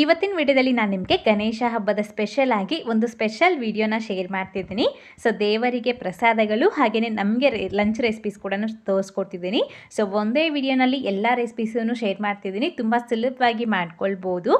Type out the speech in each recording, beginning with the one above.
ಇವತ್ತಿನ ವಿಡಿಯೋದಲ್ಲಿ ನಾನು ನಿಮಗೆ ಗಣೇಶ ಹಬ್ಬದ ಸ್ಪೆಷಲ್ ಆಗಿ ಒಂದು ಸ್ಪೆಷಲ್ ವಿಡಿಯೋನ ಶೇರ್ ಮಾಡ್ತಿದ್ದೀನಿ. ಸೊ ದೇವರಿಗೆ ಪ್ರಸಾದಗಳು ಹಾಗೆಯೇ ನಮಗೆ ಲಂಚ್ ರೆಸಿಪೀಸ್ ಕೂಡ ತೋರಿಸ್ಕೊಡ್ತಿದ್ದೀನಿ. ಸೊ ಒಂದೇ ವಿಡಿಯೋನಲ್ಲಿ ಎಲ್ಲ ರೆಸಿಪೀಸನ್ನು ಶೇರ್ ಮಾಡ್ತಿದ್ದೀನಿ. ತುಂಬ ಸುಲಭವಾಗಿ ಮಾಡ್ಕೊಳ್ಬೋದು.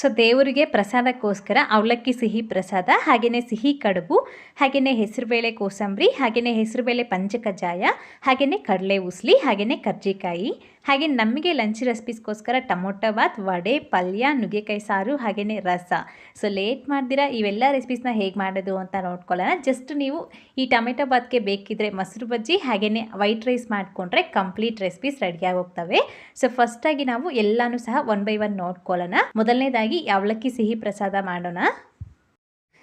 ಸೊ ದೇವರಿಗೆ ಪ್ರಸಾದಕ್ಕೋಸ್ಕರ ಅವಲಕ್ಕಿ ಸಿಹಿ ಪ್ರಸಾದ, ಹಾಗೆಯೇ ಸಿಹಿ ಕಡುಬು, ಹಾಗೆಯೇ ಹೆಸರುಬೇಳೆ ಕೋಸಂಬರಿ, ಹಾಗೆಯೇ ಹೆಸರುಬೇಳೆ ಪಂಚಕಜ್ಜಾಯ, ಹಾಗೆಯೇ ಕಡಲೆ ಉಸ್ಲಿ, ಹಾಗೆಯೇ ಕರ್ಜಿಕಾಯಿ, ಹಾಗೆ ನಮಗೆ ಲಂಚ್ ರೆಸಿಪೀಸ್ಗೋಸ್ಕರ ಟೊಮೊಟೊ ಬಾತ್, ವಡೆ, ಪಲ್ಯ, ನುಗ್ಗೆಕಾಯಿ ಸಾರು, ಹಾಗೆಯೇ ರಸ. ಸೊ ಲೇಟ್ ಮಾಡ್ದಿರಾ ಇವೆಲ್ಲ ರೆಸಿಪೀಸ್ನ ಹೇಗೆ ಮಾಡೋದು ಅಂತ ನೋಡ್ಕೊಳ್ಳೋಣ. ಜಸ್ಟ್ ನೀವು ಈ ಟೊಮೆಟೊ ಬಾತ್ಗೆ ಬೇಕಿದ್ರೆ ಮೊಸರು ಬಜ್ಜಿ ಹಾಗೆಯೇ ವೈಟ್ ರೈಸ್ ಮಾಡಿಕೊಂಡ್ರೆ ಕಂಪ್ಲೀಟ್ ರೆಸಿಪೀಸ್ ರೆಡಿಯಾಗಿ ಹೋಗ್ತವೆ. ಸೊ ಫಸ್ಟಾಗಿ ನಾವು ಎಲ್ಲನೂ ಸಹ ಒನ್ ಬೈ ಒನ್ ನೋಡ್ಕೊಳ್ಳೋಣ. ಮೊದಲನೇದಾಗಿ ಅವಲಕ್ಕಿ ಸಿಹಿ ಪ್ರಸಾದ ಮಾಡೋಣ.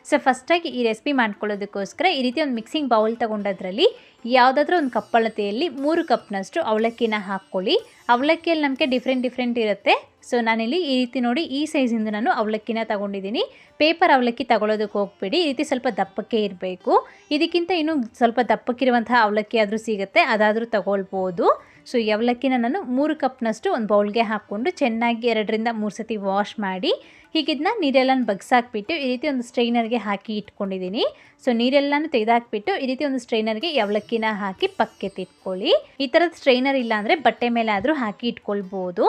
ಸೊ ಫಸ್ಟಾಗಿ ಈ ರೆಸಿಪಿ ಮಾಡ್ಕೊಳ್ಳೋದಕ್ಕೋಸ್ಕರ ಈ ರೀತಿ ಒಂದು ಮಿಕ್ಸಿಂಗ್ ಬೌಲ್ ತೊಗೊಂಡದ್ರಲ್ಲಿ ಯಾವುದಾದ್ರೂ ಒಂದು ಕಪ್ ಅಳತೆಯಲ್ಲಿ 3 ಕಪ್ನಷ್ಟು ಅವಲಕ್ಕಿನ ಹಾಕ್ಕೊಳ್ಳಿ. ಅವಲಕ್ಕಿಯಲ್ಲಿ ನಮಗೆ ಡಿಫ್ರೆಂಟ್ ಇರುತ್ತೆ. ಸೊ ನಾನಿಲ್ಲಿ ಈ ರೀತಿ ನೋಡಿ ಈ ಸೈಜಿಂದ ನಾನು ಅವಲಕ್ಕಿನ ತೊಗೊಂಡಿದ್ದೀನಿ. ಪೇಪರ್ ಅವಲಕ್ಕಿ ತಗೊಳ್ಳೋದಕ್ಕೆ ಹೋಗ್ಬೇಡಿ, ಈ ರೀತಿ ಸ್ವಲ್ಪ ದಪ್ಪಕ್ಕೆ ಇರಬೇಕು. ಇದಕ್ಕಿಂತ ಇನ್ನೂ ಸ್ವಲ್ಪ ದಪ್ಪಕ್ಕಿರುವಂತಹ ಅವಲಕ್ಕಿ ಆದರೂ ಸಿಗುತ್ತೆ, ಅದಾದರೂ ತಗೊಳ್ಬೋದು. ಸೊ ಈ ಅವಲಕ್ಕಿನ ನಾನು 3 ಕಪ್ನಷ್ಟು ಒಂದು ಬೌಲ್ಗೆ ಹಾಕ್ಕೊಂಡು ಚೆನ್ನಾಗಿ 2 ರಿಂದ 3 ಸತಿ ವಾಶ್ ಮಾಡಿ ಹೀಗಿದನ್ನ ನೀರೆಲ್ಲನೂ ಬಗ್ಸಾಕ್ಬಿಟ್ಟು ಈ ರೀತಿ ಒಂದು ಸ್ಟ್ರೈನರ್ಗೆ ಹಾಕಿ ಇಟ್ಕೊಂಡಿದ್ದೀನಿ. ಸೊ ನೀರೆಲ್ಲನೂ ತೆಗೆದಾಕ್ಬಿಟ್ಟು ಈ ರೀತಿ ಒಂದು ಸ್ಟ್ರೈನರ್ಗೆ ಅವಲಕ್ಕಿನ ಹಾಕಿ ಪಕ್ಕೆ ತಿಟ್ಕೊಳ್ಳಿ. ಈ ಥರದ ಸ್ಟ್ರೈನರ್ ಇಲ್ಲ ಅಂದರೆ ಬಟ್ಟೆ ಮೇಲೆ ಆದರೂ ಹಾಕಿ ಇಟ್ಕೊಳ್ಬೋದು.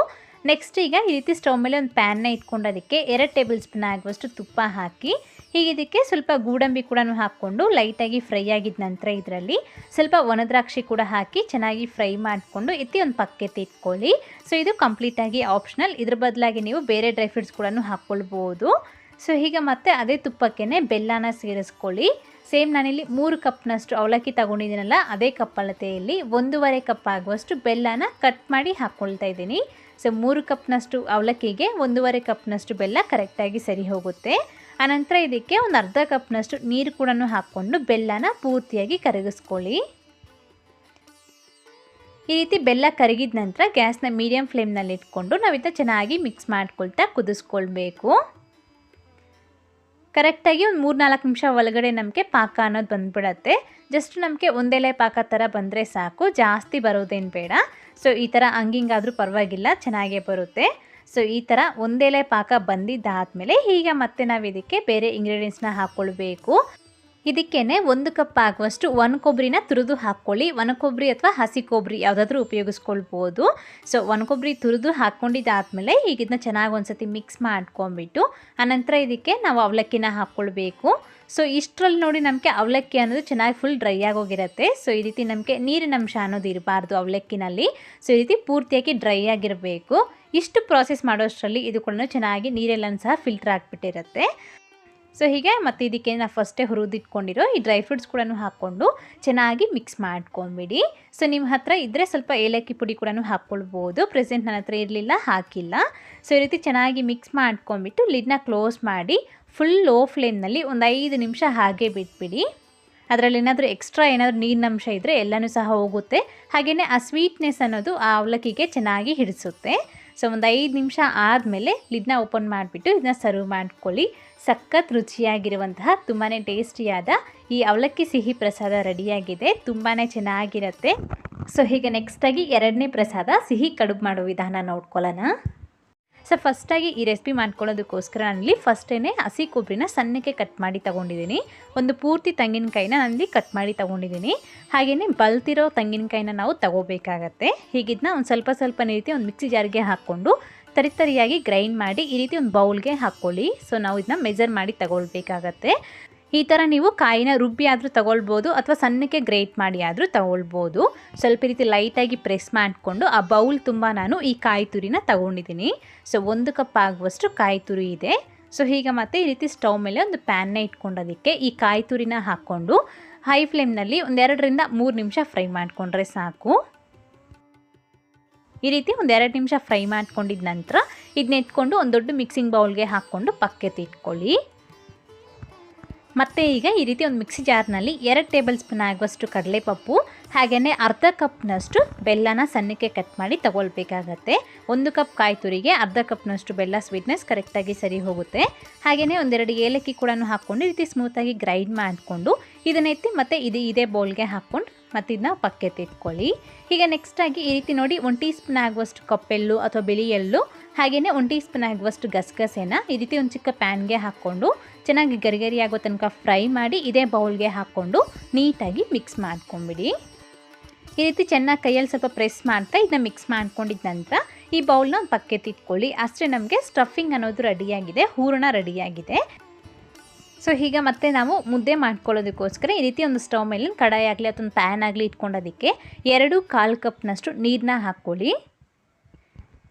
ನೆಕ್ಸ್ಟ್ ಈಗ ಈ ರೀತಿ ಸ್ಟವ್ ಮೇಲೆ ಒಂದು ಪ್ಯಾನ್ನ ಇಟ್ಕೊಂಡೋದಕ್ಕೆ 2 ಟೇಬಲ್ ಸ್ಪೂನ್ ಆಗುವಷ್ಟು ತುಪ್ಪ ಹಾಕಿ ಹೀಗೆ ಇದಕ್ಕೆ ಸ್ವಲ್ಪ ಗೋಡಂಬಿ ಕೂಡ ಹಾಕ್ಕೊಂಡು ಲೈಟಾಗಿ ಫ್ರೈ ಆಗಿದ ನಂತರ ಇದರಲ್ಲಿ ಸ್ವಲ್ಪ ಒಣದ್ರಾಕ್ಷಿ ಕೂಡ ಹಾಕಿ ಚೆನ್ನಾಗಿ ಫ್ರೈ ಮಾಡಿಕೊಂಡು ಎತ್ತಿ ಒಂದು ಪಕ್ಕೆ ತಿಟ್ಕೊಳ್ಳಿ. ಸೊ ಇದು ಕಂಪ್ಲೀಟಾಗಿ ಆಪ್ಷನಲ್, ಇದ್ರ ಬದಲಾಗಿ ನೀವು ಬೇರೆ ಡ್ರೈ ಫ್ರೂಟ್ಸ್ ಕೂಡ ಹಾಕ್ಕೊಳ್ಬೋದು. ಸೊ ಈಗ ಮತ್ತೆ ಅದೇ ತುಪ್ಪಕ್ಕೆ ಬೆಲ್ಲನ ಸೇರಿಸ್ಕೊಳ್ಳಿ. ಸೇಮ್ ನಾನಿಲ್ಲಿ 3 ಕಪ್ನಷ್ಟು ಅವಲಕ್ಕಿ ತಗೊಂಡಿದ್ದೀನಲ್ಲ, ಅದೇ ಕಪ್ ಅಳತೆಯಲ್ಲಿ 1.5 ಕಪ್ ಆಗುವಷ್ಟು ಬೆಲ್ಲನ ಕಟ್ ಮಾಡಿ ಹಾಕ್ಕೊಳ್ತಾ ಇದ್ದೀನಿ. ಸೊ 3 ಕಪ್ನಷ್ಟು ಅವಲಕ್ಕಿಗೆ 1.5 ಕಪ್ನಷ್ಟು ಬೆಲ್ಲ ಕರೆಕ್ಟಾಗಿ ಸರಿ ಹೋಗುತ್ತೆ. ಆನಂತರ ಇದಕ್ಕೆ ಒಂದು ಅರ್ಧ ಕಪ್ನಷ್ಟು ನೀರು ಕೂಡ ಹಾಕ್ಕೊಂಡು ಬೆಲ್ಲನ ಪೂರ್ತಿಯಾಗಿ ಕರಗಿಸ್ಕೊಳ್ಳಿ. ಈ ರೀತಿ ಬೆಲ್ಲ ಕರಗಿದ ನಂತರ ಗ್ಯಾಸ್ನ ಮೀಡಿಯಂ ಫ್ಲೇಮ್ನಲ್ಲಿ ಇಟ್ಕೊಂಡು ನಾವಿಂತ ಚೆನ್ನಾಗಿ ಮಿಕ್ಸ್ ಮಾಡ್ಕೊಳ್ತಾ ಕುದಿಸ್ಕೊಳ್ಬೇಕು. ಕರೆಕ್ಟಾಗಿ ಒಂದು 3-4 ನಿಮಿಷ ಒಳಗಡೆ ನಮಗೆ ಪಾಕ ಅನ್ನೋದು ಬಂದುಬಿಡತ್ತೆ. ಜಸ್ಟ್ ನಮಗೆ ಒಂದೆಲೆ ಪಾಕ ಥರ ಬಂದರೆ ಸಾಕು, ಜಾಸ್ತಿ ಬರೋದೇನು ಬೇಡ. ಸೊ ಈ ಥರ ಹಂಗಿಂಗಾದರೂ ಪರವಾಗಿಲ್ಲ, ಚೆನ್ನಾಗೇ ಬರುತ್ತೆ. ಸೊ ಈ ಥರ ಒಂದೆಲೆ ಪಾಕ ಬಂದಿದ್ದಾದಮೇಲೆ ಈಗ ಮತ್ತೆ ನಾವು ಇದಕ್ಕೆ ಬೇರೆ ಇಂಗ್ರೀಡಿಯೆಂಟ್ಸ್ನ ಹಾಕ್ಕೊಳ್ಬೇಕು. ಇದಕ್ಕೇನೆ 1 ಕಪ್ ಆಗುವಷ್ಟು ಒಣ ಕೊಬ್ಬರಿನ ತುರಿದು ಹಾಕ್ಕೊಳ್ಳಿ. ಒಣ ಕೊಬ್ಬರಿ ಅಥವಾ ಹಸಿ ಕೊಬ್ಬರಿ ಯಾವುದಾದ್ರೂ ಉಪಯೋಗಿಸ್ಕೊಳ್ಬೋದು. ಸೊ ಒಣ ಕೊಬ್ಬರಿ ತುರಿದು ಹಾಕ್ಕೊಂಡಿದ್ದಾದಮೇಲೆ ಈಗ ಇದನ್ನ ಚೆನ್ನಾಗಿ ಒಂದ್ಸತಿ ಮಿಕ್ಸ್ ಮಾಡ್ಕೊಂಬಿಟ್ಟು ಆನಂತರ ಇದಕ್ಕೆ ನಾವು ಅವಲಕ್ಕಿನ ಹಾಕ್ಕೊಳ್ಬೇಕು. ಸೊ ಇಷ್ಟರಲ್ಲಿ ನೋಡಿ ನಮಗೆ ಅವಲಕ್ಕಿ ಅನ್ನೋದು ಚೆನ್ನಾಗಿ ಫುಲ್ ಡ್ರೈ ಆಗೋಗಿರುತ್ತೆ. ಸೊ ಈ ರೀತಿ ನಮಗೆ ನೀರಿನ ಅಂಶ ಅನ್ನೋದು ಇರಬಾರ್ದು ಅವಲಕ್ಕಿನಲ್ಲಿ. ಸೊ ಈ ರೀತಿ ಪೂರ್ತಿಯಾಗಿ ಡ್ರೈ ಆಗಿರಬೇಕು. ಇಷ್ಟು ಪ್ರಾಸೆಸ್ ಮಾಡೋಷ್ಟರಲ್ಲಿ ಇದು ಕೂಡ ಚೆನ್ನಾಗಿ ನೀರೆಲ್ಲನೂ ಸಹ ಫಿಲ್ಟರ್ ಆಗಿಬಿಟ್ಟಿರುತ್ತೆ. ಸೊ ಹೀಗೆ ಮತ್ತು ಇದಕ್ಕೆ ನಾವು ಫಸ್ಟೇ ಹುರಿದಿಟ್ಕೊಂಡಿರೋ ಈ ಡ್ರೈ ಫ್ರೂಟ್ಸ್ ಕೂಡ ಹಾಕ್ಕೊಂಡು ಚೆನ್ನಾಗಿ ಮಿಕ್ಸ್ ಮಾಡ್ಕೊಂಬಿಡಿ. ಸೊ ನಿಮ್ಮ ಹತ್ರ ಇದ್ದರೆ ಸ್ವಲ್ಪ ಏಲಕ್ಕಿ ಪುಡಿ ಕೂಡ ಹಾಕ್ಕೊಳ್ಬೋದು. ಪ್ರೆಸೆಂಟ್ ನನ್ನ ಹತ್ರ ಇರಲಿಲ್ಲ, ಹಾಕಿಲ್ಲ. ಸೊ ಈ ರೀತಿ ಚೆನ್ನಾಗಿ ಮಿಕ್ಸ್ ಮಾಡ್ಕೊಂಬಿಟ್ಟು ಲಿಡ್ನ ಕ್ಲೋಸ್ ಮಾಡಿ ಫುಲ್ ಲೋ ಫ್ಲೇಮ್ನಲ್ಲಿ ಒಂದು 5 ನಿಮಿಷ ಹಾಗೆ ಬಿಟ್ಬಿಡಿ. ಅದರಲ್ಲಿ ಏನಾದರೂ ಎಕ್ಸ್ಟ್ರಾ ಏನಾದರೂ ನೀರಿನಂಶ ಇದ್ದರೆ ಎಲ್ಲನೂ ಸಹ ಹೋಗುತ್ತೆ. ಹಾಗೆಯೇ ಆ ಸ್ವೀಟ್ನೆಸ್ ಅನ್ನೋದು ಆ ಅವಲಕ್ಕಿಗೆ ಚೆನ್ನಾಗಿ ಹಿಡಿಸುತ್ತೆ. ಸೊ ಒಂದು 5 ನಿಮಿಷ ಆದಮೇಲೆ ಲಿಡ್ನ ಓಪನ್ ಮಾಡಿಬಿಟ್ಟು ಇದನ್ನ ಸರ್ವ್ ಮಾಡ್ಕೊಳ್ಳಿ. ಸಖತ್ ರುಚಿಯಾಗಿರುವಂತಹ ತುಂಬಾ ಟೇಸ್ಟಿಯಾದ ಈ ಅವಲಕ್ಕಿ ಸಿಹಿ ಪ್ರಸಾದ ರೆಡಿಯಾಗಿದೆ. ತುಂಬಾ ಚೆನ್ನಾಗಿರುತ್ತೆ. ಸೊ ಹೀಗೆ ನೆಕ್ಸ್ಟಾಗಿ 2ನೇ ಪ್ರಸಾದ ಸಿಹಿ ಕಡುಬು ಮಾಡೋ ವಿಧಾನ ನೋಡ್ಕೊಳ್ಳೋಣ. ಸೊ ಫಸ್ಟಾಗಿ ಈ ರೆಸಿಪಿ ಮಾಡ್ಕೊಳ್ಳೋದಕ್ಕೋಸ್ಕರ ನಾನಿಲ್ಲಿ ಫಸ್ಟೇ ಹಸಿ ಕೊಬ್ಬರಿನ ಸಣ್ಣಕ್ಕೆ ಕಟ್ ಮಾಡಿ ತೊಗೊಂಡಿದ್ದೀನಿ. ಒಂದು ಪೂರ್ತಿ ತೆಂಗಿನಕಾಯಿನ ನಾನಿಲ್ಲಿ ಕಟ್ ಮಾಡಿ ತೊಗೊಂಡಿದ್ದೀನಿ. ಹಾಗೆಯೇ ಬಲ್ತಿರೋ ತೆಂಗಿನಕಾಯಿನ ನಾವು ತಗೋಬೇಕಾಗತ್ತೆ. ಹೀಗಿದ್ದನ್ನ ಒಂದು ಸ್ವಲ್ಪ ರೀತಿ ಒಂದು ಮಿಕ್ಸಿ ಜಾರ್ಗೆ ಹಾಕ್ಕೊಂಡು ತರಿಯಾಗಿ ಗ್ರೈಂಡ್ ಮಾಡಿ ಈ ರೀತಿ ಒಂದು ಬೌಲ್ಗೆ ಹಾಕ್ಕೊಳ್ಳಿ. ಸೊ ನಾವು ಇದನ್ನ ಮೆಜರ್ ಮಾಡಿ ತಗೊಳ್ಬೇಕಾಗತ್ತೆ. ಈ ಥರ ನೀವು ಕಾಯಿನ ರುಬ್ಬಿ ಆದರೂ ತಗೊಳ್ಬೋದು ಅಥವಾ ಸಣ್ಣಕ್ಕೆ ಗ್ರೇಟ್ ಮಾಡಿ ಆದರೂ ತಗೊಳ್ಬೋದು. ಸ್ವಲ್ಪ ರೀತಿ ಲೈಟಾಗಿ ಪ್ರೆಸ್ ಮಾಡಿಕೊಂಡು ಆ ಬೌಲ್ ತುಂಬ ನಾನು ಈ ಕಾಯಿ ತುರಿನ ತಗೊಂಡಿದ್ದೀನಿ. ಸೊ 1 ಕಪ್ ಆಗುವಷ್ಟು ಕಾಯಿ ತುರಿ ಇದೆ. ಸೊ ಈಗ ಮತ್ತೆ ಈ ರೀತಿ ಸ್ಟವ್ ಮೇಲೆ ಒಂದು ಪ್ಯಾನ್ನ ಇಟ್ಕೊಂಡೋದಕ್ಕೆ ಈ ಕಾಯಿ ತುರಿನ ಹಾಕ್ಕೊಂಡು ಹೈ ಫ್ಲೇಮ್ನಲ್ಲಿ ಒಂದು 2 ರಿಂದ 3 ನಿಮಿಷ ಫ್ರೈ ಮಾಡಿಕೊಂಡ್ರೆ ಸಾಕು. ಈ ರೀತಿ ಒಂದು 2 ನಿಮಿಷ ಫ್ರೈ ಮಾಡ್ಕೊಂಡಿದ್ದ ನಂತರ ಇದನ್ನ ಇಟ್ಕೊಂಡು ಒಂದು ದೊಡ್ಡ ಮಿಕ್ಸಿಂಗ್ ಬೌಲ್ಗೆ ಹಾಕ್ಕೊಂಡು ಪಕ್ಕೆ ತಿಟ್ಕೊಳ್ಳಿ. ಮತ್ತು ಈಗ ಈ ರೀತಿ ಒಂದು ಮಿಕ್ಸಿ ಜಾರ್ನಲ್ಲಿ 2 ಟೇಬಲ್ ಸ್ಪೂನ್ ಆಗುವಷ್ಟು ಕಡಲೆಪಪ್ಪು ಹಾಗೆಯೇ ಅರ್ಧ ಕಪ್ನಷ್ಟು ಬೆಲ್ಲನ ಸಣ್ಣಕ್ಕೆ ಕಟ್ ಮಾಡಿ ತಗೊಳ್ಬೇಕಾಗತ್ತೆ. 1 ಕಪ್ ಕಾಯಿ ತುರಿಗೆ ಅರ್ಧ ಕಪ್ನಷ್ಟು ಬೆಲ್ಲ ಸ್ವೀಟ್ನೆಸ್ ಕರೆಕ್ಟಾಗಿ ಸರಿ ಹೋಗುತ್ತೆ. ಹಾಗೆಯೇ 1-2 ಏಲಕ್ಕಿ ಕೂಡ ಹಾಕ್ಕೊಂಡು ಈ ರೀತಿ ಸ್ಮೂತಾಗಿ ಗ್ರೈಂಡ್ ಮಾಡಿಕೊಂಡು ಇದನ್ನ ಎತ್ತಿ ಮತ್ತು ಇದೇ ಬೌಲ್ಗೆ ಹಾಕ್ಕೊಂಡು ಮತ್ತು ಇದನ್ನ ಪಕ್ಕೆ ತಿಟ್ಕೊಳ್ಳಿ. ಈಗ ನೆಕ್ಸ್ಟಾಗಿ ಈ ರೀತಿ ನೋಡಿ 1 ಟೀ ಸ್ಪೂನ್ ಆಗುವಷ್ಟು ಕಪ್ಪೆಳ್ಳು ಅಥವಾ ಬಿಳಿ ಎಳ್ಳು ಹಾಗೆಯೇ 1 ಟೀ ಸ್ಪೂನ್ ಆಗುವಷ್ಟು ಗಸಗಸೆನ ಈ ರೀತಿ ಒಂದು ಚಿಕ್ಕ ಪ್ಯಾನ್ಗೆ ಹಾಕ್ಕೊಂಡು ಚೆನ್ನಾಗಿ ಗರಿ ಆಗೋ ತನಕ ಫ್ರೈ ಮಾಡಿ ಇದೇ ಬೌಲ್ಗೆ ಹಾಕ್ಕೊಂಡು ನೀಟಾಗಿ ಮಿಕ್ಸ್ ಮಾಡ್ಕೊಂಬಿಡಿ. ಈ ರೀತಿ ಚೆನ್ನಾಗಿ ಕೈಯಲ್ಲಿ ಸ್ವಲ್ಪ ಪ್ರೆಸ್ ಮಾಡ್ತಾ ಇದನ್ನ ಮಿಕ್ಸ್ ಮಾಡ್ಕೊಂಡಿದ್ದ ನಂತರ ಈ ಬೌಲ್ನ ಒಂದು ಪಕ್ಕಕ್ಕೆ ಇಟ್ಕೊಳ್ಳಿ. ಅಷ್ಟೇ ನಮಗೆ ಸ್ಟಫಿಂಗ್ ಅನ್ನೋದು ರೆಡಿಯಾಗಿದೆ, ಹೂರಣ ರೆಡಿಯಾಗಿದೆ. ಸೊ ಈಗ ಮತ್ತೆ ನಾವು ಮುದ್ದೆ ಮಾಡ್ಕೊಳ್ಳೋದಕ್ಕೋಸ್ಕರ ಈ ರೀತಿ ಒಂದು ಸ್ಟವ್ ಮೇಲೆ ಕಡಾಯಿ ಆಗಲಿ ಅಥವಾ ಒಂದು ಪ್ಯಾನ್ ಆಗಲಿ ಇಟ್ಕೊಂಡೋದಕ್ಕೆ 2 ಕಪ್ನಷ್ಟು ನೀರನ್ನ ಹಾಕ್ಕೊಳ್ಳಿ.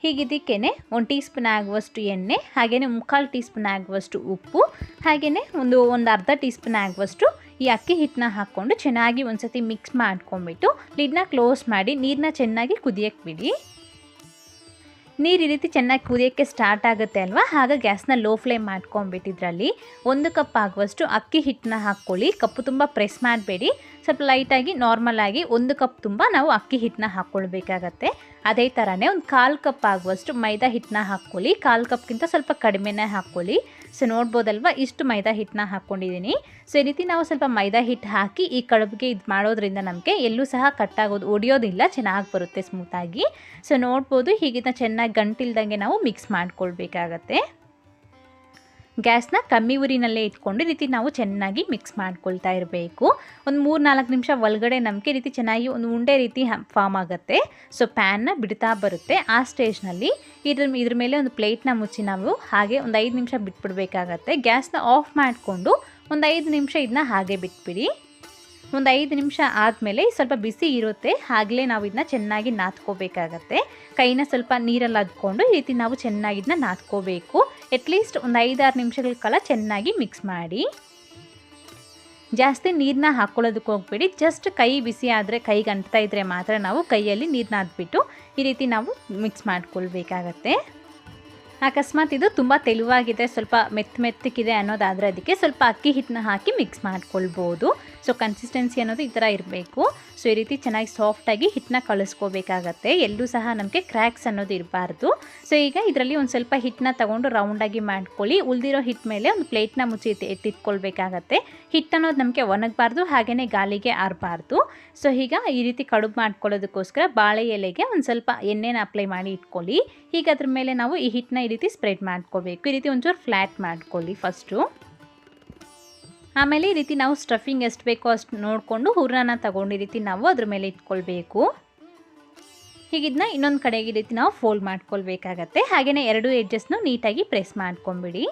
ಹೀಗಿದ್ದಕ್ಕೇ 1 ಟೀ ಸ್ಪೂನ್ ಆಗುವಷ್ಟು ಎಣ್ಣೆ, ಹಾಗೆಯೇ 3/4 ಟೀ ಸ್ಪೂನ್ ಆಗುವಷ್ಟು ಉಪ್ಪು, ಹಾಗೆಯೇ ಒಂದು ಅರ್ಧ ಟೀ ಸ್ಪೂನ್ ಆಗುವಷ್ಟು ಈ ಅಕ್ಕಿ ಹಿಟ್ಟನ್ನ ಹಾಕ್ಕೊಂಡು ಚೆನ್ನಾಗಿ ಒಂದು ಸತಿ ಮಿಕ್ಸ್ ಮಾಡ್ಕೊಂಬಿಟ್ಟು ಲಿಡ್ನ ಕ್ಲೋಸ್ ಮಾಡಿ ನೀರನ್ನ ಚೆನ್ನಾಗಿ ಕುದಿಯಕ್ಕೆ ಬಿಡಿ. ನೀರು ಈ ರೀತಿ ಚೆನ್ನಾಗಿ ಕುದಿಯೋಕ್ಕೆ ಸ್ಟಾರ್ಟ್ ಆಗುತ್ತೆ ಅಲ್ವಾ, ಆಗ ಗ್ಯಾಸ್ನ ಲೋ ಫ್ಲೇಮ್ ಮಾಡ್ಕೊಂಬಿಟ್ಟು ಇದರಲ್ಲಿ 1 ಕಪ್ ಆಗುವಷ್ಟು ಅಕ್ಕಿ ಹಿಟ್ಟನ್ನ ಹಾಕ್ಕೊಳ್ಳಿ. ಕಪ್ಪು ತುಂಬ ಪ್ರೆಸ್ ಮಾಡಬೇಡಿ, ಸ್ವಲ್ಪ ಲೈಟಾಗಿ ನಾರ್ಮಲಾಗಿ 1 ಕಪ್ ತುಂಬ ನಾವು ಅಕ್ಕಿ ಹಿಟ್ಟನ್ನ ಹಾಕ್ಕೊಳ್ಬೇಕಾಗತ್ತೆ. ಅದೇ ಥರನೇ ಒಂದು 1/4 ಕಪ್ ಆಗುವಷ್ಟು ಮೈದಾ ಹಿಟ್ಟನ್ನ ಹಾಕ್ಕೊಳ್ಳಿ. 1/4 ಕಪ್ಗಿಂತ ಸ್ವಲ್ಪ ಕಡಿಮೆನೇ ಹಾಕ್ಕೊಳ್ಳಿ. ಸೊ ನೋಡ್ಬೋದಲ್ವ, ಇಷ್ಟು ಮೈದಾ ಹಿಟ್ಟನ್ನ ಹಾಕ್ಕೊಂಡಿದ್ದೀನಿ. ಸೊ ಈ ರೀತಿ ನಾವು ಸ್ವಲ್ಪ ಮೈದಾ ಹಿಟ್ಟು ಹಾಕಿ ಈ ಕಡುಬಿಗೆ ಇದು ಮಾಡೋದ್ರಿಂದ ನಮಗೆ ಎಲ್ಲೂ ಸಹ ಕಟ್ಟಾಗೋದು ಒಡೆಯೋದಿಲ್ಲ, ಚೆನ್ನಾಗಿ ಬರುತ್ತೆ ಸ್ಮೂತಾಗಿ. ಸೊ ನೋಡ್ಬೋದು, ಹೀಗಿಂತ ಚೆನ್ನಾಗಿ ಗಂಟಿಲ್ದಂಗೆ ನಾವು ಮಿಕ್ಸ್ ಮಾಡ್ಕೊಳ್ಬೇಕಾಗತ್ತೆ. ಗ್ಯಾಸ್ನ ಕಮ್ಮಿ ಉರಿನಲ್ಲೇ ಇಟ್ಕೊಂಡು ಈ ರೀತಿ ನಾವು ಚೆನ್ನಾಗಿ ಮಿಕ್ಸ್ ಮಾಡ್ಕೊಳ್ತಾ ಇರಬೇಕು. ಒಂದು 3-4 ನಿಮಿಷ ಒಳಗಡೆ ನಮಗೆ ಈ ರೀತಿ ಚೆನ್ನಾಗಿ ಒಂದು ಉಂಡೆ ರೀತಿ ಫಾರ್ಮ್ ಆಗುತ್ತೆ. ಸೊ ಪ್ಯಾನ್ನ ಬಿಡ್ತಾ ಬರುತ್ತೆ. ಆ ಸ್ಟೇಜ್ನಲ್ಲಿ ಇದ್ರ ಮೇಲೆ ಒಂದು ಪ್ಲೇಟ್ನ ಮುಚ್ಚಿ ನಾವು ಹಾಗೆ ಒಂದು 5 ನಿಮಿಷ ಬಿಟ್ಬಿಡ್ಬೇಕಾಗತ್ತೆ. ಗ್ಯಾಸ್ನ ಆಫ್ ಮಾಡಿಕೊಂಡು ಒಂದು 5 ನಿಮಿಷ ಇದನ್ನ ಹಾಗೆ ಬಿಟ್ಬಿಡಿ. ಒಂದು 5 ನಿಮಿಷ ಆದಮೇಲೆ ಸ್ವಲ್ಪ ಬಿಸಿ ಇರುತ್ತೆ, ಆಗಲೇ ನಾವು ಇದನ್ನ ಚೆನ್ನಾಗಿ ನಾದ್ಕೋಬೇಕಾಗತ್ತೆ. ಕೈನ ಸ್ವಲ್ಪ ನೀರಲ್ಲಿ ಅದ್ಕೊಂಡು ಈ ರೀತಿ ನಾವು ಚೆನ್ನಾಗಿ ಇದನ್ನ ನಾದ್ಕೋಬೇಕು. ಅಟ್ಲೀಸ್ಟ್ ಒಂದು 5-6 ನಿಮಿಷಗಳ ಕಾಲ ಚೆನ್ನಾಗಿ ಮಿಕ್ಸ್ ಮಾಡಿ. ಜಾಸ್ತಿ ನೀರನ್ನ ಹಾಕ್ಕೊಳ್ಳೋದಕ್ಕೆ ಹೋಗ್ಬೇಡಿ. ಜಸ್ಟ್ ಕೈ ಬಿಸಿ ಆದರೆ, ಕೈಗೆ ಅಂಟ್ತಾ ಇದ್ದರೆ ಮಾತ್ರ ನಾವು ಕೈಯಲ್ಲಿ ನೀರನ್ನ ಹಾಕ್ಬಿಟ್ಟು ಈ ರೀತಿ ನಾವು ಮಿಕ್ಸ್ ಮಾಡ್ಕೊಳ್ಬೇಕಾಗತ್ತೆ. ಅಕಸ್ಮಾತ್ ಇದು ತುಂಬ ತೆಳುವಾಗಿದೆ, ಸ್ವಲ್ಪ ಮೆತ್ತಗಿದೆ ಅನ್ನೋದಾದರೆ ಅದಕ್ಕೆ ಸ್ವಲ್ಪ ಅಕ್ಕಿ ಹಿಟ್ಟನ್ನ ಹಾಕಿ ಮಿಕ್ಸ್ ಮಾಡ್ಕೊಳ್ಬೋದು. ಸೊ ಕನ್ಸಿಸ್ಟೆನ್ಸಿ ಅನ್ನೋದು ಈ ಥರ ಇರಬೇಕು. ಸೊ ಈ ರೀತಿ ಚೆನ್ನಾಗಿ ಸಾಫ್ಟಾಗಿ ಹಿಟ್ಟನ್ನ ಕಳಿಸ್ಕೋಬೇಕಾಗತ್ತೆ. ಎಲ್ಲೂ ಸಹ ನಮಗೆ ಕ್ರ್ಯಾಕ್ಸ್ ಅನ್ನೋದು ಇರಬಾರ್ದು. ಸೊ ಈಗ ಇದರಲ್ಲಿ ಒಂದು ಸ್ವಲ್ಪ ಹಿಟ್ಟನ್ನ ತಗೊಂಡು ರೌಂಡಾಗಿ ಮಾಡ್ಕೊಳ್ಳಿ. ಉಳಿದಿರೋ ಹಿಟ್ಟು ಮೇಲೆ ಒಂದು ಪ್ಲೇಟ್ನ ಮುಚ್ಚಿ ಎತ್ತಿಟ್ಕೊಳ್ಬೇಕಾಗತ್ತೆ. ಹಿಟ್ಟು ಅನ್ನೋದು ನಮಗೆ ಒಣಗಬಾರ್ದು, ಹಾಗೆಯೇ ಗಾಳಿಗೆ ಆರಬಾರ್ದು. ಸೊ ಈಗ ಈ ರೀತಿ ಕಡುಬು ಮಾಡ್ಕೊಳ್ಳೋದಕ್ಕೋಸ್ಕರ ಬಾಳೆ ಎಲೆಗೆ ಒಂದು ಸ್ವಲ್ಪ ಎಣ್ಣೆನ ಅಪ್ಲೈ ಮಾಡಿ ಇಟ್ಕೊಳ್ಳಿ. ಈಗ ಅದ್ರ ಮೇಲೆ ನಾವು ಈ ಹಿಟ್ಟನ್ನ ಈ ರೀತಿ ಸ್ಪ್ರೆಡ್ ಮಾಡ್ಕೋಬೇಕು. ಈ ರೀತಿ ಒಂಚೂರು ಫ್ಲ್ಯಾಟ್ ಮಾಡ್ಕೊಳ್ಳಿ ಫಸ್ಟು. ಆಮೇಲೆ ಈ ರೀತಿ ನಾವು ಸ್ಟಫಿಂಗ್ ಎಷ್ಟು ಬೇಕೋ ಅಷ್ಟು ನೋಡಿಕೊಂಡು ಹೂರಣನ ತಗೊಂಡು ಈ ರೀತಿ ನಾವು ಅದ್ರ ಮೇಲೆ ಇಟ್ಕೊಳ್ಬೇಕು. ಹೀಗಿದ್ನ ಇನ್ನೊಂದು ಕಡೆಗೆ ಈ ರೀತಿ ನಾವು ಫೋಲ್ಡ್ ಮಾಡ್ಕೊಳ್ಬೇಕಾಗತ್ತೆ. ಹಾಗೆಯೇ 2 ಎಡ್ಜಸ್ನು ನೀಟಾಗಿ ಪ್ರೆಸ್ ಮಾಡ್ಕೊಂಬಿಡಿ.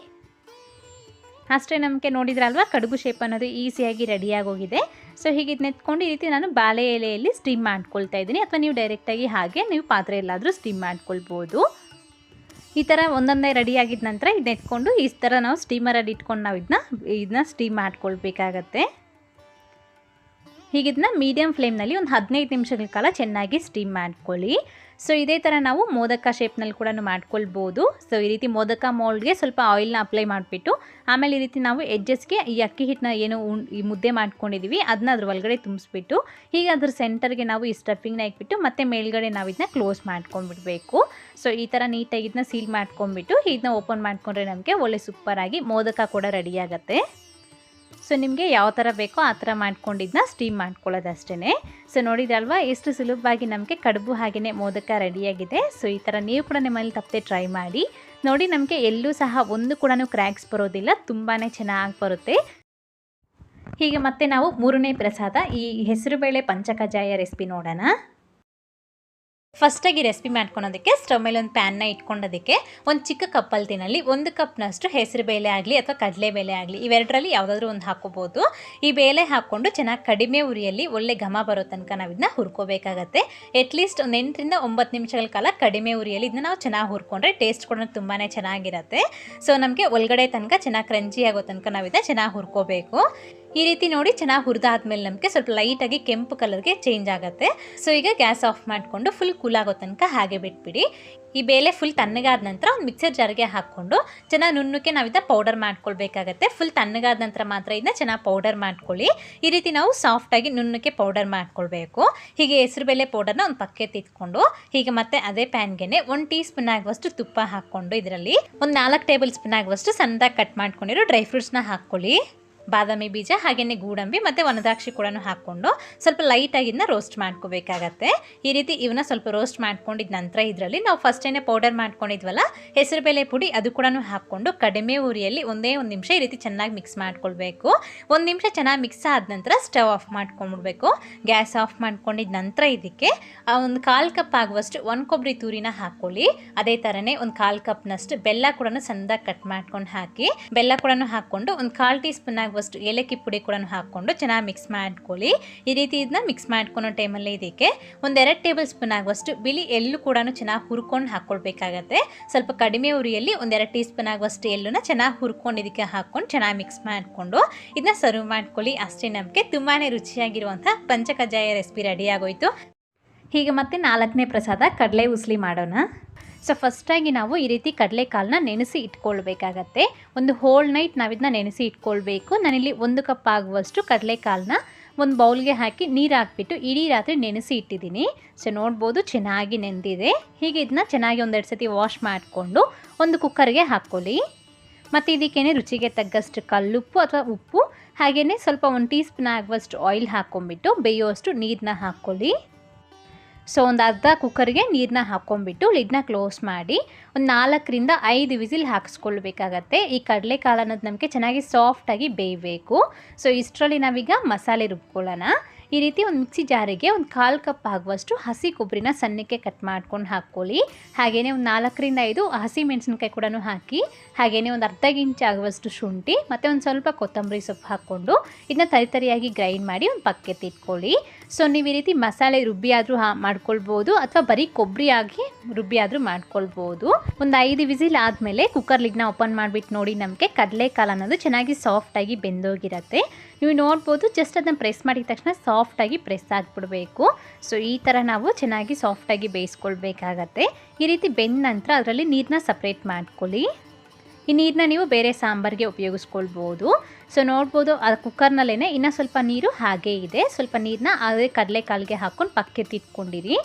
ಅಷ್ಟೇ, ನಮಗೆ ನೋಡಿದ್ರಲ್ವ ಕಡುಬು ಶೇಪ್ ಅನ್ನೋದು ಈಸಿಯಾಗಿ ರೆಡಿಯಾಗೋಗಿದೆ. ಸೊ ಹೀಗಿದ್ದು ನೆತ್ಕೊಂಡು ಈ ರೀತಿ ನಾನು ಬಾಳೆ ಎಲೆಯಲ್ಲಿ ಸ್ಟೀಮ್ ಮಾಡ್ಕೊಳ್ತಾ ಇದ್ದೀನಿ, ಅಥವಾ ನೀವು ಡೈರೆಕ್ಟಾಗಿ ಹಾಗೆ ನೀವು ಪಾತ್ರೆ ಎಲ್ಲಾದರೂ ಸ್ಟೀಮ್ ಮಾಡ್ಕೊಳ್ಬೋದು. ಈ ಥರ ಒಂದೊಂದೇ ರೆಡಿಯಾಗಿದ್ದ ನಂತರ ಇದನ್ನ ಎತ್ಕೊಂಡು ಈ ಥರ ನಾವು ಸ್ಟೀಮರಲ್ಲಿ ಇಟ್ಕೊಂಡು ನಾವು ಇದನ್ನ ಸ್ಟೀಮ್ ಮಾಡ್ಕೊಳ್ಬೇಕಾಗತ್ತೆ. ಹೀಗಿದನ್ನ ಮೀಡಿಯಮ್ ಫ್ಲೇಮ್ನಲ್ಲಿ ಒಂದು 15 ನಿಮಿಷಗಳ ಕಾಲ ಚೆನ್ನಾಗಿ ಸ್ಟೀಮ್ ಮಾಡ್ಕೊಳ್ಳಿ. ಸೊ ಇದೇ ಥರ ನಾವು ಮೋದಕ ಶೇಪ್ನಲ್ಲಿ ಕೂಡ ಮಾಡ್ಕೊಳ್ಬೋದು. ಸೊ ಈ ರೀತಿ ಮೋದಕ ಮೋಲ್ಡ್ಗೆ ಸ್ವಲ್ಪ ಆಯಿಲ್ನ ಅಪ್ಲೈ ಮಾಡಿಬಿಟ್ಟು ಆಮೇಲೆ ಈ ರೀತಿ ನಾವು ಎಡ್ಜಸ್ಗೆ ಈ ಅಕ್ಕಿ ಹಿಟ್ಟನ್ನ ಏನು ಈ ಮುದ್ದೆ ಮಾಡ್ಕೊಂಡಿದ್ದೀವಿ ಅದನ್ನ ಅದ್ರ ಒಳಗಡೆ ತುಂಬಿಸ್ಬಿಟ್ಟು ಹೀಗೆ ಅದ್ರ ಸೆಂಟರ್ಗೆ ನಾವು ಈ ಸ್ಟಫಿಂಗ್ನ ಇಟ್ಬಿಟ್ಟು ಮತ್ತೆ ಮೇಲ್ಗಡೆ ನಾವು ಇದನ್ನ ಕ್ಲೋಸ್ ಮಾಡ್ಕೊಂಡ್ಬಿಡ್ಬೇಕು. ಸೊ ಈ ಥರ ನೀಟಾಗಿ ಇದನ್ನ ಸೀಲ್ ಮಾಡ್ಕೊಂಡ್ಬಿಟ್ಟು ಇದನ್ನ ಓಪನ್ ಮಾಡ್ಕೊಂಡ್ರೆ ನಮಗೆ ಒಳ್ಳೆ ಸೂಪರಾಗಿ ಮೋದಕ ಕೂಡ ರೆಡಿಯಾಗತ್ತೆ. ಸೊ ನಿಮಗೆ ಯಾವ ಥರ ಬೇಕೋ ಆ ಥರ ಮಾಡ್ಕೊಂಡಿದ್ದನ್ನ ಸ್ಟೀಮ್ ಮಾಡ್ಕೊಳ್ಳೋದಷ್ಟೇ. ಸೊ ನೋಡಿದ್ರಲ್ವಾ ಎಷ್ಟು ಸುಲಭವಾಗಿ ನಮಗೆ ಕಡುಬು ಹಾಗೆಯೇ ಮೋದಕ ರೆಡಿಯಾಗಿದೆ. ಸೊ ಈ ಥರ ನೀವು ಕೂಡ ನಿಮ್ಮಲ್ಲಿ ತಪ್ಪದೆ ಟ್ರೈ ಮಾಡಿ ನೋಡಿ. ನಮಗೆ ಎಲ್ಲೂ ಸಹ ಒಂದು ಕೂಡ ಕ್ರ್ಯಾಕ್ಸ್ ಬರೋದಿಲ್ಲ, ತುಂಬಾ ಚೆನ್ನಾಗಿ ಬರುತ್ತೆ. ಹೀಗೆ ಮತ್ತೆ ನಾವು 3ನೇ ಪ್ರಸಾದ ಈ ಹೆಸರುಬೇಳೆ ಪಂಚಕಜ್ಜಾಯ ರೆಸಿಪಿ ನೋಡೋಣ. ಫಸ್ಟಾಗಿ ರೆಸಿಪಿ ಮಾಡ್ಕೊಳೋದಕ್ಕೆ ಸ್ಟವ್ ಮೇಲೆ ಒಂದು ಪ್ಯಾನ್ನ ಇಟ್ಕೊಂಡೋದಕ್ಕೆ ಒಂದು ಚಿಕ್ಕ ಕಪ್ಪಲ್ತಿನಲ್ಲಿ 1 ಕಪ್ನಷ್ಟು ಹೆಸರುಬೇಳೆ ಆಗಲಿ ಅಥವಾ ಕಡಲೆಬೇಳೆ ಆಗಲಿ ಇವೆರಡರಲ್ಲಿ ಯಾವುದಾದ್ರೂ ಒಂದು ಹಾಕೋಬೋದು. ಈ ಬೇಳೆ ಹಾಕ್ಕೊಂಡು ಚೆನ್ನಾಗಿ ಕಡಿಮೆ ಉರಿಯಲ್ಲಿ ಒಳ್ಳೆ ಘಮ ಬರೋ ತನಕ ನಾವು ಇದನ್ನ ಹುರ್ಕೋಬೇಕಾಗತ್ತೆ. ಅಟ್ಲೀಸ್ಟ್ ಒಂದು 8ರಿಂದ 9 ನಿಮಿಷಗಳ ಕಾಲ ಕಡಿಮೆ ಉರಿಯಲ್ಲಿ ಇದನ್ನ ನಾವು ಚೆನ್ನಾಗಿ ಹುರ್ಕೊಂಡ್ರೆ ಟೇಸ್ಟ್ ಕೂಡ ತುಂಬಾ ಚೆನ್ನಾಗಿರುತ್ತೆ. ಸೊ ನಮಗೆ ಒಳಗಡೆ ತನಕ ಚೆನ್ನಾಗಿ ಕ್ರಂಚಿ ಆಗೋ ತನಕ ನಾವು ಇದನ್ನ ಚೆನ್ನಾಗಿ ಹುರ್ಕೋಬೇಕು. ಈ ರೀತಿ ನೋಡಿ ಚೆನ್ನಾಗಿ ಹುರಿದಾದ್ಮೇಲೆ ನಮಗೆ ಸ್ವಲ್ಪ ಲೈಟಾಗಿ ಕೆಂಪು ಕಲರ್ಗೆ ಚೇಂಜ್ ಆಗುತ್ತೆ. ಸೊ ಈಗ ಗ್ಯಾಸ್ ಆಫ್ ಮಾಡಿಕೊಂಡು ಫುಲ್ ಕೂಲ್ ಆಗೋ ತನಕ ಹಾಗೆ ಬಿಟ್ಬಿಡಿ. ಈ ಬೇಳೆ ಫುಲ್ ತಣ್ಣಗಾದ ನಂತರ ಒಂದು ಮಿಕ್ಸರ್ ಜಾರ್ಗೆ ಹಾಕ್ಕೊಂಡು ಚೆನ್ನಾಗಿ ನುಣ್ಣಕ್ಕೆ ನಾವು ಇದನ್ನ ಪೌಡರ್ ಮಾಡ್ಕೊಳ್ಬೇಕಾಗತ್ತೆ. ಫುಲ್ ತಣ್ಣಗಾದ ನಂತರ ಮಾತ್ರ ಇದನ್ನ ಚೆನ್ನಾಗಿ ಪೌಡರ್ ಮಾಡ್ಕೊಳ್ಳಿ. ಈ ರೀತಿ ನಾವು ಸಾಫ್ಟಾಗಿ ನುಣ್ಣಕ್ಕೆ ಪೌಡರ್ ಮಾಡ್ಕೊಳ್ಬೇಕು. ಹೀಗೆ ಹೆಸರುಬೇಳೆ ಪೌಡರ್ನ ಒಂದು ಪಕ್ಕಕ್ಕೆ ಇಟ್ಕೊಂಡು ಹೀಗೆ ಮತ್ತೆ ಅದೇ ಪ್ಯಾನ್ಗೆ 1 ಟೀ ಸ್ಪೂನ್ ಆಗುವಷ್ಟು ತುಪ್ಪ ಹಾಕ್ಕೊಂಡು ಇದರಲ್ಲಿ ಒಂದು 4 ಟೇಬಲ್ ಸ್ಪೂನ್ ಆಗುವಷ್ಟು ಸಣ್ಣದಾಗಿ ಕಟ್ ಮಾಡ್ಕೊಂಡಿರೋ ಡ್ರೈ ಫ್ರೂಟ್ಸ್ನ ಹಾಕ್ಕೊಳ್ಳಿ. ಬಾದಾಮಿ ಬೀಜ ಹಾಗೆಯೇ ಗೋಡಂಬಿ ಮತ್ತು ಒಣದ್ರಾಕ್ಷಿ ಕೂಡ ಹಾಕ್ಕೊಂಡು ಸ್ವಲ್ಪ ಲೈಟಾಗಿ ಇದನ್ನ ರೋಸ್ಟ್ ಮಾಡ್ಕೋಬೇಕಾಗತ್ತೆ. ಈ ರೀತಿ ಇವನ್ನ ಸ್ವಲ್ಪ ರೋಸ್ಟ್ ಮಾಡ್ಕೊಂಡಿದ್ದ ನಂತರ ಇದರಲ್ಲಿ ನಾವು ಫಸ್ಟೇನೆ ಪೌಡರ್ ಮಾಡ್ಕೊಂಡಿದ್ವಲ್ಲ ಹೆಸರುಬೇಳೆ ಪುಡಿ ಅದು ಕೂಡ ಹಾಕ್ಕೊಂಡು ಕಡಿಮೆ ಉರಿಯಲ್ಲಿ ಒಂದೇ ಒಂದು ನಿಮಿಷ ಈ ರೀತಿ ಚೆನ್ನಾಗಿ ಮಿಕ್ಸ್ ಮಾಡ್ಕೊಳ್ಬೇಕು. ಒಂದು ನಿಮಿಷ ಚೆನ್ನಾಗಿ ಮಿಕ್ಸ್ ಆದ ನಂತರ ಸ್ಟವ್ ಆಫ್ ಮಾಡ್ಕೊಂಡ್ಬಿಡ್ಬೇಕು. ಗ್ಯಾಸ್ ಆಫ್ ಮಾಡ್ಕೊಂಡಿದ್ದ ನಂತರ ಇದಕ್ಕೆ ಒಂದು 1/4 ಕಪ್ ಆಗುವಷ್ಟು ಒಣ ಕೊಬ್ಬರಿ ತುರಿನ ಹಾಕ್ಕೊಳ್ಳಿ. ಅದೇ ಥರನೇ ಒಂದು 1/4 ಕಪ್ನಷ್ಟು ಬೆಲ್ಲ ಕೂಡ ಸಣ್ಣದಾಗಿ ಕಟ್ ಮಾಡ್ಕೊಂಡು ಹಾಕಿ, ಬೆಲ್ಲ ಕೂಡ ಹಾಕ್ಕೊಂಡು ಒಂದು 1/4 ಟೀ ಸ್ಪೂನ್ ಆಗುವಷ್ಟು ಏಲಕ್ಕಿ ಪುಡಿ ಕೂಡ ಹಾಕ್ಕೊಂಡು ಚೆನ್ನಾಗಿ ಮಿಕ್ಸ್ ಮಾಡ್ಕೊಳ್ಳಿ. ಈ ರೀತಿ ಇದನ್ನ ಮಿಕ್ಸ್ ಮಾಡ್ಕೊಳೋ ಟೈಮಲ್ಲಿ ಇದಕ್ಕೆ ಒಂದು 2 ಟೇಬಲ್ ಸ್ಪೂನ್ ಆಗುವಷ್ಟು ಬಿಳಿ ಎಳ್ಳು ಕೂಡ ಚೆನ್ನಾಗಿ ಹುರ್ಕೊಂಡು ಹಾಕ್ಕೊಳ್ಬೇಕಾಗತ್ತೆ. ಸ್ವಲ್ಪ ಕಡಿಮೆ ಉರಿಯಲ್ಲಿ ಒಂದು 2 ಟೀ ಸ್ಪೂನ್ ಆಗುವಷ್ಟು ಎಳ್ಳನ್ನ ಚೆನ್ನಾಗಿ ಹುರ್ಕೊಂಡು ಇದಕ್ಕೆ ಹಾಕ್ಕೊಂಡು ಚೆನ್ನಾಗಿ ಮಿಕ್ಸ್ ಮಾಡಿಕೊಂಡು ಇದನ್ನ ಸರ್ವ್ ಮಾಡ್ಕೊಳ್ಳಿ. ಅಷ್ಟೇ ನಮಗೆ ತುಂಬಾ ರುಚಿಯಾಗಿರುವಂಥ ಪಂಚಕಜ್ಜಾಯ ರೆಸಿಪಿ ರೆಡಿ ಆಗೋಯ್ತು. ಹೀಗೆ ಮತ್ತೆ 4ನೇ ಪ್ರಸಾದ ಕಡಲೆ ಉಸ್ಲಿ ಮಾಡೋಣ. ಸೊ ಫಸ್ಟಾಗಿ ನಾವು ಈ ರೀತಿ ಕಡಲೆಕಾಳನ್ನ ನೆನೆಸಿ ಇಟ್ಕೊಳ್ಬೇಕಾಗತ್ತೆ. ಒಂದು ಹೋಲ್ ನೈಟ್ ನಾವಿದನ್ನ ನೆನೆಸಿ ಇಟ್ಕೊಳ್ಬೇಕು. ನಾನಿಲ್ಲಿ 1 ಕಪ್ ಆಗುವಷ್ಟು ಕಡಲೆಕಾಳನ್ನ ಒಂದು ಬೌಲ್ಗೆ ಹಾಕಿ ನೀರು ಹಾಕ್ಬಿಟ್ಟು ಇಡೀ ರಾತ್ರಿ ನೆನೆಸಿ ಇಟ್ಟಿದ್ದೀನಿ. ಸೊ ನೋಡ್ಬೋದು ಚೆನ್ನಾಗಿ ನೆಂದಿದೆ. ಹೀಗೆ ಇದನ್ನ ಚೆನ್ನಾಗಿ 1-2 ಸತಿ ವಾಶ್ ಮಾಡಿಕೊಂಡು ಒಂದು ಕುಕ್ಕರ್ಗೆ ಹಾಕ್ಕೊಳ್ಳಿ. ಮತ್ತು ಇದಕ್ಕೇನೆ ರುಚಿಗೆ ತగ్గಷ್ಟು ಕಲ್ಲುಪ್ಪು ಅಥವಾ ಉಪ್ಪು ಹಾಗೆಯೇ ಸ್ವಲ್ಪ 1 ಟೀ ಸ್ಪೂನ್ ಆಗುವಷ್ಟು ಆಯಿಲ್ ಹಾಕ್ಕೊಂಬಿಟ್ಟು ಬೇಯುವಷ್ಟು ನೀರನ್ನ ಹಾಕ್ಕೊಳ್ಳಿ. ಸೊ ಒಂದು ಅರ್ಧ ಕುಕ್ಕರ್ಗೆ ನೀರನ್ನ ಹಾಕ್ಕೊಂಬಿಟ್ಟು ಲಿಡ್ನ ಕ್ಲೋಸ್ ಮಾಡಿ ಒಂದು 4ರಿಂದ 5 ವಿಸಿಲ್ ಹಾಕಿಸ್ಕೊಳ್ಬೇಕಾಗತ್ತೆ. ಈ ಕಡಲೆಕಾಳು ಅನ್ನೋದು ನಮಗೆ ಚೆನ್ನಾಗಿ ಸಾಫ್ಟಾಗಿ ಬೇಯಬೇಕು. ಸೊ ಇಷ್ಟರಲ್ಲಿ ನಾವೀಗ ಮಸಾಲೆ ರುಬ್ಕೊಳ್ಳೋಣ. ಈ ರೀತಿ ಒಂದು ಮಿಕ್ಸಿ ಜಾರಿಗೆ ಒಂದು 1/4 ಕಪ್ ಆಗುವಷ್ಟು ಹಸಿ ಕೊಬ್ಬರಿನ ಸಣ್ಣಕ್ಕೆ ಕಟ್ ಮಾಡ್ಕೊಂಡು ಹಾಕ್ಕೊಳ್ಳಿ. ಹಾಗೆಯೇ ಒಂದು 4ರಿಂದ 5 ಹಸಿ ಮೆಣಸಿನ್ಕಾಯಿ ಕೂಡ ಹಾಕಿ, ಹಾಗೆಯೇ ಒಂದು ಅರ್ಧ ಇಂಚ್ ಆಗುವಷ್ಟು ಶುಂಠಿ ಮತ್ತು ಒಂದು ಸ್ವಲ್ಪ ಕೊತ್ತಂಬರಿ ಸೊಪ್ಪು ಹಾಕ್ಕೊಂಡು ಇದನ್ನ ತರಿತರಿಯಾಗಿ ಗ್ರೈಂಡ್ ಮಾಡಿ ಒಂದು ಪಕ್ಕಕ್ಕೆ ಇಟ್ಕೊಳ್ಳಿ. ಸೊ ನೀವು ಈ ರೀತಿ ಮಸಾಲೆ ರುಬ್ಬಿ ಆದರೂ ಮಾಡ್ಕೊಳ್ಬೋದು ಅಥವಾ ಬರೀ ಕೊಬ್ಬರಿ ಆಗಿ ರುಬ್ಬಿ ಆದರೂ ಮಾಡ್ಕೊಳ್ಬೋದು. ಒಂದು 5 ವಿಸಿಲ್ ಆದಮೇಲೆ ಕುಕ್ಕರ್ ಲಿಡ್ನ ಓಪನ್ ಮಾಡಿಬಿಟ್ಟು ನೋಡಿ, ನಮಗೆ ಕಡಲೆಕಾಳು ಅನ್ನೋದು ಚೆನ್ನಾಗಿ ಸಾಫ್ಟಾಗಿ ಬೆಂದೋಗಿರುತ್ತೆ. ನೀವು ನೋಡ್ಬೋದು, ಜಸ್ಟ್ ಅದನ್ನು ಪ್ರೆಸ್ ಮಾಡಿದ ತಕ್ಷಣ ಸಾಫ್ಟಾಗಿ ಪ್ರೆಸ್ ಆಗಿಬಿಡಬೇಕು. ಸೊ ಈ ಥರ ನಾವು ಚೆನ್ನಾಗಿ ಸಾಫ್ಟಾಗಿ ಬೇಯಿಸ್ಕೊಳ್ಬೇಕಾಗತ್ತೆ. ಈ ರೀತಿ ಬೆಂದ ನಂತರ ಅದರಲ್ಲಿ ನೀರನ್ನ ಸಪ್ರೇಟ್ ಮಾಡ್ಕೊಳ್ಳಿ. ಈ ನೀರನ್ನ ನೀವು ಬೇರೆ ಸಾಂಬಾರಿಗೆ ಉಪಯೋಗಿಸ್ಕೊಳ್ಬೋದು. ಸೊ ನೋಡ್ಬೋದು, ಆ ಕುಕ್ಕರ್ನಲ್ಲೇ ಇನ್ನೂ ಸ್ವಲ್ಪ ನೀರು ಹಾಗೇ ಇದೆ. ಸ್ವಲ್ಪ ನೀರನ್ನ ಅದೇ ಕಡಲೆಕಾಳಿಗೆ ಹಾಕ್ಕೊಂಡು ಪಕ್ಕಕ್ಕೆ ಇಟ್ಕೊಂಡಿರಿ.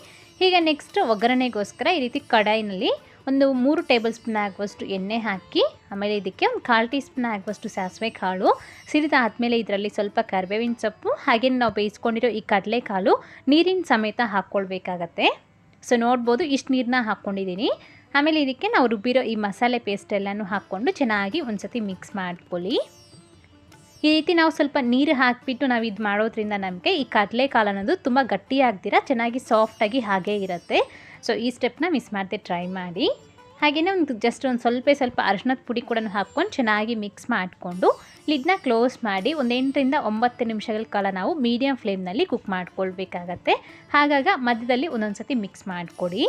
ಈಗ ನೆಕ್ಸ್ಟ್ ಒಗ್ಗರಣೆಗೋಸ್ಕರ ಈ ರೀತಿ ಕಡಾಯಿನಲ್ಲಿ ಒಂದು 3 ಟೇಬಲ್ ಸ್ಪೂನ್ ಆಗುವಷ್ಟು ಎಣ್ಣೆ ಹಾಕಿ, ಆಮೇಲೆ ಇದಕ್ಕೆ ಒಂದು 1/4 ಟೀ ಸ್ಪೂನ್ ಆಗುವಷ್ಟು ಸಾಸಿವೆ ಕಾಳು ಸಿರಿದಾದಮೇಲೆ ಇದರಲ್ಲಿ ಸ್ವಲ್ಪ ಕರಿಬೇವಿನ ಸೊಪ್ಪು ಹಾಗೆ ನಾವು ಬೇಯಿಸ್ಕೊಂಡಿರೋ ಈ ಕಡಲೆಕಾಳು ನೀರಿನ ಸಮೇತ ಹಾಕ್ಕೊಳ್ಬೇಕಾಗತ್ತೆ. ಸೊ ನೋಡ್ಬೋದು, ಇಷ್ಟು ನೀರನ್ನ ಹಾಕ್ಕೊಂಡಿದ್ದೀನಿ. ಆಮೇಲೆ ಇದಕ್ಕೆ ನಾವು ರುಬ್ಬಿರೋ ಈ ಮಸಾಲೆ ಪೇಸ್ಟ್ ಎಲ್ಲನೂ ಹಾಕ್ಕೊಂಡು ಚೆನ್ನಾಗಿ ಒಂದು ಸತಿ ಮಿಕ್ಸ್ ಮಾಡ್ಕೊಳ್ಳಿ. ಈ ರೀತಿ ನಾವು ಸ್ವಲ್ಪ ನೀರು ಹಾಕಿಬಿಟ್ಟು ನಾವು ಇದು ಮಾಡೋದ್ರಿಂದ ನಮಗೆ ಈ ಕಡಲೆಕಾಳು ಅನ್ನೋದು ತುಂಬ ಗಟ್ಟಿಯಾಗ್ದಿರ ಚೆನ್ನಾಗಿ ಸಾಫ್ಟಾಗಿ ಹಾಗೇ ಇರುತ್ತೆ. ಸೊ ಈ ಸ್ಟೆಪ್ನ ಮಿಸ್ ಮಾಡದೆ ಟ್ರೈ ಮಾಡಿ. ಹಾಗೆಯೇ ಒಂದು ಜಸ್ಟ್ ಒಂದು ಸ್ವಲ್ಪ ಅರಿಶಿಣದ ಪುಡಿ ಕೂಡ ಹಾಕ್ಕೊಂಡು ಚೆನ್ನಾಗಿ ಮಿಕ್ಸ್ ಮಾಡಿಕೊಂಡು ಲಿಡ್ನ ಕ್ಲೋಸ್ ಮಾಡಿ ಒಂದು 8ರಿಂದ 9 ನಿಮಿಷಗಳ ಕಾಲ ನಾವು ಮೀಡಿಯಮ್ ಫ್ಲೇಮ್ನಲ್ಲಿ ಕುಕ್ ಮಾಡ್ಕೊಳ್ಬೇಕಾಗತ್ತೆ. ಹಾಗಾಗಿ ಮಧ್ಯದಲ್ಲಿ ಒಂದೊಂದು ಸತಿ ಮಿಕ್ಸ್ ಮಾಡಿಕೊಡಿ.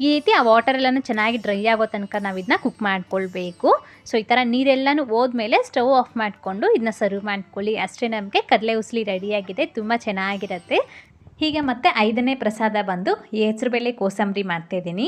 ಈ ರೀತಿ ಆ ವಾಟರ್ ಎಲ್ಲನೂ ಚೆನ್ನಾಗಿ ಡ್ರೈ ಆಗೋ ತನಕ ನಾವು ಇದನ್ನ ಕುಕ್ ಮಾಡ್ಕೊಳ್ಬೇಕು. ಸೊ ಈ ಥರ ನೀರೆಲ್ಲನೂ ಹೋದ್ಮೇಲೆ ಸ್ಟವ್ ಆಫ್ ಮಾಡಿಕೊಂಡು ಇದನ್ನ ಸರ್ವ್ ಮಾಡ್ಕೊಳ್ಳಿ. ಅಷ್ಟೇ ನಮಗೆ ಕಡಲೆ ಉಸ್ಲಿ ರೆಡಿಯಾಗಿದೆ. ತುಂಬ ಚೆನ್ನಾಗಿರುತ್ತೆ. ಹೀಗೆ ಮತ್ತೆ 5ನೇ ಪ್ರಸಾದ ಬಂದು ಹೆಸರುಬೇಳೆ ಕೋಸಂಬರಿ ಮಾಡ್ತಾಯಿದ್ದೀನಿ.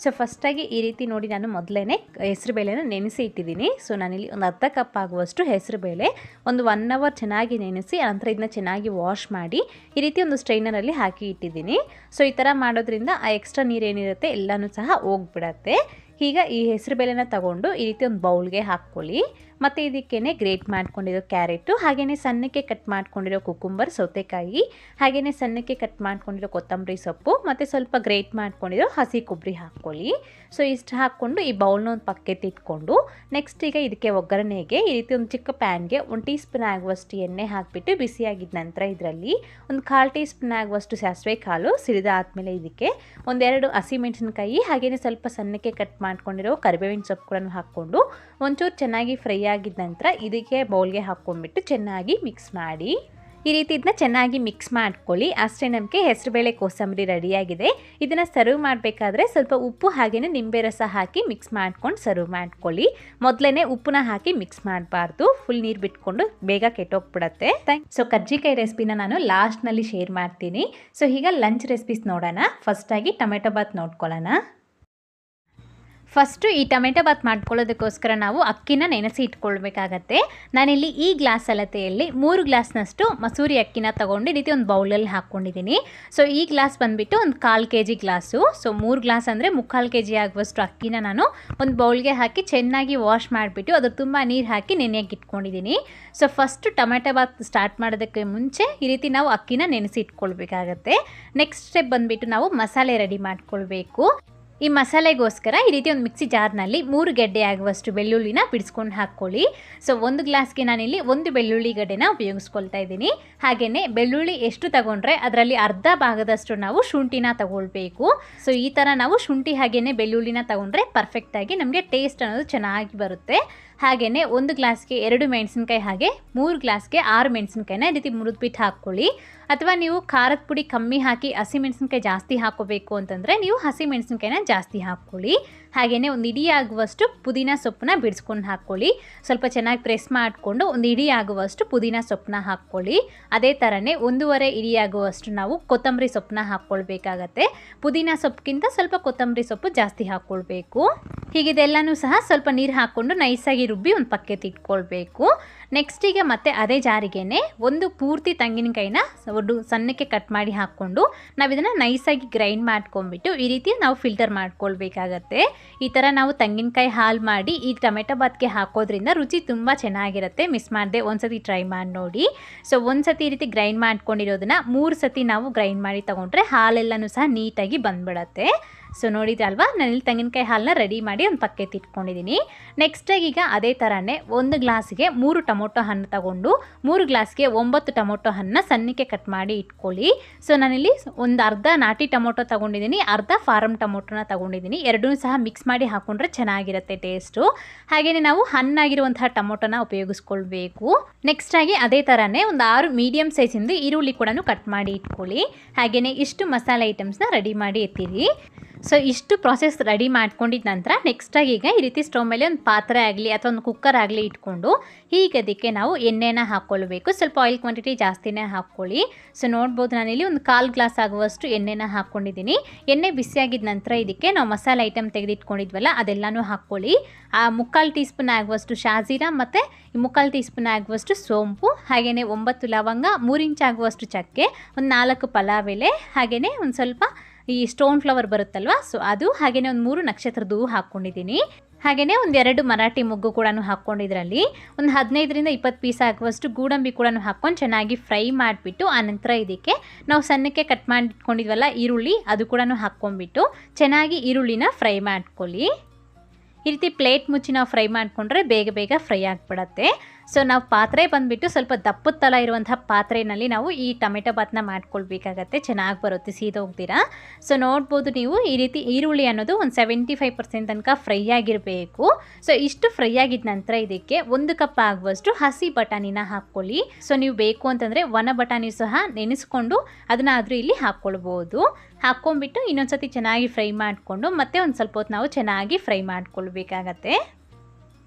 ಸೊ ಫಸ್ಟಾಗಿ ಈ ರೀತಿ ನೋಡಿ, ನಾನು ಮೊದಲೇ ಹೆಸರುಬೇಳೆನ ನೆನೆಸಿ ಇಟ್ಟಿದ್ದೀನಿ. ಸೊ ನಾನಿಲ್ಲಿ ಒಂದು ಅರ್ಧ ಕಪ್ ಆಗುವಷ್ಟು ಹೆಸರುಬೇಳೆ ಒಂದು 1 ಅವರ್ ಚೆನ್ನಾಗಿ ನೆನೆಸಿ ನಂತರ ಇದನ್ನ ಚೆನ್ನಾಗಿ ವಾಶ್ ಮಾಡಿ ಈ ರೀತಿ ಒಂದು ಸ್ಟ್ರೈನರಲ್ಲಿ ಹಾಕಿ ಇಟ್ಟಿದ್ದೀನಿ. ಸೊ ಈ ಥರ ಮಾಡೋದ್ರಿಂದ ಆ ಎಕ್ಸ್ಟ್ರಾ ನೀರೇನಿರುತ್ತೆ ಎಲ್ಲನೂ ಸಹ ಹೋಗ್ಬಿಡತ್ತೆ. ಈಗ ಈ ಹೆಸರುಬೇಳೆನ ತಗೊಂಡು ಈ ರೀತಿ ಒಂದು ಬೌಲ್ಗೆ ಹಾಕ್ಕೊಳ್ಳಿ. ಮತ್ತು ಇದಕ್ಕೇನೆ ಗ್ರೇಟ್ ಮಾಡ್ಕೊಂಡಿರೋ ಕ್ಯಾರೆಟು, ಹಾಗೆಯೇ ಸಣ್ಣಕ್ಕೆ ಕಟ್ ಮಾಡ್ಕೊಂಡಿರೋ ಕುಕುಂಬರ್ ಸೌತೆಕಾಯಿ, ಹಾಗೆಯೇ ಸಣ್ಣಕ್ಕೆ ಕಟ್ ಮಾಡ್ಕೊಂಡಿರೋ ಕೊತ್ತಂಬರಿ ಸೊಪ್ಪು ಮತ್ತು ಸ್ವಲ್ಪ ಗ್ರೇಟ್ ಮಾಡ್ಕೊಂಡಿರೋ ಹಸಿ ಕೊಬ್ಬರಿ ಹಾಕ್ಕೊಳ್ಳಿ. ಸೊ ಇಷ್ಟು ಹಾಕ್ಕೊಂಡು ಈ ಬೌಲ್ನ ಒಂದು ಪಕ್ಕಕ್ಕೆ ಇಟ್ಕೊಂಡು ನೆಕ್ಸ್ಟ್ ಈಗ ಇದಕ್ಕೆ ಒಗ್ಗರಣೆಗೆ ಈ ರೀತಿ ಒಂದು ಚಿಕ್ಕ ಪ್ಯಾನ್ಗೆ 1 ಟೀ ಸ್ಪೂನ್ ಆಗುವಷ್ಟು ಎಣ್ಣೆ ಹಾಕಿಬಿಟ್ಟು ಬಿಸಿಯಾಗಿದ್ದ ನಂತರ ಇದರಲ್ಲಿ ಒಂದು 1/4 ಟೀ ಸ್ಪೂನ್ ಆಗುವಷ್ಟು ಸಾಸಿವೆ ಕಾಳು ಸಿರಿದಾದ್ಮೇಲೆ ಇದಕ್ಕೆ 1-2 ಹಸಿಮೆಣಸಿನಕಾಯಿ ಹಾಗೆಯೇ ಸ್ವಲ್ಪ ಸಣ್ಣಕ್ಕೆ ಕಟ್ ಮಾಡ್ಕೊಂಡಿರೋ ಕರಿಬೇವಿನ ಸೊಪ್ಪು ಕೂಡ ಹಾಕ್ಕೊಂಡು ಒಂಚೂರು ಚೆನ್ನಾಗಿ ಫ್ರೈ ಆಗಿದ ನಂತರ ಇದಕ್ಕೆ ಬೌಲ್ಗೆ ಹಾಕ್ಕೊಂಡ್ಬಿಟ್ಟು ಚೆನ್ನಾಗಿ ಮಿಕ್ಸ್ ಮಾಡಿ. ಈ ರೀತಿ ಇದನ್ನ ಚೆನ್ನಾಗಿ ಮಿಕ್ಸ್ ಮಾಡ್ಕೊಳ್ಳಿ. ಅಷ್ಟೇ ನಮಗೆ ಹೆಸರುಬೇಳೆ ಕೋಸಂಬರಿ ರೆಡಿಯಾಗಿದೆ. ಇದನ್ನು ಸರ್ವ್ ಮಾಡಬೇಕಾದ್ರೆ ಸ್ವಲ್ಪ ಉಪ್ಪು ಹಾಗೆಯೇ ನಿಂಬೆ ರಸ ಹಾಕಿ ಮಿಕ್ಸ್ ಮಾಡ್ಕೊಂಡು ಸರ್ವ್ ಮಾಡ್ಕೊಳ್ಳಿ. ಮೊದಲೇ ಉಪ್ಪನ್ನ ಹಾಕಿ ಮಿಕ್ಸ್ ಮಾಡಬಾರ್ದು, ಫುಲ್ ನೀರು ಬಿಟ್ಕೊಂಡು ಬೇಗ ಕೆಟ್ಟೋಗ್ಬಿಡತ್ತೆ. ಸೊ ಕಜ್ಜಿಕಾಯಿ ರೆಸಿಪಿನ ನಾನು ಲಾಸ್ಟ್ನಲ್ಲಿ ಶೇರ್ ಮಾಡ್ತೀನಿ. ಸೊ ಈಗ ಲಂಚ್ ರೆಸಿಪೀಸ್ ನೋಡೋಣ. ಫಸ್ಟಾಗಿ ಟೊಮೆಟೊ ಬಾತ್ ನೋಡ್ಕೊಳ್ಳೋಣ. ಫಸ್ಟು ಈ ಟೊಮೆಟೊ ಬಾತ್ ಮಾಡ್ಕೊಳ್ಳೋದಕ್ಕೋಸ್ಕರ ನಾವು ಅಕ್ಕಿನ ನೆನೆಸಿ ಇಟ್ಕೊಳ್ಬೇಕಾಗತ್ತೆ. ನಾನಿಲ್ಲಿ ಈ ಗ್ಲಾಸ್ ಅಳತೆಯಲ್ಲಿ 3 ಗ್ಲಾಸ್ನಷ್ಟು ಮಸೂರಿ ಅಕ್ಕಿನ ತೊಗೊಂಡು ಈ ರೀತಿ ಒಂದು ಬೌಲಲ್ಲಿ ಹಾಕ್ಕೊಂಡಿದ್ದೀನಿ. ಸೊ ಈ ಗ್ಲಾಸ್ ಬಂದುಬಿಟ್ಟು ಒಂದು 1/4 kg ಗ್ಲಾಸು. ಸೊ 3 ಗ್ಲಾಸ್ ಅಂದರೆ 3/4 kg ಆಗುವಷ್ಟು ಅಕ್ಕಿನ ನಾನು ಒಂದು ಬೌಲ್ಗೆ ಹಾಕಿ ಚೆನ್ನಾಗಿ ವಾಶ್ ಮಾಡಿಬಿಟ್ಟು ಅದ್ರ ತುಂಬ ನೀರು ಹಾಕಿ ನೆನೆಯಕ್ಕೆ ಇಟ್ಕೊಂಡಿದ್ದೀನಿ. So first tomato bath start ಮಾಡೋದಕ್ಕೆ ಮುಂಚೆ ಈ ರೀತಿ ನಾವು ಅಕ್ಕಿನ ನೆನೆಸಿ ಇಟ್ಕೊಳ್ಬೇಕಾಗತ್ತೆ. ನೆಕ್ಸ್ಟ್ ಸ್ಟೆಪ್ ಬಂದುಬಿಟ್ಟು ನಾವು ಮಸಾಲೆ ರೆಡಿ ಮಾಡ್ಕೊಳ್ಬೇಕು. ಈ ಮಸಾಲೆಗೋಸ್ಕರ ಈ ರೀತಿ ಒಂದು ಮಿಕ್ಸಿ ಜಾರ್ನಲ್ಲಿ 3 ಗೆಡ್ಡೆ ಆಗುವಷ್ಟು ಬೆಳ್ಳುಳ್ಳಿನ ಬಿಡಿಸ್ಕೊಂಡು ಹಾಕ್ಕೊಳ್ಳಿ. ಸೊ 1 ಗ್ಲಾಸ್ಗೆ ನಾನಿಲ್ಲಿ 1 ಬೆಳ್ಳುಳ್ಳಿ ಗಡ್ಡೆನ ಉಪಯೋಗಿಸ್ಕೊಳ್ತಾ ಇದ್ದೀನಿ. ಹಾಗೆಯೇ ಬೆಳ್ಳುಳ್ಳಿ ಎಷ್ಟು ತಗೊಂಡ್ರೆ ಅದರಲ್ಲಿ ಅರ್ಧ ಭಾಗದಷ್ಟು ನಾವು ಶುಂಠಿನ ತಗೊಳ್ಬೇಕು. ಸೊ ಈ ಥರ ನಾವು ಶುಂಠಿ ಹಾಗೆಯೇ ಬೆಳ್ಳುಳ್ಳಿನ ತಗೊಂಡ್ರೆ ಪರ್ಫೆಕ್ಟಾಗಿ ನಮಗೆ ಟೇಸ್ಟ್ ಅನ್ನೋದು ಚೆನ್ನಾಗಿ ಬರುತ್ತೆ. ಹಾಗೆಯೇ 1 ಗ್ಲಾಸ್ಗೆ 2 ಮೆಣಸಿನ್ಕಾಯಿ ಹಾಗೆ 3 ಗ್ಲಾಸ್ಗೆ 6 ಮೆಣಸಿನ್ಕಾಯಿನ ಈ ರೀತಿ ಮುರಿದ್ಬಿಟ್ಟು ಹಾಕ್ಕೊಳ್ಳಿ. ಅಥವಾ ನೀವು ಖಾರದ ಪುಡಿ ಕಮ್ಮಿ ಹಾಕಿ ಹಸಿ ಮೆಣಸಿನ್ಕಾಯಿ ಜಾಸ್ತಿ ಹಾಕೋಬೇಕು ಅಂತಂದರೆ ನೀವು ಹಸಿ ಮೆಣಸಿನ್ಕಾಯಿನ ಜಾಸ್ತಿ ಹಾಕ್ಕೊಳ್ಳಿ. ಹಾಗೆಯೇ ಒಂದು ಇಡೀ ಆಗುವಷ್ಟು ಪುದೀನ ಸೊಪ್ಪನ್ನ ಬಿಡಿಸ್ಕೊಂಡು ಹಾಕ್ಕೊಳ್ಳಿ. ಸ್ವಲ್ಪ ಚೆನ್ನಾಗಿ ಪ್ರೆಸ್ ಮಾಡಿಕೊಂಡು ಒಂದು ಇಡೀ ಆಗುವಷ್ಟು ಪುದೀನ ಸೊಪ್ಪನ್ನ ಹಾಕ್ಕೊಳ್ಳಿ. ಅದೇ ಥರನೇ 1.5 ಇಡೀ ಆಗುವಷ್ಟು ನಾವು ಕೊತ್ತಂಬರಿ ಸೊಪ್ಪನ್ನ ಹಾಕ್ಕೊಳ್ಬೇಕಾಗತ್ತೆ. ಪುದೀನ ಸೊಪ್ಪಿಗಿಂತ ಸ್ವಲ್ಪ ಕೊತ್ತಂಬರಿ ಸೊಪ್ಪು ಜಾಸ್ತಿ ಹಾಕ್ಕೊಳ್ಬೇಕು. ಹೀಗಿದೆಲ್ಲನೂ ಸಹ ಸ್ವಲ್ಪ ನೀರು ಹಾಕ್ಕೊಂಡು ನೈಸಾಗಿ ರುಬ್ಬಿ ಒಂದು ಪಕ್ಕಕ್ಕೆ ಇಟ್ಕೊಳ್ಬೇಕು. ನೆಕ್ಸ್ಟ್ ಈಗ ಮತ್ತೆ ಅದೇ ಜಾರಿಗೆನೆ ಒಂದು ಪೂರ್ತಿ ತೆಂಗಿನಕಾಯಿನ ಸಣ್ಣಕ್ಕೆ ಕಟ್ ಮಾಡಿ ಹಾಕ್ಕೊಂಡು ನಾವು ಇದನ್ನು ನೈಸಾಗಿ ಗ್ರೈಂಡ್ ಮಾಡ್ಕೊಂಡ್ಬಿಟ್ಟು ಈ ರೀತಿ ನಾವು ಫಿಲ್ಟರ್ ಮಾಡ್ಕೊಳ್ಬೇಕಾಗತ್ತೆ. ಈ ಥರ ನಾವು ತೆಂಗಿನಕಾಯಿ ಹಾಲು ಮಾಡಿ ಈ ಟೊಮೆಟೊ ಬಾತ್ಗೆ ಹಾಕೋದ್ರಿಂದ ರುಚಿ ತುಂಬ ಚೆನ್ನಾಗಿರುತ್ತೆ. ಮಿಸ್ ಮಾಡದೆ ಒಂದ್ಸತಿ ಟ್ರೈ ಮಾಡಿ ನೋಡಿ. ಸೊ ಒಂದ್ಸತಿ ಈ ರೀತಿ ಗ್ರೈಂಡ್ ಮಾಡ್ಕೊಂಡಿರೋದನ್ನ 3 ಸತಿ ನಾವು ಗ್ರೈಂಡ್ ಮಾಡಿ ತೊಗೊಂಡ್ರೆ ಹಾಲೆಲ್ಲನೂ ಸಹ ನೀಟಾಗಿ ಬಂದ್ಬಿಡತ್ತೆ. ಸೊ ನೋಡಿದ್ರಲ್ವಾ, ನಾನಿಲ್ಲಿ ತೆಂಗಿನಕಾಯಿ ಹಾಲನ್ನ ರೆಡಿ ಮಾಡಿ ಒಂದು ಪಕ್ಕಕ್ಕೆ ಇಟ್ಕೊಂಡಿದ್ದೀನಿ. ನೆಕ್ಸ್ಟಾಗಿ ಈಗ ಅದೇ ಥರನೇ 1 ಗ್ಲಾಸ್ಗೆ 3 ಟೊಮೊಟೊ ಹಣ್ಣು ತಗೊಂಡು 3 ಗ್ಲಾಸ್ಗೆ 9 ಟೊಮೊಟೊ ಹಣ್ಣನ್ನ ಸಣ್ಣಕ್ಕೆ ಕಟ್ ಮಾಡಿ ಇಟ್ಕೊಳ್ಳಿ. ಸೊ ನಾನಿಲ್ಲಿ ಒಂದು ಅರ್ಧ ನಾಟಿ ಟೊಮೊಟೊ ತೊಗೊಂಡಿದ್ದೀನಿ, ಅರ್ಧ ಫಾರಮ್ ಟೊಮೊಟೊನ ತೊಗೊಂಡಿದ್ದೀನಿ. ಎರಡೂ ಸಹ ಮಿಕ್ಸ್ ಮಾಡಿ ಹಾಕ್ಕೊಂಡ್ರೆ ಚೆನ್ನಾಗಿರುತ್ತೆ ಟೇಸ್ಟು. ಹಾಗೆಯೇ ನಾವು ಹಣ್ಣಾಗಿರುವಂತಹ ಟೊಮೊಟೊನ ಉಪಯೋಗಿಸ್ಕೊಳ್ಬೇಕು. ನೆಕ್ಸ್ಟಾಗಿ ಅದೇ ಥರನೇ ಒಂದು 6 ಮೀಡಿಯಮ್ ಸೈಜಿಂದು ಈರುಳ್ಳಿ ಕೂಡ ಕಟ್ ಮಾಡಿ ಇಟ್ಕೊಳ್ಳಿ. ಹಾಗೆಯೇ ಇಷ್ಟು ಮಸಾಲೆ ಐಟಮ್ಸ್ನ ರೆಡಿ ಮಾಡಿ ಎತ್ತಿರಿ. ಸೊ ಇಷ್ಟು ಪ್ರಾಸೆಸ್ ರೆಡಿ ಮಾಡ್ಕೊಂಡಿದ್ದ ನಂತರ ನೆಕ್ಸ್ಟಾಗಿ ಈಗ ಈ ರೀತಿ ಸ್ಟವ್ ಮೇಲೆ ಒಂದು ಪಾತ್ರೆ ಆಗಲಿ ಅಥವಾ ಒಂದು ಕುಕ್ಕರ್ ಆಗಲಿ ಇಟ್ಕೊಂಡು ಹೀಗೆ ಅದಕ್ಕೆ ನಾವು ಎಣ್ಣೆನ ಹಾಕ್ಕೊಳ್ಬೇಕು. ಸ್ವಲ್ಪ ಆಯಿಲ್ ಕ್ವಾಂಟಿಟಿ ಜಾಸ್ತಿನೇ ಹಾಕ್ಕೊಳ್ಳಿ. ಸೊ ನೋಡ್ಬೋದು, ನಾನಿಲ್ಲಿ ಒಂದು 1/4 ಗ್ಲಾಸ್ ಆಗುವಷ್ಟು ಎಣ್ಣೆನ ಹಾಕ್ಕೊಂಡಿದ್ದೀನಿ. ಎಣ್ಣೆ ಬಿಸಿಯಾಗಿದ್ದ ನಂತರ ಇದಕ್ಕೆ ನಾವು ಮಸಾಲೆ ಐಟಮ್ ತೆಗೆದಿಟ್ಕೊಂಡಿದ್ವಲ್ಲ ಅದೆಲ್ಲನೂ ಹಾಕ್ಕೊಳ್ಳಿ. 3/4 ಟೀ ಸ್ಪೂನ್ ಆಗುವಷ್ಟು ಶಾಜೀರಾ ಮತ್ತು 3/4 ಟೀ ಸ್ಪೂನ್ ಆಗುವಷ್ಟು ಸೋಂಪು, ಹಾಗೆಯೇ 9 ಲವಂಗ, 3 ಇಂಚ್ ಆಗುವಷ್ಟು ಚಕ್ಕೆ, ಒಂದು 4 ಪಲಾವ್ ಎಲೆ, ಹಾಗೆಯೇ ಒಂದು ಸ್ವಲ್ಪ ಈ ಸ್ಟೋನ್ ಫ್ಲವರ್ ಬರುತ್ತಲ್ವ, ಸೊ ಅದು, ಹಾಗೆಯೇ ಒಂದು 3 ನಕ್ಷತ್ರದ ಹೂವು ಹಾಕ್ಕೊಂಡಿದ್ದೀನಿ. ಹಾಗೆಯೇ ಒಂದು 2 ಮರಾಠಿ ಮೊಗ್ಗು ಕೂಡ ಹಾಕ್ಕೊಂಡಿದ್ರಲ್ಲಿ ಒಂದು 15ರಿಂದ 20 ಪೀಸ್ ಆಗುವಷ್ಟು ಗೋಡಂಬಿ ಕೂಡ ಹಾಕ್ಕೊಂಡು ಚೆನ್ನಾಗಿ ಫ್ರೈ ಮಾಡಿಬಿಟ್ಟು ಆನಂತರ ಇದಕ್ಕೆ ನಾವು ಸಣ್ಣಕ್ಕೆ ಕಟ್ ಮಾಡಿಟ್ಕೊಂಡಿದ್ವಲ್ಲ ಈರುಳ್ಳಿ ಅದು ಕೂಡ ಹಾಕ್ಕೊಂಡ್ಬಿಟ್ಟು ಚೆನ್ನಾಗಿ ಈರುಳ್ಳಿನ ಫ್ರೈ ಮಾಡ್ಕೊಳ್ಳಿ. ಈ ರೀತಿ ಪ್ಲೇಟ್ ಮುಚ್ಚಿ ನಾವು ಫ್ರೈ ಮಾಡಿಕೊಂಡ್ರೆ ಬೇಗ ಬೇಗ ಫ್ರೈ ಆಗಿಬಿಡತ್ತೆ. ಸೊ ನಾವು ಪಾತ್ರೆ ಬಂದುಬಿಟ್ಟು ಸ್ವಲ್ಪ ದಪ್ಪದ ತಲ ಇರುವಂಥ ಪಾತ್ರೆಯಲ್ಲಿ ನಾವು ಈ ಟೊಮೆಟೊ ಬಾತ್ನ ಮಾಡ್ಕೊಳ್ಬೇಕಾಗತ್ತೆ, ಚೆನ್ನಾಗಿ ಬರುತ್ತೆ, ಸೀದೋಗ್ತೀರಾ. ಸೊ ನೋಡ್ಬೋದು ನೀವು ಈ ರೀತಿ ಈರುಳ್ಳಿ ಅನ್ನೋದು ಒಂದು 75% ತನಕ ಫ್ರೈ ಆಗಿರಬೇಕು. ಸೊ ಇಷ್ಟು ಫ್ರೈ ಆಗಿದ ನಂತರ ಇದಕ್ಕೆ 1 ಕಪ್ ಆಗುವಷ್ಟು ಹಸಿ ಬಟಾಣಿನ ಹಾಕ್ಕೊಳ್ಳಿ. ಸೊ ನೀವು ಬೇಕು ಅಂತಂದರೆ ಒಣ ಬಟಾಣಿ ಸಹ ನೆನೆಸ್ಕೊಂಡು ಅದನ್ನಾದರೂ ಇಲ್ಲಿ ಹಾಕ್ಕೊಳ್ಬೋದು. ಹಾಕ್ಕೊಂಡ್ಬಿಟ್ಟು ಇನ್ನೊಂದ್ಸತಿ ಚೆನ್ನಾಗಿ ಫ್ರೈ ಮಾಡಿಕೊಂಡು ಮತ್ತೆ ಒಂದು ಸ್ವಲ್ಪ ಹೊತ್ತು ನಾವು ಚೆನ್ನಾಗಿ ಫ್ರೈ ಮಾಡ್ಕೊಳ್ಬೇಕಾಗತ್ತೆ.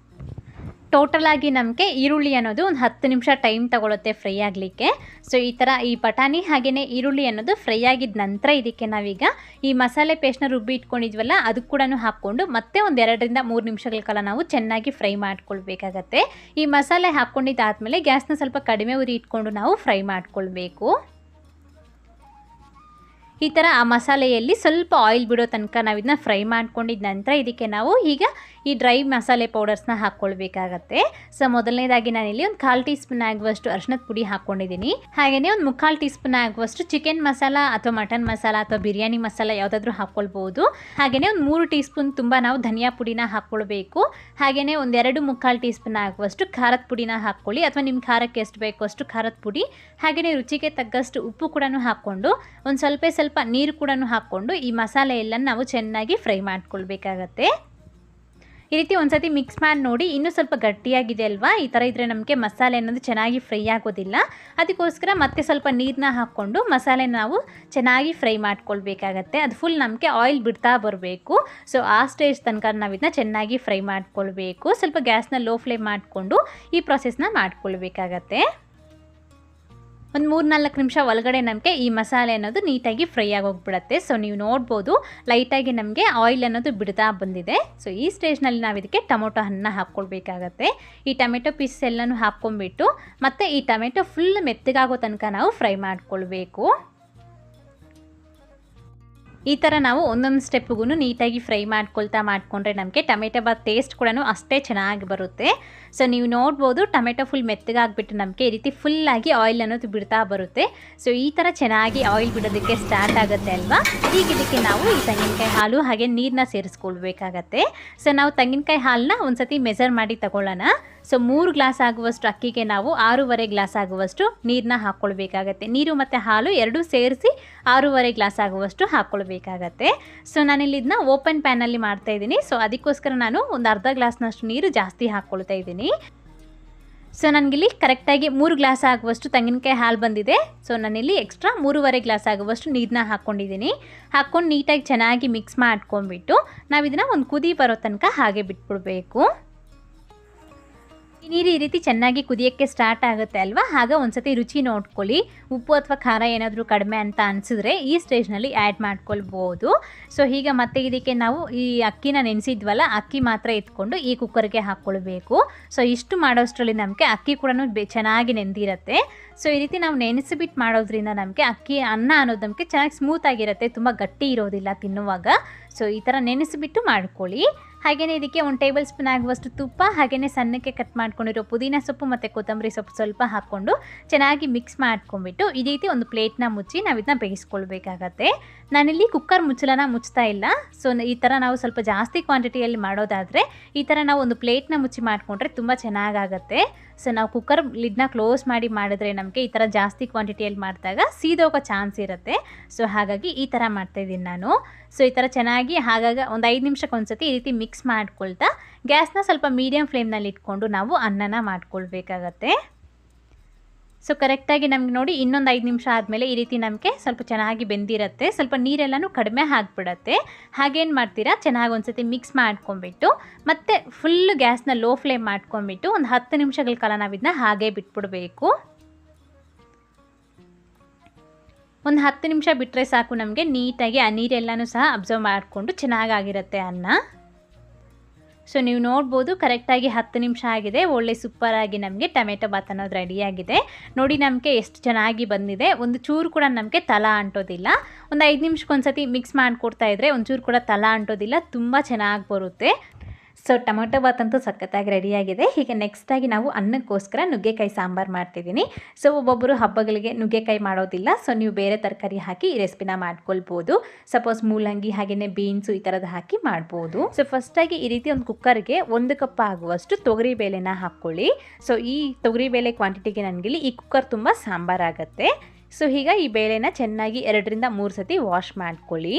ಟೋಟಲಾಗಿ ನಮಗೆ ಈರುಳ್ಳಿ ಅನ್ನೋದು ಒಂದು 10 ನಿಮಿಷ ಟೈಮ್ ತಗೊಳುತ್ತೆ ಫ್ರೈ ಆಗಲಿಕ್ಕೆ. ಸೊ ಈ ಥರ ಈ ಬಟಾಣಿ ಹಾಗೆಯೇ ಈರುಳ್ಳಿ ಅನ್ನೋದು ಫ್ರೈ ಆಗಿದ ನಂತರ ಇದಕ್ಕೆ ನಾವೀಗ ಈ ಮಸಾಲೆ ಪೇಸ್ಟ್ನ ರುಬ್ಬಿ ಇಟ್ಕೊಂಡಿದ್ವಲ್ಲ ಅದು ಕೂಡ ಹಾಕ್ಕೊಂಡು ಮತ್ತೆ ಒಂದು 2ರಿಂದ 3 ನಿಮಿಷಗಳ ಕಾಲ ನಾವು ಚೆನ್ನಾಗಿ ಫ್ರೈ ಮಾಡ್ಕೊಳ್ಬೇಕಾಗತ್ತೆ. ಈ ಮಸಾಲೆ ಹಾಕ್ಕೊಂಡಿದ್ದಾದಮೇಲೆ ಗ್ಯಾಸ್ನ ಸ್ವಲ್ಪ ಕಡಿಮೆ ಉರಿ ಇಟ್ಕೊಂಡು ನಾವು ಫ್ರೈ ಮಾಡ್ಕೊಳ್ಬೇಕು. ಈ ಥರ ಆ ಮಸಾಲೆಯಲ್ಲಿ ಸ್ವಲ್ಪ ಆಯಿಲ್ ಬಿಡೋ ತನಕ ನಾವು ಇದನ್ನ ಫ್ರೈ ಮಾಡ್ಕೊಂಡಿದ್ದ ನಂತರ ಇದಕ್ಕೆ ನಾವು ಈಗ ಈ ಡ್ರೈ ಮಸಾಲೆ ಪೌಡರ್ಸ್ನ ಹಾಕ್ಕೊಳ್ಬೇಕಾಗತ್ತೆ. ಸೊ ಮೊದಲನೇದಾಗಿ ನಾನಿಲ್ಲಿ ಒಂದು 1/4 ಟೀ ಸ್ಪೂನ್ ಆಗುವಷ್ಟು ಅರಿಶಿಣದ ಪುಡಿ ಹಾಕ್ಕೊಂಡಿದ್ದೀನಿ. ಹಾಗೆಯೇ ಒಂದು 3/4 ಟೀ ಸ್ಪೂನ್ ಆಗುವಷ್ಟು ಚಿಕನ್ ಮಸಾಲ ಅಥವಾ ಮಟನ್ ಮಸಾಲ ಅಥವಾ ಬಿರಿಯಾನಿ ಮಸಾಲ ಯಾವುದಾದ್ರೂ ಹಾಕ್ಕೊಳ್ಬೋದು. ಹಾಗೆಯೇ ಒಂದು 3 ಟೀ ಸ್ಪೂನ್ ತುಂಬ ನಾವು ಧನಿಯಾ ಪುಡಿನ ಹಾಕ್ಕೊಳ್ಬೇಕು. ಹಾಗೆಯೇ ಒಂದು 2 3/4 ಟೀ ಸ್ಪೂನ್ ಆಗುವಷ್ಟು ಖಾರದ ಪುಡಿನ ಹಾಕ್ಕೊಳ್ಳಿ, ಅಥವಾ ನಿಮ್ಮ ಖಾರಕ್ಕೆ ಎಷ್ಟು ಬೇಕೋ ಅಷ್ಟು ಖಾರದ ಪುಡಿ. ಹಾಗೆಯೇ ರುಚಿಗೆ ತಕ್ಕಷ್ಟು ಉಪ್ಪು ಕೂಡ ಹಾಕ್ಕೊಂಡು ಒಂದು ಸ್ವಲ್ಪ ನೀರು ಕೂಡ ಹಾಕ್ಕೊಂಡು ಈ ಮಸಾಲೆ ಎಲ್ಲ ನಾವು ಚೆನ್ನಾಗಿ ಫ್ರೈ ಮಾಡ್ಕೊಳ್ಬೇಕಾಗತ್ತೆ. ಈ ರೀತಿ ಒಂದ್ಸತಿ ಮಿಕ್ಸ್ ಮಾಡಿ ನೋಡಿ. ಇನ್ನೂ ಸ್ವಲ್ಪ ಗಟ್ಟಿಯಾಗಿದೆ ಅಲ್ವಾ, ಈ ಥರ ಇದ್ದರೆ ನಮಗೆ ಮಸಾಲೆ ಅನ್ನೋದು ಚೆನ್ನಾಗಿ ಫ್ರೈ ಆಗೋದಿಲ್ಲ. ಅದಕ್ಕೋಸ್ಕರ ಮತ್ತೆ ಸ್ವಲ್ಪ ನೀರನ್ನ ಹಾಕ್ಕೊಂಡು ಮಸಾಲೆ ನಾವು ಚೆನ್ನಾಗಿ ಫ್ರೈ ಮಾಡ್ಕೊಳ್ಬೇಕಾಗತ್ತೆ. ಅದು ಫುಲ್ ನಮಗೆ ಆಯಿಲ್ ಬಿಡ್ತಾ ಬರಬೇಕು. ಸೊ ಆ ಸ್ಟೇಜ್ ತನಕ ನಾವು ಇದನ್ನ ಚೆನ್ನಾಗಿ ಫ್ರೈ ಮಾಡ್ಕೊಳ್ಬೇಕು. ಸ್ವಲ್ಪ ಗ್ಯಾಸ್ನ ಲೋ ಫ್ಲೇಮ್ ಮಾಡಿಕೊಂಡು ಈ ಪ್ರಾಸೆಸ್ನ ಮಾಡ್ಕೊಳ್ಬೇಕಾಗತ್ತೆ. ಒಂದು 3-4 ನಿಮಿಷ ಒಳಗಡೆ ನಮಗೆ ಈ ಮಸಾಲೆ ಅನ್ನೋದು ನೀಟಾಗಿ ಫ್ರೈ ಆಗೋಗ್ಬಿಡುತ್ತೆ. ಸೊ ನೀವು ನೋಡ್ಬೋದು ಲೈಟಾಗಿ ನಮಗೆ ಆಯಿಲ್ ಅನ್ನೋದು ಬಿಡ್ತಾ ಬಂದಿದೆ. ಸೊ ಈ ಸ್ಟೇಜ್ನಲ್ಲಿ ನಾವು ಇದಕ್ಕೆ ಟೊಮೊಟೊ ಹಣ್ಣನ್ನ ಹಾಕ್ಕೊಳ್ಬೇಕಾಗತ್ತೆ. ಈ ಟೊಮೆಟೊ ಪೀಸ್ ಎಲ್ಲನೂ ಹಾಕ್ಕೊಂಡ್ಬಿಟ್ಟು ಮತ್ತು ಈ ಟೊಮೆಟೊ ಫುಲ್ ಮೆತ್ತಗಾಗೋ ತನಕ ನಾವು ಫ್ರೈ ಮಾಡ್ಕೊಳ್ಬೇಕು. ಈ ಥರ ನಾವು ಒಂದೊಂದು ಸ್ಟೆಪ್ಗೂ ನೀಟಾಗಿ ಫ್ರೈ ಮಾಡಿಕೊಂಡ್ರೆ ನಮಗೆ ಟೊಮೆಟೊ ಬಾತ್ ಟೇಸ್ಟ್ ಕೂಡ ಅಷ್ಟೇ ಚೆನ್ನಾಗಿ ಬರುತ್ತೆ. ಸೊ ನೀವು ನೋಡ್ಬೋದು ಟೊಮೆಟೊ ಫುಲ್ ಮೆತ್ತಗಾಗ್ಬಿಟ್ಟು ನಮಗೆ ಈ ರೀತಿ ಫುಲ್ಲಾಗಿ ಆಯಿಲ್ ಅನ್ನೋದು ಬಿಡ್ತಾ ಬರುತ್ತೆ. ಸೊ ಈ ಥರ ಚೆನ್ನಾಗಿ ಆಯಿಲ್ ಬಿಡೋದಕ್ಕೆ ಸ್ಟಾರ್ಟ್ ಆಗುತ್ತೆ ಅಲ್ವಾ. ಈಗ ಇದಕ್ಕೆ ನಾವು ಈ ತೆಂಗಿನಕಾಯಿ ಹಾಲು ಹಾಗೆ ನೀರನ್ನ ಸೇರಿಸ್ಕೊಳ್ಬೇಕಾಗತ್ತೆ. ಸೊ ನಾವು ತೆಂಗಿನಕಾಯಿ ಹಾಲನ್ನ ಒಂದು ಸತಿ ಮೆಜರ್ ಮಾಡಿ ತಗೊಳ್ಳೋಣ. ಸೊ 3 ಗ್ಲಾಸ್ ಆಗುವಷ್ಟು ಅಕ್ಕಿಗೆ ನಾವು 6.5 ಗ್ಲಾಸ್ ಆಗುವಷ್ಟು ನೀರನ್ನ ಹಾಕ್ಕೊಳ್ಬೇಕಾಗತ್ತೆ. ನೀರು ಮತ್ತು ಹಾಲು ಎರಡೂ ಸೇರಿಸಿ 6.5 ಗ್ಲಾಸ್ ಆಗುವಷ್ಟು ಹಾಕ್ಕೊಳ್ಬೇಕಾಗತ್ತೆ. ಸೊ ನಾನಿಲ್ಲಿ ಇದನ್ನ ಓಪನ್ ಪ್ಯಾನಲ್ಲಿ ಮಾಡ್ತಾಯಿದ್ದೀನಿ. ಸೊ ಅದಕ್ಕೋಸ್ಕರ ನಾನು ಒಂದು ಅರ್ಧ ಗ್ಲಾಸ್ನಷ್ಟು ನೀರು ಜಾಸ್ತಿ ಹಾಕ್ಕೊಳ್ತಾ ಇದ್ದೀನಿ. ಸೊ ನನಗಿಲ್ಲಿ ಕರೆಕ್ಟಾಗಿ 3 ಗ್ಲಾಸ್ ಆಗುವಷ್ಟು ತೆಂಗಿನಕಾಯಿ ಹಾಲು ಬಂದಿದೆ. ಸೊ ನಾನಿಲ್ಲಿ ಎಕ್ಸ್ಟ್ರಾ 3.5 ಗ್ಲಾಸ್ ಆಗುವಷ್ಟು ನೀರನ್ನ ಹಾಕ್ಕೊಂಡಿದ್ದೀನಿ. ಹಾಕ್ಕೊಂಡು ನೀಟಾಗಿ ಚೆನ್ನಾಗಿ ಮಿಕ್ಸ್ ಮಾಡ್ಕೊಂಡ್ಬಿಟ್ಟು ನಾವು ಇದನ್ನು ಒಂದು ಕುದಿ ಬರೋ ತನಕ ಹಾಗೆ ಬಿಟ್ಬಿಡ್ಬೇಕು. ನೀರು ಈ ರೀತಿ ಚೆನ್ನಾಗಿ ಕುದಿಯೋಕ್ಕೆ ಸ್ಟಾರ್ಟ್ ಆಗುತ್ತೆ ಅಲ್ವಾ. ಆಗ ಒಂದ್ಸತಿ ರುಚಿ ನೋಡ್ಕೊಳ್ಳಿ. ಉಪ್ಪು ಅಥವಾ ಖಾರ ಏನಾದರೂ ಕಡಿಮೆ ಅಂತ ಅನಿಸಿದ್ರೆ ಈ ಸ್ಟೇಜ್ನಲ್ಲಿ ಆ್ಯಡ್ ಮಾಡ್ಕೊಳ್ಬೋದು. ಸೊ ಈಗ ಮತ್ತೆ ಇದಕ್ಕೆ ನಾವು ಈ ಅಕ್ಕಿನ ನೆನೆಸಿದ್ವಲ್ಲ, ಅಕ್ಕಿ ಮಾತ್ರ ಎತ್ಕೊಂಡು ಈ ಕುಕ್ಕರ್ಗೆ ಹಾಕ್ಕೊಳ್ಬೇಕು. ಸೊ ಇಷ್ಟು ಮಾಡೋಷ್ಟರಲ್ಲಿ ನಮಗೆ ಅಕ್ಕಿ ಕೂಡ ಚೆನ್ನಾಗಿ ನೆಂದಿರುತ್ತೆ. ಸೊ ಈ ರೀತಿ ನಾವು ನೆನೆಸಿಬಿಟ್ಟು ಮಾಡೋದ್ರಿಂದ ನಮಗೆ ಅಕ್ಕಿ ಅನ್ನ ಅನ್ನೋದು ನಮಗೆ ಚೆನ್ನಾಗಿ ಸ್ಮೂತಾಗಿರುತ್ತೆ, ತುಂಬ ಗಟ್ಟಿ ಇರೋದಿಲ್ಲ ತಿನ್ನುವಾಗ. ಸೊ ಈ ಥರ ನೆನೆಸಿಬಿಟ್ಟು ಮಾಡ್ಕೊಳ್ಳಿ. ಹಾಗೆಯೇ ಇದಕ್ಕೆ 1 ಟೇಬಲ್ ಸ್ಪೂನ್ ಆಗುವಷ್ಟು ತುಪ್ಪ, ಹಾಗೆಯೇ ಸಣ್ಣಕ್ಕೆ ಕಟ್ ಮಾಡ್ಕೊಂಡಿರೋ ಪುದೀನ ಸೊಪ್ಪು ಮತ್ತು ಕೊತ್ತಂಬರಿ ಸೊಪ್ಪು ಸ್ವಲ್ಪ ಹಾಕ್ಕೊಂಡು ಚೆನ್ನಾಗಿ ಮಿಕ್ಸ್ ಮಾಡ್ಕೊಂಡ್ಬಿಟ್ಟು ಈ ರೀತಿ ಒಂದು ಪ್ಲೇಟ್ನ ಮುಚ್ಚಿ ನಾವು ಇದನ್ನ ಬೇಯಿಸ್ಕೊಳ್ಬೇಕಾಗತ್ತೆ. ನಾನಿಲ್ಲಿ ಕುಕ್ಕರ್ ಮುಚ್ಚಲನ ಮುಚ್ತಾ ಇಲ್ಲ. ಸೊ ಈ ಥರ ನಾವು ಸ್ವಲ್ಪ ಜಾಸ್ತಿ ಕ್ವಾಂಟಿಟಿಯಲ್ಲಿ ಮಾಡೋದಾದರೆ ಈ ಥರ ನಾವು ಒಂದು ಪ್ಲೇಟ್ನ ಮುಚ್ಚಿ ಮಾಡಿಕೊಂಡ್ರೆ ತುಂಬ ಚೆನ್ನಾಗಾಗತ್ತೆ. ಸೊ ನಾವು ಕುಕ್ಕರ್ ಲಿಡ್ನ ಕ್ಲೋಸ್ ಮಾಡಿ ಮಾಡಿದ್ರೆ ನಮಗೆ ಈ ಥರ ಜಾಸ್ತಿ ಕ್ವಾಂಟಿಟಿಯಲ್ಲಿ ಮಾಡಿದಾಗ ಸೀದೋಗೋ ಚಾನ್ಸ್ ಇರುತ್ತೆ. ಸೊ ಹಾಗಾಗಿ ಈ ಥರ ಮಾಡ್ತಾಯಿದ್ದೀನಿ ನಾನು. ಸೊ ಈ ಥರ ಚೆನ್ನಾಗಿ ಹಾಗಾಗಿ ಒಂದು 5 ನಿಮಿಷಕ್ಕೊಂದ್ಸತಿ ಈ ರೀತಿ ಮಿಕ್ಸ್ ಮಾಡ್ಕೊಳ್ತಾ ಗ್ಯಾಸ್ನ ಸ್ವಲ್ಪ ಮೀಡಿಯಮ್ ಫ್ಲೇಮ್ನಲ್ಲಿ ಇಟ್ಕೊಂಡು ನಾವು ಅನ್ನನ ಮಾಡ್ಕೊಳ್ಬೇಕಾಗತ್ತೆ. ಸೊ ಕರೆಕ್ಟಾಗಿ ನಮ್ಗೆ ನೋಡಿ ಇನ್ನೊಂದು 5 ನಿಮಿಷ ಆದಮೇಲೆ ಈ ರೀತಿ ನಮಗೆ ಸ್ವಲ್ಪ ಚೆನ್ನಾಗಿ ಬೆಂದಿರುತ್ತೆ. ಸ್ವಲ್ಪ ನೀರೆಲ್ಲನೂ ಕಡಿಮೆ ಆಗಿಬಿಡತ್ತೆ. ಹಾಗೇನು ಮಾಡ್ತೀರಾ, ಚೆನ್ನಾಗಿ ಒಂದ್ಸತಿ ಮಿಕ್ಸ್ ಮಾಡ್ಕೊಂಬಿಟ್ಟು ಮತ್ತೆ ಫುಲ್ ಗ್ಯಾಸ್ನ ಲೋ ಫ್ಲೇಮ್ ಮಾಡ್ಕೊಂಬಿಟ್ಟು ಒಂದು 10 ನಿಮಿಷಗಳ ಕಾಲ ನಾವು ಇದನ್ನ ಹಾಗೆ ಬಿಟ್ಬಿಡಬೇಕು. ಒಂದು 10 ನಿಮಿಷ ಬಿಟ್ಟರೆ ಸಾಕು, ನಮಗೆ ನೀಟಾಗಿ ಆ ನೀರೆಲ್ಲನೂ ಸಹ ಅಬ್ಸರ್ವ್ ಮಾಡಿಕೊಂಡು ಚೆನ್ನಾಗಾಗಿರುತ್ತೆ ಅನ್ನ. ಸೊ ನೀವು ನೋಡ್ಬೋದು ಕರೆಕ್ಟಾಗಿ 10 ನಿಮಿಷ ಆಗಿದೆ. ಒಳ್ಳೆ ಸೂಪರಾಗಿ ನಮಗೆ ಟೊಮೆಟೊ ಬಾತ್ ಅನ್ನೋದು ರೆಡಿಯಾಗಿದೆ. ನೋಡಿ ನಮಗೆ ಎಷ್ಟು ಚೆನ್ನಾಗಿ ಬಂದಿದೆ. ಒಂದು ಚೂರು ಕೂಡ ನಮಗೆ ತಳ ಅಂಟೋದಿಲ್ಲ. ಒಂದು 5 ನಿಮಿಷಕ್ಕೊಂದ್ಸತಿ ಮಿಕ್ಸ್ ಮಾಡಿಕೊಡ್ತಾ ಇದ್ದರೆ ಒಂಚೂರು ಕೂಡ ತಳ ಅಂಟೋದಿಲ್ಲ, ತುಂಬ ಚೆನ್ನಾಗಿ ಬರುತ್ತೆ. ಸೊ ಟೊಮೆಟೊ ಬಾತ್ ಅಂತೂ ಸಖತ್ತಾಗಿ ರೆಡಿಯಾಗಿದೆ. ಹೀಗೆ ನೆಕ್ಸ್ಟಾಗಿ ನಾವು ಅನ್ನಕ್ಕೋಸ್ಕರ ನುಗ್ಗೆಕಾಯಿ ಸಾಂಬಾರು ಮಾಡ್ತಿದ್ದೀನಿ. ಸೊ ಒಬ್ಬೊಬ್ಬರು ಹಬ್ಬಗಳಿಗೆ ನುಗ್ಗೆಕಾಯಿ ಮಾಡೋದಿಲ್ಲ. ಸೊ ನೀವು ಬೇರೆ ತರಕಾರಿ ಹಾಕಿ ಈ ರೆಸಿಪಿನ ಮಾಡ್ಕೊಳ್ಬೋದು. ಸಪೋಸ್ ಮೂಲಂಗಿ ಹಾಗೆಯೇ ಬೀನ್ಸು ಈ ಥರದ್ದು ಹಾಕಿ ಮಾಡ್ಬೋದು. ಸೊ ಫಸ್ಟಾಗಿ ಈ ರೀತಿ ಒಂದು ಕುಕ್ಕರ್ಗೆ 1 ಕಪ್ ಆಗುವಷ್ಟು ತೊಗರಿಬೇಳೆನ ಹಾಕ್ಕೊಳ್ಳಿ. ಸೊ ಈ ತೊಗರಿಬೇಳೆ ಕ್ವಾಂಟಿಟಿಗೆ ನನಗಿಲ್ಲಿ ಈ ಕುಕ್ಕರ್ ತುಂಬ ಸಾಂಬಾರಾಗತ್ತೆ. ಸೊ ಈಗ ಈ ಬೇಳೆನ ಚೆನ್ನಾಗಿ 2ರಿಂದ 3 ಸತಿ ವಾಶ್ ಮಾಡ್ಕೊಳ್ಳಿ.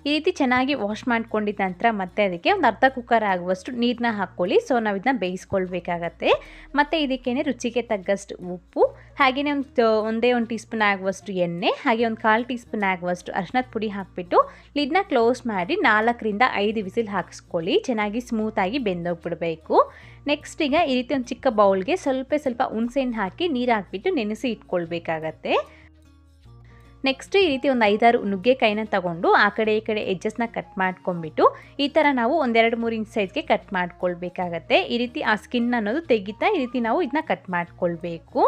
ಈ ರೀತಿ ಚೆನ್ನಾಗಿ ವಾಶ್ ಮಾಡ್ಕೊಂಡಿದ್ದ ನಂತರ ಮತ್ತೆ ಅದಕ್ಕೆ ಒಂದು ಅರ್ಧ ಕುಕ್ಕರ್ ಆಗುವಷ್ಟು ನೀರನ್ನ ಹಾಕ್ಕೊಳ್ಳಿ. ಸೊ ನಾವು ಇದನ್ನ ಬೇಯಿಸ್ಕೊಳ್ಬೇಕಾಗತ್ತೆ. ಮತ್ತು ಇದಕ್ಕೇನೆ ರುಚಿಗೆ ತగ్గಷ್ಟು ಉಪ್ಪು, ಹಾಗೆಯೇ ಒಂದೇ 1 ಟೀ ಸ್ಪೂನ್ ಆಗುವಷ್ಟು ಎಣ್ಣೆ, ಹಾಗೆ ಒಂದು 1/4 ಟೀ ಸ್ಪೂನ್ ಆಗುವಷ್ಟು ಅರಿಶಿನದ ಪುಡಿ ಹಾಕಿಬಿಟ್ಟು ಲಿಡ್ನ ಕ್ಲೋಸ್ ಮಾಡಿ 4ರಿಂದ 5 ವಿಸಿಲ್ ಹಾಕಿಸ್ಕೊಳ್ಳಿ. ಚೆನ್ನಾಗಿ ಸ್ಮೂತಾಗಿ ಬೆಂದೋಗ್ಬಿಡಬೇಕು. ನೆಕ್ಸ್ಟ್ ಈಗ ಈ ರೀತಿ ಒಂದು ಚಿಕ್ಕ ಬೌಲ್ಗೆ ಸ್ವಲ್ಪ ಹುಣಸೆಹಣ್ಣು ಹಾಕಿ ನೀರು ಹಾಕಿಬಿಟ್ಟು ನೆನೆಸಿ ಇಟ್ಕೊಳ್ಬೇಕಾಗತ್ತೆ. ನೆಕ್ಸ್ಟ್ ಈ ರೀತಿ ಒಂದು 5-6 ನುಗ್ಗೆಕಾಯಿನ ತಗೊಂಡು ಆ ಕಡೆ ಈ ಕಡೆ ಎಡ್ಜಸ್ನ ಕಟ್ ಮಾಡ್ಕೊಂಡ್ಬಿಟ್ಟು ಈ ಥರ ನಾವು 1-2-3 ಇಂಚ್ ಸೈಜ್ಗೆ ಕಟ್ ಮಾಡ್ಕೊಳ್ಬೇಕಾಗತ್ತೆ. ಈ ರೀತಿ ಆ ಸ್ಕಿನ್ ಅನ್ನೋದು ತೆಗಿತಾ ಈ ರೀತಿ ನಾವು ಇದನ್ನ ಕಟ್ ಮಾಡ್ಕೊಳ್ಬೇಕು.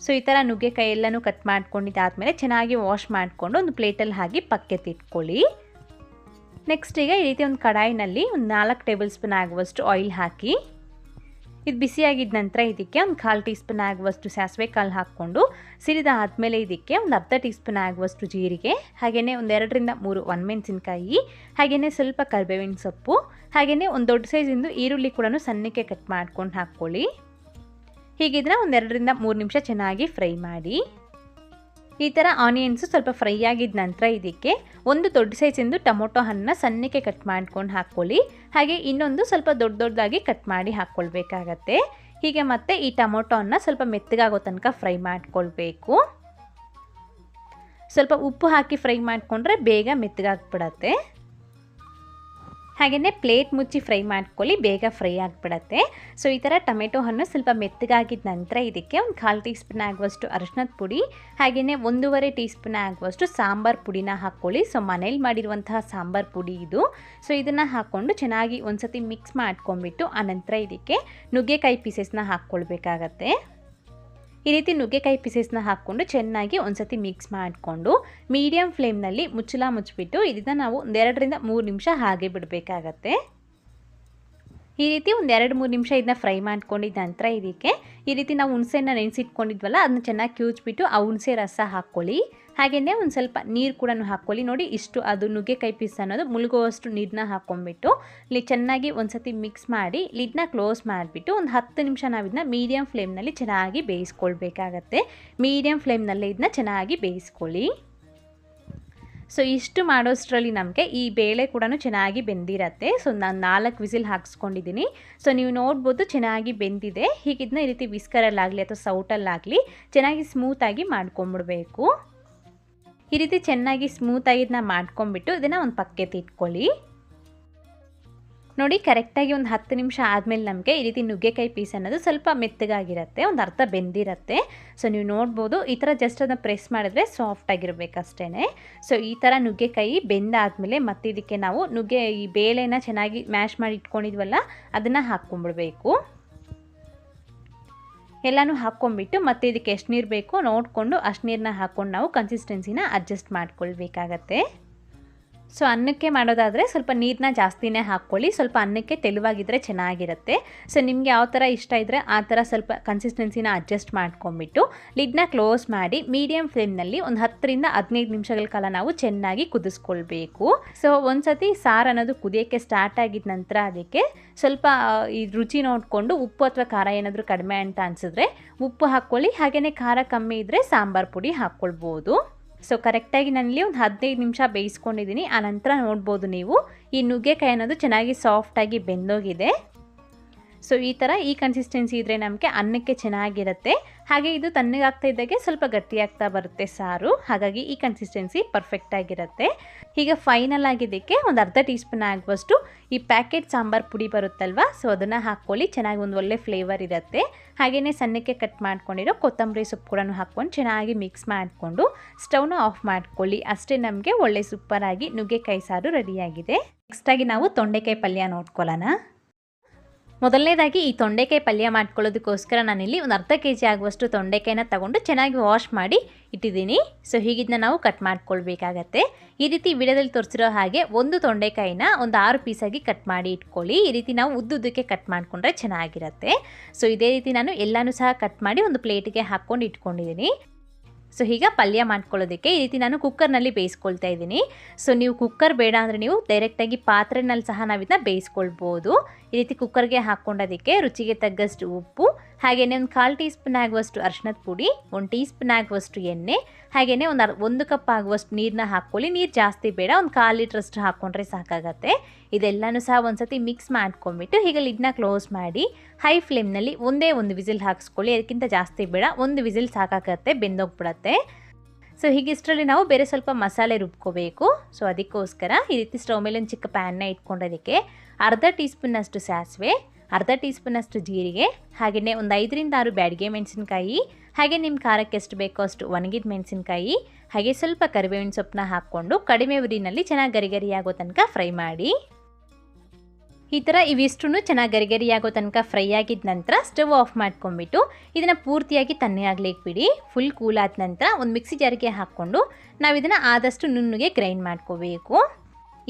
ಸೊ ಈ ಥರ ನುಗ್ಗೆಕಾಯಿ ಎಲ್ಲನೂ ಕಟ್ ಮಾಡ್ಕೊಂಡಿದ್ದಾದಮೇಲೆ ಚೆನ್ನಾಗಿ ವಾಶ್ ಮಾಡಿಕೊಂಡು ಒಂದು ಪ್ಲೇಟಲ್ಲಿ ಹಾಕಿ ಪಕ್ಕಕ್ಕೆ ಇಟ್ಕೊಳ್ಳಿ. ನೆಕ್ಸ್ಟ್ ಈಗ ಈ ರೀತಿ ಒಂದು ಕಡಾಯಿನಲ್ಲಿ ಒಂದು 4 ಟೇಬಲ್ ಸ್ಪೂನ್ ಆಗುವಷ್ಟು ಆಯಿಲ್ ಹಾಕಿ ಇದು ಬಿಸಿಯಾಗಿದ್ದ ನಂತರ ಇದಕ್ಕೆ ಒಂದು 1/4 ಟೀ ಸ್ಪೂನ್ ಆಗುವಷ್ಟು ಸಾಸಿವೆ ಕಾಳು ಹಾಕ್ಕೊಂಡು ಸಿರಿದ ಆದಮೇಲೆ ಇದಕ್ಕೆ ಒಂದು ಅರ್ಧ ಟೀ ಸ್ಪೂನ್ ಆಗುವಷ್ಟು ಜೀರಿಗೆ, ಹಾಗೆಯೇ ಒಂದು 2ರಿಂದ 3 ಒಣಮೆಣಸಿನಕಾಯಿ, ಹಾಗೆಯೇ ಸ್ವಲ್ಪ ಕರಿಬೇವಿನ ಸೊಪ್ಪು, ಹಾಗೆಯೇ ಒಂದು ದೊಡ್ಡ ಸೈಜಿಂದು ಈರುಳ್ಳಿ ಕೂಡ ಸಣ್ಣಕ್ಕೆ ಕಟ್ ಮಾಡ್ಕೊಂಡು ಹಾಕ್ಕೊಳ್ಳಿ. ಹೀಗಿದ್ರೆ ಒಂದು 2ರಿಂದ 3 ನಿಮಿಷ ಚೆನ್ನಾಗಿ ಫ್ರೈ ಮಾಡಿ. ಈ ಥರ ಆನಿಯನ್ಸು ಸ್ವಲ್ಪ ಫ್ರೈ ಆಗಿದ ನಂತರ ಇದಕ್ಕೆ ಒಂದು ದೊಡ್ಡ ಸೈಜಿಂದು ಟೊಮೊಟೊ ಹಣ್ಣನ್ನ ಸಣ್ಣಕ್ಕೆ ಕಟ್ ಮಾಡ್ಕೊಂಡು ಹಾಕ್ಕೊಳ್ಳಿ. ಹಾಗೆ ಇನ್ನೊಂದು ಸ್ವಲ್ಪ ದೊಡ್ಡದಾಗಿ ಕಟ್ ಮಾಡಿ ಹಾಕ್ಕೊಳ್ಬೇಕಾಗತ್ತೆ. ಹೀಗೆ ಮತ್ತೆ ಈ ಟೊಮೊಟೊ ಹಣ್ಣನ್ನ ಸ್ವಲ್ಪ ಮೆತ್ತಗಾಗೋ ತನಕ ಫ್ರೈ ಮಾಡ್ಕೊಳ್ಬೇಕು. ಸ್ವಲ್ಪ ಉಪ್ಪು ಹಾಕಿ ಫ್ರೈ ಮಾಡಿಕೊಂಡ್ರೆ ಬೇಗ ಮೆತ್ತಗಾಗ್ಬಿಡತ್ತೆ. ಹಾಗೆಯೇ ಪ್ಲೇಟ್ ಮುಚ್ಚಿ ಫ್ರೈ ಮಾಡ್ಕೊಳ್ಳಿ, ಬೇಗ ಫ್ರೈ ಆಗಿಬಿಡತ್ತೆ. ಸೊ ಈ ಥರ ಟೊಮೆಟೊ ಹಣ್ಣು ಸ್ವಲ್ಪ ಮೆತ್ತಗಾಗಿದ್ದ ನಂತರ ಇದಕ್ಕೆ ಒಂದು 1/4 ಟೀ ಸ್ಪೂನ್ ಆಗುವಷ್ಟು ಅರಿಶಿನದ ಪುಡಿ, ಹಾಗೆಯೇ 1.5 ಟೀ ಸ್ಪೂನ್ ಆಗುವಷ್ಟು ಸಾಂಬಾರು ಪುಡಿನ ಹಾಕ್ಕೊಳ್ಳಿ. ಸೊ ಮನೇಲಿ ಮಾಡಿರುವಂತಹ ಸಾಂಬಾರು ಪುಡಿ ಇದು. ಸೊ ಇದನ್ನು ಹಾಕ್ಕೊಂಡು ಚೆನ್ನಾಗಿ ಒಂದು ಸತಿ ಮಿಕ್ಸ್ ಮಾಡ್ಕೊಂಡ್ಬಿಟ್ಟು ಆನಂತರ ಇದಕ್ಕೆ ನುಗ್ಗೆಕಾಯಿ ಪೀಸಸ್ನ ಹಾಕ್ಕೊಳ್ಬೇಕಾಗತ್ತೆ. ಈ ರೀತಿ ನುಗ್ಗೆಕಾಯಿ ಪೀಸಸ್ನ ಹಾಕ್ಕೊಂಡು ಚೆನ್ನಾಗಿ ಒಂದು ಸತಿ ಮಿಕ್ಸ್ ಮಾಡಿಕೊಂಡು ಮೀಡಿಯಮ್ ಫ್ಲೇಮ್ನಲ್ಲಿ ಮುಚ್ಚಳ ಮುಚ್ಚಿಬಿಟ್ಟು ಇದನ್ನು ನಾವು 2 ರಿಂದ 3 ನಿಮಿಷ ಹಾಗೆ ಬಿಡಬೇಕಾಗತ್ತೆ. ಈ ರೀತಿ ಒಂದು 2-3 ನಿಮಿಷ ಇದನ್ನ ಫ್ರೈ ಮಾಡ್ಕೊಂಡಿದ್ದ ನಂತರ ಇದಕ್ಕೆ ಈ ರೀತಿ ನಾವು ಹುಣಸೆನ ನೆನೆಸಿಟ್ಕೊಂಡಿದ್ವಲ್ಲ ಅದನ್ನ ಚೆನ್ನಾಗಿ ಕಿವುಚ್ಬಿಟ್ಟು ಆ ಹುಣಸೆ ರಸ ಹಾಕ್ಕೊಳ್ಳಿ. ಹಾಗೆಯೇ ಒಂದು ಸ್ವಲ್ಪ ನೀರು ಕೂಡ ಹಾಕ್ಕೊಳ್ಳಿ. ನೋಡಿ ಇಷ್ಟು ಅದು ನುಗ್ಗೆಕಾಯಿ ಪೀಸ್ ಅನ್ನೋದು ಮುಳುಗುವಷ್ಟು ನೀರನ್ನ ಹಾಕ್ಕೊಂಡ್ಬಿಟ್ಟು ಇಲ್ಲಿ ಚೆನ್ನಾಗಿ ಒಂದು ಸತಿ ಮಿಕ್ಸ್ ಮಾಡಿ ಲಿಡ್ನ ಕ್ಲೋಸ್ ಮಾಡಿಬಿಟ್ಟು ಒಂದು 10 ನಿಮಿಷ ನಾವು ಇದನ್ನ ಮೀಡಿಯಮ್ ಫ್ಲೇಮ್ನಲ್ಲಿ ಚೆನ್ನಾಗಿ ಬೇಯಿಸ್ಕೊಳ್ಬೇಕಾಗತ್ತೆ. ಮೀಡಿಯಮ್ ಫ್ಲೇಮ್ನಲ್ಲೇ ಇದನ್ನ ಚೆನ್ನಾಗಿ ಬೇಯಿಸ್ಕೊಳ್ಳಿ. ಸೊ ಇಷ್ಟು ಮಾಡೋಷ್ಟರಲ್ಲಿ ನಮಗೆ ಈ ಬೇಳೆ ಕೂಡ ಚೆನ್ನಾಗಿ ಬೆಂದಿರತ್ತೆ. ಸೊ ನಾನು 4 ವಿಸಿಲ್ ಹಾಕ್ಸ್ಕೊಂಡಿದ್ದೀನಿ. ಸೊ ನೀವು ನೋಡ್ಬೋದು ಚೆನ್ನಾಗಿ ಬೆಂದಿದೆ. ಹೀಗಿದ್ನ ಈ ರೀತಿ ವಿಸ್ಕರಲ್ಲಾಗಲಿ ಅಥವಾ ಸೌಟಲ್ಲಾಗಲಿ ಚೆನ್ನಾಗಿ ಸ್ಮೂತಾಗಿ ಮಾಡ್ಕೊಂಬಿಡ್ಬೇಕು. ಈ ರೀತಿ ಚೆನ್ನಾಗಿ ಸ್ಮೂತಾಗಿ ಇದನ್ನ ಮಾಡ್ಕೊಂಬಿಟ್ಟು ಇದನ್ನು ಒಂದು ಪಕ್ಕಕ್ಕೆ ಇಟ್ಕೊಳ್ಳಿ. ನೋಡಿ ಕರೆಕ್ಟಾಗಿ ಒಂದು 10 ನಿಮಿಷ ಆದಮೇಲೆ ನಮಗೆ ಈ ರೀತಿ ನುಗ್ಗೆಕಾಯಿ ಪೀಸ್ ಅನ್ನೋದು ಸ್ವಲ್ಪ ಮೆತ್ತಗಾಗಿರುತ್ತೆ, ಒಂದು ಅರ್ಧ ಬೆಂದಿರುತ್ತೆ. ಸೊ ನೀವು ನೋಡ್ಬೋದು ಈ ಥರ ಜಸ್ಟ್ ಅದನ್ನು ಪ್ರೆಸ್ ಮಾಡಿದ್ರೆ ಸಾಫ್ಟಾಗಿರಬೇಕಷ್ಟೇ. ಸೊ ಈ ಥರ ನುಗ್ಗೆಕಾಯಿ ಬೆಂದಾದಮೇಲೆ ಮತ್ತೆ ಇದಕ್ಕೆ ನಾವು ಈ ಬೇಳೆನ ಚೆನ್ನಾಗಿ ಮ್ಯಾಶ್ ಮಾಡಿ ಇಟ್ಕೊಂಡಿದ್ವಲ್ಲ ಅದನ್ನು ಹಾಕ್ಕೊಂಬಿಡ್ಬೇಕು. ಎಲ್ಲನೂ ಹಾಕ್ಕೊಂಬಿಟ್ಟು ಮತ್ತೆ ಇದಕ್ಕೆ ಎಷ್ಟು ನೀರು ಬೇಕೋ ನೋಡಿಕೊಂಡು ಅಷ್ಟು ನೀರನ್ನ ಹಾಕ್ಕೊಂಡು ನಾವು ಕನ್ಸಿಸ್ಟೆನ್ಸಿನ ಅಡ್ಜಸ್ಟ್ ಮಾಡ್ಕೊಳ್ಬೇಕಾಗತ್ತೆ. ಸೊ ಅನ್ನಕ್ಕೆ ಮಾಡೋದಾದರೆ ಸ್ವಲ್ಪ ನೀರನ್ನ ಜಾಸ್ತಿನೇ ಹಾಕ್ಕೊಳ್ಳಿ, ಸ್ವಲ್ಪ ಅನ್ನಕ್ಕೆ ತೆಳುವಾಗಿದ್ದರೆ ಚೆನ್ನಾಗಿರುತ್ತೆ. ಸೊ ನಿಮಗೆ ಯಾವ ಥರ ಇಷ್ಟ ಇದ್ದರೆ ಆ ಥರ ಸ್ವಲ್ಪ ಕನ್ಸಿಸ್ಟೆನ್ಸಿನ ಅಡ್ಜಸ್ಟ್ ಮಾಡ್ಕೊಂಬಿಟ್ಟು ಲಿಡ್ನ ಕ್ಲೋಸ್ ಮಾಡಿ ಮೀಡಿಯಮ್ ಫ್ಲೇಮ್ನಲ್ಲಿ ಒಂದು 10 ರಿಂದ 15 ನಿಮಿಷಗಳ ಕಾಲ ನಾವು ಚೆನ್ನಾಗಿ ಕುದಿಸ್ಕೊಳ್ಬೇಕು. ಸೊ ಒಂದು ಸತಿ ಸಾರು ಅನ್ನೋದು ಕುದಿಯೋಕ್ಕೆ ಸ್ಟಾರ್ಟ್ ಆಗಿದ ನಂತರ ಅದಕ್ಕೆ ಸ್ವಲ್ಪ ಈ ರುಚಿ ನೋಡಿಕೊಂಡು ಉಪ್ಪು ಅಥವಾ ಖಾರ ಏನಾದರೂ ಕಡಿಮೆ ಅಂತ ಅನಿಸಿದ್ರೆ ಉಪ್ಪು ಹಾಕ್ಕೊಳ್ಳಿ. ಹಾಗೆಯೇ ಖಾರ ಕಮ್ಮಿ ಇದ್ದರೆ ಸಾಂಬಾರು ಪುಡಿ ಹಾಕ್ಕೊಳ್ಬೋದು. ಸೊ ಕರೆಕ್ಟಾಗಿ ನಾನಿಲ್ಲಿ ಒಂದು 15 ನಿಮಿಷ ಬೇಯಿಸ್ಕೊಂಡಿದ್ದೀನಿ. ಆನಂತರ ನೋಡ್ಬೋದು ನೀವು ಈ ನುಗ್ಗೆಕಾಯಿ ಅನ್ನೋದು ಚೆನ್ನಾಗಿ ಸಾಫ್ಟಾಗಿ ಬೆಂದೋಗಿದೆ. ಸೊ ಈ ಥರ ಈ ಕನ್ಸಿಸ್ಟೆನ್ಸಿ ಇದ್ದರೆ ನಮಗೆ ಅನ್ನಕ್ಕೆ ಚೆನ್ನಾಗಿರುತ್ತೆ. ಹಾಗೆ ಇದು ತಣ್ಣಗಾಗ್ತಾ ಇದ್ದಾಗೆ ಸ್ವಲ್ಪ ಗಟ್ಟಿಯಾಗ್ತಾ ಬರುತ್ತೆ ಸಾರು. ಹಾಗಾಗಿ ಈ ಕನ್ಸಿಸ್ಟೆನ್ಸಿ ಪರ್ಫೆಕ್ಟಾಗಿರುತ್ತೆ. ಈಗ ಫೈನಲ್ ಆಗಿದ್ದಕ್ಕೆ ಒಂದು ಅರ್ಧ ಟೀ ಸ್ಪೂನ್ ಆಗುವಷ್ಟು ಈ ಪ್ಯಾಕೆಟ್ ಸಾಂಬಾರು ಪುಡಿ ಬರುತ್ತಲ್ವ, ಸೊ ಅದನ್ನು ಹಾಕ್ಕೊಳ್ಳಿ. ಚೆನ್ನಾಗಿ ಒಂದು ಒಳ್ಳೆ ಫ್ಲೇವರ್ ಇರುತ್ತೆ. ಹಾಗೆಯೇ ಸಣ್ಣಕ್ಕೆ ಕಟ್ ಮಾಡ್ಕೊಂಡಿರೋ ಕೊತ್ತಂಬರಿ ಸೊಪ್ಪು ಕೂಡ ಹಾಕ್ಕೊಂಡು ಚೆನ್ನಾಗಿ ಮಿಕ್ಸ್ ಮಾಡಿಕೊಂಡು ಸ್ಟವ್ನ ಆಫ್ ಮಾಡ್ಕೊಳ್ಳಿ. ಅಷ್ಟೇ ನಮಗೆ ಒಳ್ಳೆ ಸೂಪರಾಗಿ ನುಗ್ಗೆಕಾಯಿ ಸಾರು ರೆಡಿಯಾಗಿದೆ. ನೆಕ್ಸ್ಟಾಗಿ ನಾವು ತೊಂಡೆಕಾಯಿ ಪಲ್ಯ ನೋಡ್ಕೊಳ್ಳೋಣ. ಮೊದಲನೇದಾಗಿ ಈ ತೊಂಡೆಕಾಯಿ ಪಲ್ಯ ಮಾಡ್ಕೊಳ್ಳೋದಕ್ಕೋಸ್ಕರ ನಾನಿಲ್ಲಿ ಒಂದು ಅರ್ಧ ಕೆಜಿ ಆಗುವಷ್ಟು ತೊಂಡೆಕಾಯಿನ ತಗೊಂಡು ಚೆನ್ನಾಗಿ ವಾಶ್ ಮಾಡಿ ಇಟ್ಟಿದ್ದೀನಿ. ಸೊ ಹೀಗಿದ್ದನ್ನ ನಾವು ಕಟ್ ಮಾಡ್ಕೊಳ್ಬೇಕಾಗತ್ತೆ. ಈ ರೀತಿ ವಿಡಿಯೋದಲ್ಲಿ ತೋರಿಸಿರೋ ಹಾಗೆ ಒಂದು ತೊಂಡೆಕಾಯಿನ ಒಂದು 6 ಪೀಸಾಗಿ ಕಟ್ ಮಾಡಿ ಇಟ್ಕೊಳ್ಳಿ. ಈ ರೀತಿ ನಾವು ಉದ್ದುದ್ದಕ್ಕೆ ಕಟ್ ಮಾಡಿಕೊಂಡ್ರೆ ಚೆನ್ನಾಗಿರುತ್ತೆ. ಸೊ ಇದೇ ರೀತಿ ನಾನು ಎಲ್ಲನೂ ಸಹ ಕಟ್ ಮಾಡಿ ಒಂದು ಪ್ಲೇಟಿಗೆ ಹಾಕ್ಕೊಂಡು ಇಟ್ಕೊಂಡಿದ್ದೀನಿ. ಸೊ ಈಗ ಪಲ್ಯ ಮಾಡ್ಕೊಳ್ಳೋದಕ್ಕೆ ಈ ರೀತಿ ನಾನು ಕುಕ್ಕರ್ನಲ್ಲಿ ಬೇಯಿಸ್ಕೊಳ್ತಾ ಇದ್ದೀನಿ. ಸೊ ನೀವು ಕುಕ್ಕರ್ ಬೇಡ ಅಂದರೆ ನೀವು ಡೈರೆಕ್ಟಾಗಿ ಪಾತ್ರೆನಲ್ಲಿ ಸಹ ನಾವು ಇದನ್ನ ಬೇಯಿಸ್ಕೊಳ್ಬೋದು. ಈ ರೀತಿ ಕುಕ್ಕರ್ಗೆ ಹಾಕ್ಕೊಂಡೋದಕ್ಕೆ ರುಚಿಗೆ ತಗ್ಗಷ್ಟು ಉಪ್ಪು, ಹಾಗೆಯೇ ಒಂದು 1/4 ಟೀ ಸ್ಪೂನ್ ಆಗುವಷ್ಟು ಅರಿಶಿನದ ಪುಡಿ, 1 ಟೀ ಸ್ಪೂನ್ ಆಗುವಷ್ಟು ಎಣ್ಣೆ, ಹಾಗೆಯೇ ಒಂದು ಕಪ್ ಆಗುವಷ್ಟು ನೀರನ್ನ ಹಾಕ್ಕೊಳ್ಳಿ. ನೀರು ಜಾಸ್ತಿ ಬೇಡ, ಒಂದು 1/4 ಲೀಟ್ರಷ್ಟು ಹಾಕ್ಕೊಂಡ್ರೆ ಸಾಕಾಗತ್ತೆ. ಇದೆಲ್ಲನೂ ಸಹ ಒಂದು ಸತಿ ಮಿಕ್ಸ್ ಮಾಡ್ಕೊಂಬಿಟ್ಟು ಹೀಗೆ ಲಿಡ್ನ ಕ್ಲೋಸ್ ಮಾಡಿ ಹೈ ಫ್ಲೇಮ್ನಲ್ಲಿ ಒಂದೇ ಒಂದು ವಿಸಿಲ್ ಹಾಕಿಸ್ಕೊಳ್ಳಿ. ಅದಕ್ಕಿಂತ ಜಾಸ್ತಿ ಬೇಡ, ಒಂದು ವಿಸಿಲ್ ಸಾಕಾಗತ್ತೆ, ಬೆಂದೋಗ್ಬಿಡತ್ತೆ. ಸೊ ಹೀಗಿಷ್ಟರಲ್ಲಿ ನಾವು ಬೇರೆ ಸ್ವಲ್ಪ ಮಸಾಲೆ ರುಬ್ಕೋಬೇಕು. ಸೊ ಅದಕ್ಕೋಸ್ಕರ ಈ ರೀತಿ ಸ್ಟವ್ ಮೇಲೆ ಒಂದು ಚಿಕ್ಕ ಪ್ಯಾನ್ನ ಇಟ್ಕೊಂಡೋದಕ್ಕೆ ಅರ್ಧ ಟೀ ಸ್ಪೂನ್ನಷ್ಟು ಸಾಸಿವೆ, ಅರ್ಧ ಟೀ ಸ್ಪೂನಷ್ಟು ಜೀರಿಗೆ, ಹಾಗೆಯೇ ಒಂದು 5 ರಿಂದ 6 ಬ್ಯಾಡಗೆ ಮೆಣಸಿನಕಾಯಿ, ಹಾಗೆ ನಿಮ್ಮ ಖಾರಕ್ಕೆ ಎಷ್ಟು ಬೇಕೋ ಅಷ್ಟು ಒಣಗಿದ ಮೆಣಸಿನಕಾಯಿ, ಹಾಗೆ ಸ್ವಲ್ಪ ಕರಿಬೇವಿನ ಸೊಪ್ಪನ್ನ ಹಾಕ್ಕೊಂಡು ಕಡಿಮೆ ಉರಿನಲ್ಲಿ ಚೆನ್ನಾಗಿ ಗರಿ ಆಗೋ ತನಕ ಫ್ರೈ ಮಾಡಿ. ಈ ಥರ ಇವಿಷ್ಟು ಚೆನ್ನಾಗಿ ಗರಿ ಆಗೋ ತನಕ ಫ್ರೈ ಆಗಿದ ನಂತರ ಸ್ಟವ್ ಆಫ್ ಮಾಡ್ಕೊಂಡ್ಬಿಟ್ಟು ಇದನ್ನು ಪೂರ್ತಿಯಾಗಿ ತಣ್ಣಗಾಗ್ಲಿಕ್ಕೆ ಬಿಡಿ. ಫುಲ್ ಕೂಲ್ ಆದ ನಂತರ ಒಂದು ಮಿಕ್ಸಿ ಜಾರಿಗೆ ಹಾಕ್ಕೊಂಡು ನಾವು ಇದನ್ನು ಆದಷ್ಟು ನುಣ್ಣಗೆ ಗ್ರೈಂಡ್ ಮಾಡ್ಕೋಬೇಕು.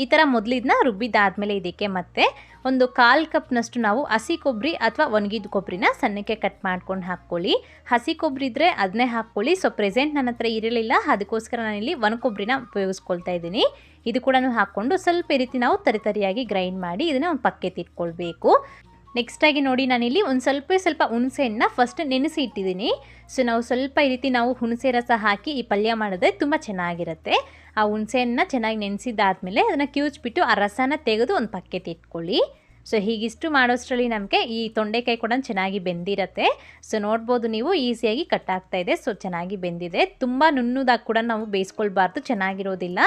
ಈ ಥರ ಮೊದಲಿದನ್ನ ರುಬ್ಬಿದ್ದಾದಮೇಲೆ ಇದಕ್ಕೆ ಮತ್ತೆ ಒಂದು 1/4 ಕಪ್ನಷ್ಟು ನಾವು ಹಸಿ ಕೊಬ್ಬರಿ ಅಥವಾ ಒಣಗಿದ ಕೊಬ್ಬರಿನ ಸಣ್ಣಕ್ಕೆ ಕಟ್ ಮಾಡ್ಕೊಂಡು ಹಾಕ್ಕೊಳ್ಳಿ. ಹಸಿ ಕೊಬ್ಬರಿ ಇದ್ದರೆ ಅದನ್ನೇ ಹಾಕ್ಕೊಳ್ಳಿ. ಸೊ ಪ್ರೆಸೆಂಟ್ ನನ್ನ ಹತ್ರ ಇರಲಿಲ್ಲ, ಅದಕ್ಕೋಸ್ಕರ ನಾನಿಲ್ಲಿ ಒಣ ಕೊಬ್ಬರಿನ ಉಪಯೋಗಿಸ್ಕೊಳ್ತಾ ಇದ್ದೀನಿ. ಇದು ಕೂಡ ಹಾಕ್ಕೊಂಡು ಸ್ವಲ್ಪ ಈ ರೀತಿ ನಾವು ತರಿಯಾಗಿ ಗ್ರೈಂಡ್ ಮಾಡಿ ಇದನ್ನು ಒಂದು ಪಕ್ಕಕ್ಕೆ ಇಟ್ಕೊಳ್ಬೇಕು. ನೆಕ್ಸ್ಟಾಗಿ ನೋಡಿ ನಾನಿಲ್ಲಿ ಒಂದು ಸ್ವಲ್ಪ ಹುಣಸೆಹಣ್ಣನ್ನ ಫಸ್ಟ್ ನೆನೆಸಿ ಇಟ್ಟಿದ್ದೀನಿ. ಸೊ ನಾವು ಸ್ವಲ್ಪ ಈ ರೀತಿ ನಾವು ಹುಣಸೆ ರಸ ಹಾಕಿ ಈ ಪಲ್ಯ ಮಾಡಿದ್ರೆ ತುಂಬ ಚೆನ್ನಾಗಿರುತ್ತೆ. ಆ ಹುಣಸೆಹಣ್ಣನ್ನ ಚೆನ್ನಾಗಿ ನೆನೆಸಿದ್ದಾದಮೇಲೆ ಅದನ್ನು ಕಿವುಚ್ಬಿಟ್ಟು ಆ ರಸನ ತೆಗೆದು ಒಂದು ಪಕ್ಕಕ್ಕೆ ಇಟ್ಕೊಳ್ಳಿ. ಸೊ ಹೀಗಿಷ್ಟು ಮಾಡೋಷ್ಟರಲ್ಲಿ ನಮಗೆ ಈ ತೊಂಡೆಕಾಯಿ ಕೂಡ ಚೆನ್ನಾಗಿ ಬೆಂದಿರುತ್ತೆ. ಸೊ ನೋಡ್ಬೋದು ನೀವು ಈಸಿಯಾಗಿ ಕಟ್ ಆಗ್ತಾ ಇದೆ. ಸೊ ಚೆನ್ನಾಗಿ ಬೆಂದಿದೆ. ತುಂಬ ನುಣ್ಣದಾಗಿ ಕೂಡ ನಾವು ಬೇಯಿಸ್ಕೊಳ್ಬಾರ್ದು, ಚೆನ್ನಾಗಿರೋದಿಲ್ಲ.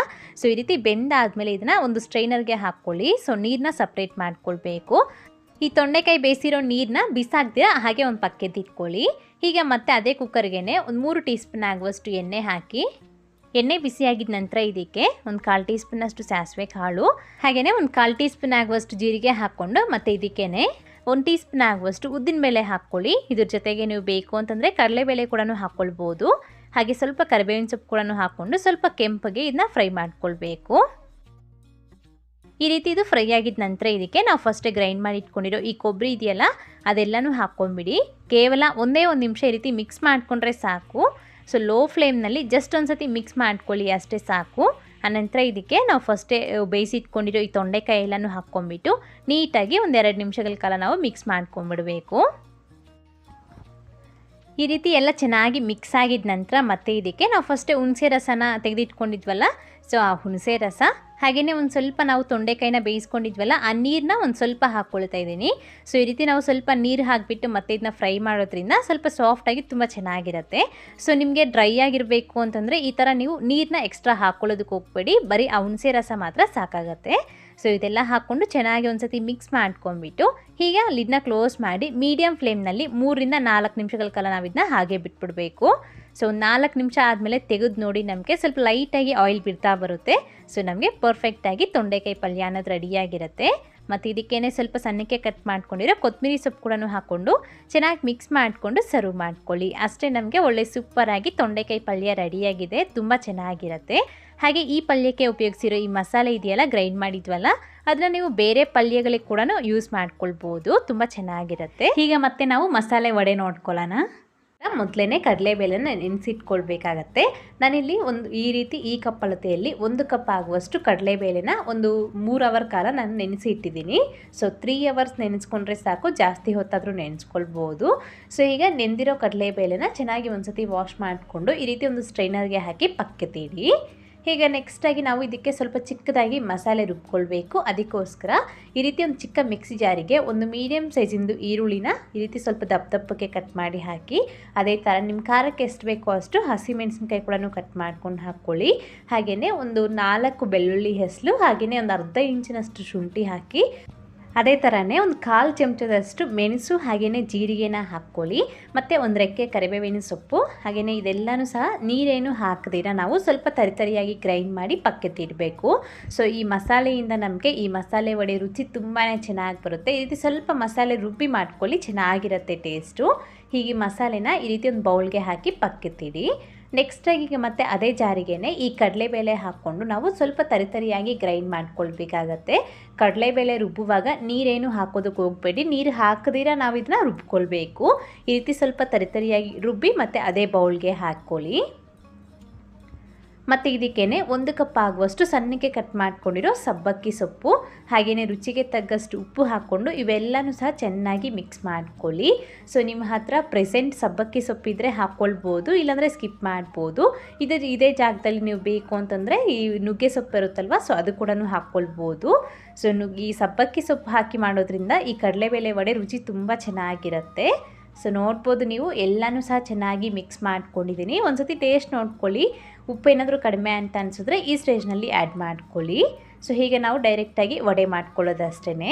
ಸೊ ಈ ರೀತಿ ಬೆಂದಾದಮೇಲೆ ಇದನ್ನು ಒಂದು ಸ್ಟ್ರೈನರ್ಗೆ ಹಾಕ್ಕೊಳ್ಳಿ. ಸೊ ನೀರನ್ನ ಸಪ್ರೇಟ್ ಮಾಡ್ಕೊಳ್ಬೇಕು. ಈ ತೊಂಡೆಕಾಯಿ ಬೇಯಿಸಿರೋ ನೀರನ್ನ ಬಿಸಾಕ್ದಿರ ಹಾಗೆ ಒಂದು ಪಕ್ಕಕ್ಕೆ ಇಟ್ಕೊಳ್ಳಿ. ಈಗ ಮತ್ತೆ ಅದೇ ಕುಕ್ಕರ್ಗೆ ಒಂದು 3 ಟೀ ಸ್ಪೂನ್ ಆಗುವಷ್ಟು ಎಣ್ಣೆ ಹಾಕಿ, ಎಣ್ಣೆ ಬಿಸಿಯಾಗಿದ್ದ ನಂತರ ಇದಕ್ಕೆ ಒಂದು 1/4 ಟೀ ಸ್ಪೂನಷ್ಟು ಸಾಸಿವೆ ಕಾಳು, ಹಾಗೆಯೇ ಒಂದು 1/4 ಟೀ ಸ್ಪೂನ್ ಆಗುವಷ್ಟು ಜೀರಿಗೆ ಹಾಕ್ಕೊಂಡು ಮತ್ತು ಇದಕ್ಕೆ 1 ಟೀ ಸ್ಪೂನ್ ಆಗುವಷ್ಟು ಉದ್ದಿನಬೇಳೆ ಹಾಕ್ಕೊಳ್ಳಿ. ಇದ್ರ ಜೊತೆಗೆ ನೀವು ಬೇಕು ಅಂತಂದರೆ ಕಡಲೆಬೇಳೆ ಕೂಡ ಹಾಕ್ಕೊಳ್ಬೋದು. ಹಾಗೆ ಸ್ವಲ್ಪ ಕರಿಬೇವಿನ ಸೊಪ್ಪು ಕೂಡ ಹಾಕ್ಕೊಂಡು ಸ್ವಲ್ಪ ಕೆಂಪಗೆ ಇದನ್ನ ಫ್ರೈ ಮಾಡ್ಕೊಳ್ಬೇಕು. ಈ ರೀತಿ ಇದು ಫ್ರೈ ಆಗಿದ ನಂತರ ಇದಕ್ಕೆ ನಾವು ಫಸ್ಟೇ ಗ್ರೈಂಡ್ ಮಾಡಿ ಇಟ್ಕೊಂಡಿರೋ ಈ ಕೊಬ್ಬರಿ ಇದೆಯಲ್ಲ ಅದೆಲ್ಲನೂ ಹಾಕ್ಕೊಂಡ್ಬಿಡಿ. ಕೇವಲ ಒಂದೇ ಒಂದು ನಿಮಿಷ ಈ ರೀತಿ ಮಿಕ್ಸ್ ಮಾಡಿಕೊಂಡ್ರೆ ಸಾಕು. ಸೊ ಲೋ ಫ್ಲೇಮ್ನಲ್ಲಿ ಜಸ್ಟ್ ಒಂದು ಸತಿ ಮಿಕ್ಸ್ ಮಾಡ್ಕೊಳ್ಳಿ, ಅಷ್ಟೇ ಸಾಕು. ಆನಂತರ ಇದಕ್ಕೆ ನಾವು ಫಸ್ಟೇ ಬೇಯಿಸಿಟ್ಕೊಂಡಿರೋ ಈ ತೊಂಡೆಕಾಯಿ ಎಲ್ಲನೂ ಹಾಕ್ಕೊಂಡ್ಬಿಟ್ಟು ನೀಟಾಗಿ ಒಂದು 2 ನಿಮಿಷಗಳ ಕಾಲ ನಾವು ಮಿಕ್ಸ್ ಮಾಡ್ಕೊಂಡ್ಬಿಡಬೇಕು. ಈ ರೀತಿ ಎಲ್ಲ ಚೆನ್ನಾಗಿ ಮಿಕ್ಸ್ ಆಗಿದ ನಂತರ ಮತ್ತೆ ಇದಕ್ಕೆ ನಾವು ಫಸ್ಟೇ ಹುಣಸೆ ರಸನ ತೆಗೆದಿಟ್ಕೊಂಡಿದ್ವಲ್ಲ, ಸೊ ಆ ಹುಣಸೆ ರಸ ಹಾಗೆಯೇ ಒಂದು ಸ್ವಲ್ಪ ನಾವು ತೊಂಡೆಕಾಯಿನ ಬೇಯಿಸ್ಕೊಂಡಿದ್ವಲ್ಲ ಆ ನೀರನ್ನ ಒಂದು ಸ್ವಲ್ಪ ಹಾಕ್ಕೊಳ್ತಾ ಇದ್ದೀನಿ. ಸೊ ಈ ರೀತಿ ನಾವು ಸ್ವಲ್ಪ ನೀರು ಹಾಕಿಬಿಟ್ಟು ಮತ್ತೆ ಇದನ್ನ ಫ್ರೈ ಮಾಡೋದ್ರಿಂದ ಸ್ವಲ್ಪ ಸಾಫ್ಟಾಗಿ ತುಂಬ ಚೆನ್ನಾಗಿರುತ್ತೆ. ಸೊ ನಿಮಗೆ ಡ್ರೈ ಆಗಿರಬೇಕು ಅಂತಂದರೆ ಈ ಥರ ನೀವು ನೀರನ್ನ ಎಕ್ಸ್ಟ್ರಾ ಹಾಕ್ಕೊಳ್ಳೋದಕ್ಕೆ ಹೋಗಬೇಡಿ, ಬರೀ ಆ ಹುಣಸೆ ರಸ ಮಾತ್ರ ಸಾಕಾಗುತ್ತೆ. ಸೊ ಇದೆಲ್ಲ ಹಾಕ್ಕೊಂಡು ಚೆನ್ನಾಗಿ ಒಂದು ಸತಿ ಮಿಕ್ಸ್ ಮಾಡ್ಕೊಂಡ್ಬಿಟ್ಟು ಹೀಗೆ ಲಿಡ್ನ ಕ್ಲೋಸ್ ಮಾಡಿ ಮೀಡಿಯಮ್ ಫ್ಲೇಮ್ನಲ್ಲಿ 3ರಿಂದ 4 ನಿಮಿಷಗಳ ಕಾಲ ನಾವು ಇದನ್ನ ಹಾಗೆ ಬಿಟ್ಬಿಡಬೇಕು. ಸೊ 4 ನಿಮಿಷ ಆದಮೇಲೆ ತೆಗೆದು ನೋಡಿ ನಮಗೆ ಸ್ವಲ್ಪ ಲೈಟಾಗಿ ಆಯಿಲ್ ಬಿಡ್ತಾ ಬರುತ್ತೆ. ಸೊ ನಮಗೆ ಪರ್ಫೆಕ್ಟಾಗಿ ತೊಂಡೆಕಾಯಿ ಪಲ್ಯ ಅನ್ನೋದು ರೆಡಿಯಾಗಿರುತ್ತೆ. ಮತ್ತು ಇದಕ್ಕೇನೆ ಸ್ವಲ್ಪ ಸಣ್ಣಕ್ಕೆ ಕಟ್ ಮಾಡ್ಕೊಂಡಿರೋ ಕೊತ್ತಂಬರಿ ಸೊಪ್ಪು ಕೂಡ ಹಾಕ್ಕೊಂಡು ಚೆನ್ನಾಗಿ ಮಿಕ್ಸ್ ಮಾಡಿಕೊಂಡು ಸರ್ವ್ ಮಾಡ್ಕೊಳ್ಳಿ. ಅಷ್ಟೇ ನಮಗೆ ಒಳ್ಳೆ ಸೂಪರಾಗಿ ತೊಂಡೆಕಾಯಿ ಪಲ್ಯ ರೆಡಿಯಾಗಿದೆ, ತುಂಬ ಚೆನ್ನಾಗಿರುತ್ತೆ. ಹಾಗೆ ಈ ಪಲ್ಯಕ್ಕೆ ಉಪಯೋಗಿಸಿರೋ ಈ ಮಸಾಲೆ ಇದೆಯಲ್ಲ ಗ್ರೈಂಡ್ ಮಾಡಿದ್ವಲ್ಲ ಅದನ್ನ ನೀವು ಬೇರೆ ಪಲ್ಯಗಳಿಗೆ ಕೂಡ ಯೂಸ್ ಮಾಡ್ಕೊಳ್ಬೋದು, ತುಂಬ ಚೆನ್ನಾಗಿರುತ್ತೆ. ಈಗ ಮತ್ತೆ ನಾವು ಮಸಾಲೆ ವಡೆ ನೋಡ್ಕೊಳ್ಳೋಣ. ಮೊದಲೇ ಕಡಲೆಬೇಳೆನ ನೆನೆಸಿಟ್ಕೊಳ್ಬೇಕಾಗತ್ತೆ. ನಾನಿಲ್ಲಿ ಈ ರೀತಿ ಈ ಕಪ್ ಅಳತೆಯಲ್ಲಿ 1 ಕಪ್ ಆಗುವಷ್ಟು ಕಡಲೆಬೇಳೆನ ಒಂದು 3 ಅವರ್ ಕಾಲ ನಾನು ನೆನೆಸಿ ಇಟ್ಟಿದ್ದೀನಿ. ಸೊ 3 ಅವರ್ಸ್ ನೆನೆಸ್ಕೊಂಡ್ರೆ ಸಾಕು, ಜಾಸ್ತಿ ಹೊತ್ತಾದರೂ ನೆನೆಸ್ಕೊಳ್ಬೋದು. ಸೊ ಈಗ ನೆಂದಿರೋ ಕಡಲೆಬೇಳೆನ ಚೆನ್ನಾಗಿ ಒಂದು ಸತಿ ವಾಶ್ ಮಾಡಿಕೊಂಡು ಈ ರೀತಿ ಒಂದು ಸ್ಟ್ರೈನರ್ಗೆ ಹಾಕಿ ಪಕ್ಕಕ್ಕೆ ಇಡಿ. ಈಗ ನೆಕ್ಸ್ಟಾಗಿ ನಾವು ಇದಕ್ಕೆ ಸ್ವಲ್ಪ ಚಿಕ್ಕದಾಗಿ ಮಸಾಲೆ ರುಬ್ಕೊಳ್ಬೇಕು. ಅದಕ್ಕೋಸ್ಕರ ಈ ರೀತಿ ಒಂದು ಚಿಕ್ಕ ಮಿಕ್ಸಿ ಜಾರಿಗೆ ಒಂದು ಮೀಡಿಯಮ್ ಸೈಜಿಂದು ಈರುಳ್ಳಿನ ಈ ರೀತಿ ಸ್ವಲ್ಪ ದಪ್ಪಕ್ಕೆ ಕಟ್ ಮಾಡಿ ಹಾಕಿ, ಅದೇ ಥರ ನಿಮ್ಮ ಖಾರಕ್ಕೆ ಎಷ್ಟು ಬೇಕೋ ಅಷ್ಟು ಹಸಿಮೆಣಸಿನ್ಕಾಯಿ ಕೂಡ ಕಟ್ ಮಾಡ್ಕೊಂಡು ಹಾಕ್ಕೊಳ್ಳಿ. ಹಾಗೆಯೇ ಒಂದು 4 ಬೆಳ್ಳುಳ್ಳಿ ಹೆಸಲು, ಹಾಗೆಯೇ ಒಂದು ಅರ್ಧ ಇಂಚಿನಷ್ಟು ಶುಂಠಿ ಹಾಕಿ, ಅದೇ ಥರನೇ ಒಂದು 1/4 ಚಮಚದಷ್ಟು ಮೆಣಸು ಹಾಗೆಯೇ ಜೀರಿಗೆನ ಹಾಕ್ಕೊಳ್ಳಿ. ಮತ್ತು ಒಂದು ರೆಕ್ಕೆ ಕರಿಬೇವಿನ ಸೊಪ್ಪು, ಹಾಗೆಯೇ ಇದೆಲ್ಲನೂ ಸಹ ನೀರೇನು ಹಾಕದಿರ ನಾವು ಸ್ವಲ್ಪ ತರಿತರಿಯಾಗಿ ಗ್ರೈಂಡ್ ಮಾಡಿ ಪಕ್ಕಕ್ಕೆ ಇಡಬೇಕು. ಸೊ ಈ ಮಸಾಲೆಯಿಂದ ನಮಗೆ ಈ ಮಸಾಲೆ ವಡೆ ರುಚಿ ತುಂಬಾ ಚೆನ್ನಾಗಿ ಬರುತ್ತೆ. ಈ ರೀತಿ ಸ್ವಲ್ಪ ಮಸಾಲೆ ರುಬ್ಬಿ ಮಾಡ್ಕೊಳ್ಳಿ, ಚೆನ್ನಾಗಿರುತ್ತೆ ಟೇಸ್ಟು. ಹೀಗೆ ಮಸಾಲೆನ ಈ ರೀತಿ ಒಂದು ಬೌಲ್ಗೆ ಹಾಕಿ ಪಕ್ಕಕ್ಕಿಡಿ. ನೆಕ್ಸ್ಟಾಗಿ ಈಗ ಮತ್ತೆ ಅದೇ ಜಾರಿಗೆನೆ ಈ ಕಡಲೆಬೇಳೆ ಹಾಕ್ಕೊಂಡು ನಾವು ಸ್ವಲ್ಪ ತರಿತರಿಯಾಗಿ ಗ್ರೈಂಡ್ ಮಾಡ್ಕೊಳ್ಬೇಕಾಗತ್ತೆ. ಕಡಲೆಬೇಳೆ ರುಬ್ಬುವಾಗ ನೀರೇನು ಹಾಕೋದಕ್ಕೆ ಹೋಗಬೇಡಿ, ನೀರು ಹಾಕದಿರ ನಾವು ಇದನ್ನ ರುಬ್ಕೊಳ್ಬೇಕು. ಈ ರೀತಿ ಸ್ವಲ್ಪ ತರಿತರಿಯಾಗಿ ರುಬ್ಬಿ ಮತ್ತು ಅದೇ ಬೌಲ್ಗೆ ಹಾಕ್ಕೊಳ್ಳಿ. ಮತ್ತು ಇದಕ್ಕೇನೆ 1 ಕಪ್ ಆಗುವಷ್ಟು ಸಣ್ಣಕ್ಕೆ ಕಟ್ ಮಾಡ್ಕೊಂಡಿರೋ ಸಬ್ಬಕ್ಕಿ ಸೊಪ್ಪು, ಹಾಗೆಯೇ ರುಚಿಗೆ ತಗ್ಗಷ್ಟು ಉಪ್ಪು ಹಾಕ್ಕೊಂಡು ಇವೆಲ್ಲನೂ ಸಹ ಚೆನ್ನಾಗಿ ಮಿಕ್ಸ್ ಮಾಡ್ಕೊಳ್ಳಿ. ಸೊ ನಿಮ್ಮ ಹತ್ರ ಪ್ರೆಸೆಂಟ್ ಸಬ್ಬಕ್ಕಿ ಸೊಪ್ಪಿದ್ರೆ ಹಾಕ್ಕೊಳ್ಬೋದು, ಇಲ್ಲಾಂದರೆ ಸ್ಕಿಪ್ ಮಾಡ್ಬೋದು. ಇದೇ ಜಾಗದಲ್ಲಿ ನೀವು ಬೇಕು ಅಂತಂದರೆ ಈ ನುಗ್ಗೆ ಸೊಪ್ಪು ಇರುತ್ತಲ್ವ, ಸೊ ಅದು ಕೂಡ ಹಾಕ್ಕೊಳ್ಬೋದು. ಸೊ ಈ ಸಬ್ಬಕ್ಕಿ ಸೊಪ್ಪು ಹಾಕಿ ಮಾಡೋದ್ರಿಂದ ಈ ಕಡಲೆಬೇಳೆ ವಡೆ ರುಚಿ ತುಂಬ ಚೆನ್ನಾಗಿರುತ್ತೆ. ಸೊ ನೋಡ್ಬೋದು ನೀವು ಎಲ್ಲನೂ ಸಹ ಚೆನ್ನಾಗಿ ಮಿಕ್ಸ್ ಮಾಡ್ಕೊಂಡಿದ್ದೀನಿ. ಒಂದು ಸತಿ ಟೇಸ್ಟ್ ನೋಡ್ಕೊಳ್ಳಿ, ಉಪ್ಪು ಏನಾದರೂ ಕಡಿಮೆ ಅಂತ ಅನಿಸಿದ್ರೆ ಈ ಸ್ಟೇಜ್ನಲ್ಲಿ ಆ್ಯಡ್ ಮಾಡ್ಕೊಳ್ಳಿ. ಸೊ ಹೀಗೆ ನಾವು ಡೈರೆಕ್ಟಾಗಿ ವಡೆ ಮಾಡ್ಕೊಳ್ಳೋದು ಅಷ್ಟೇ.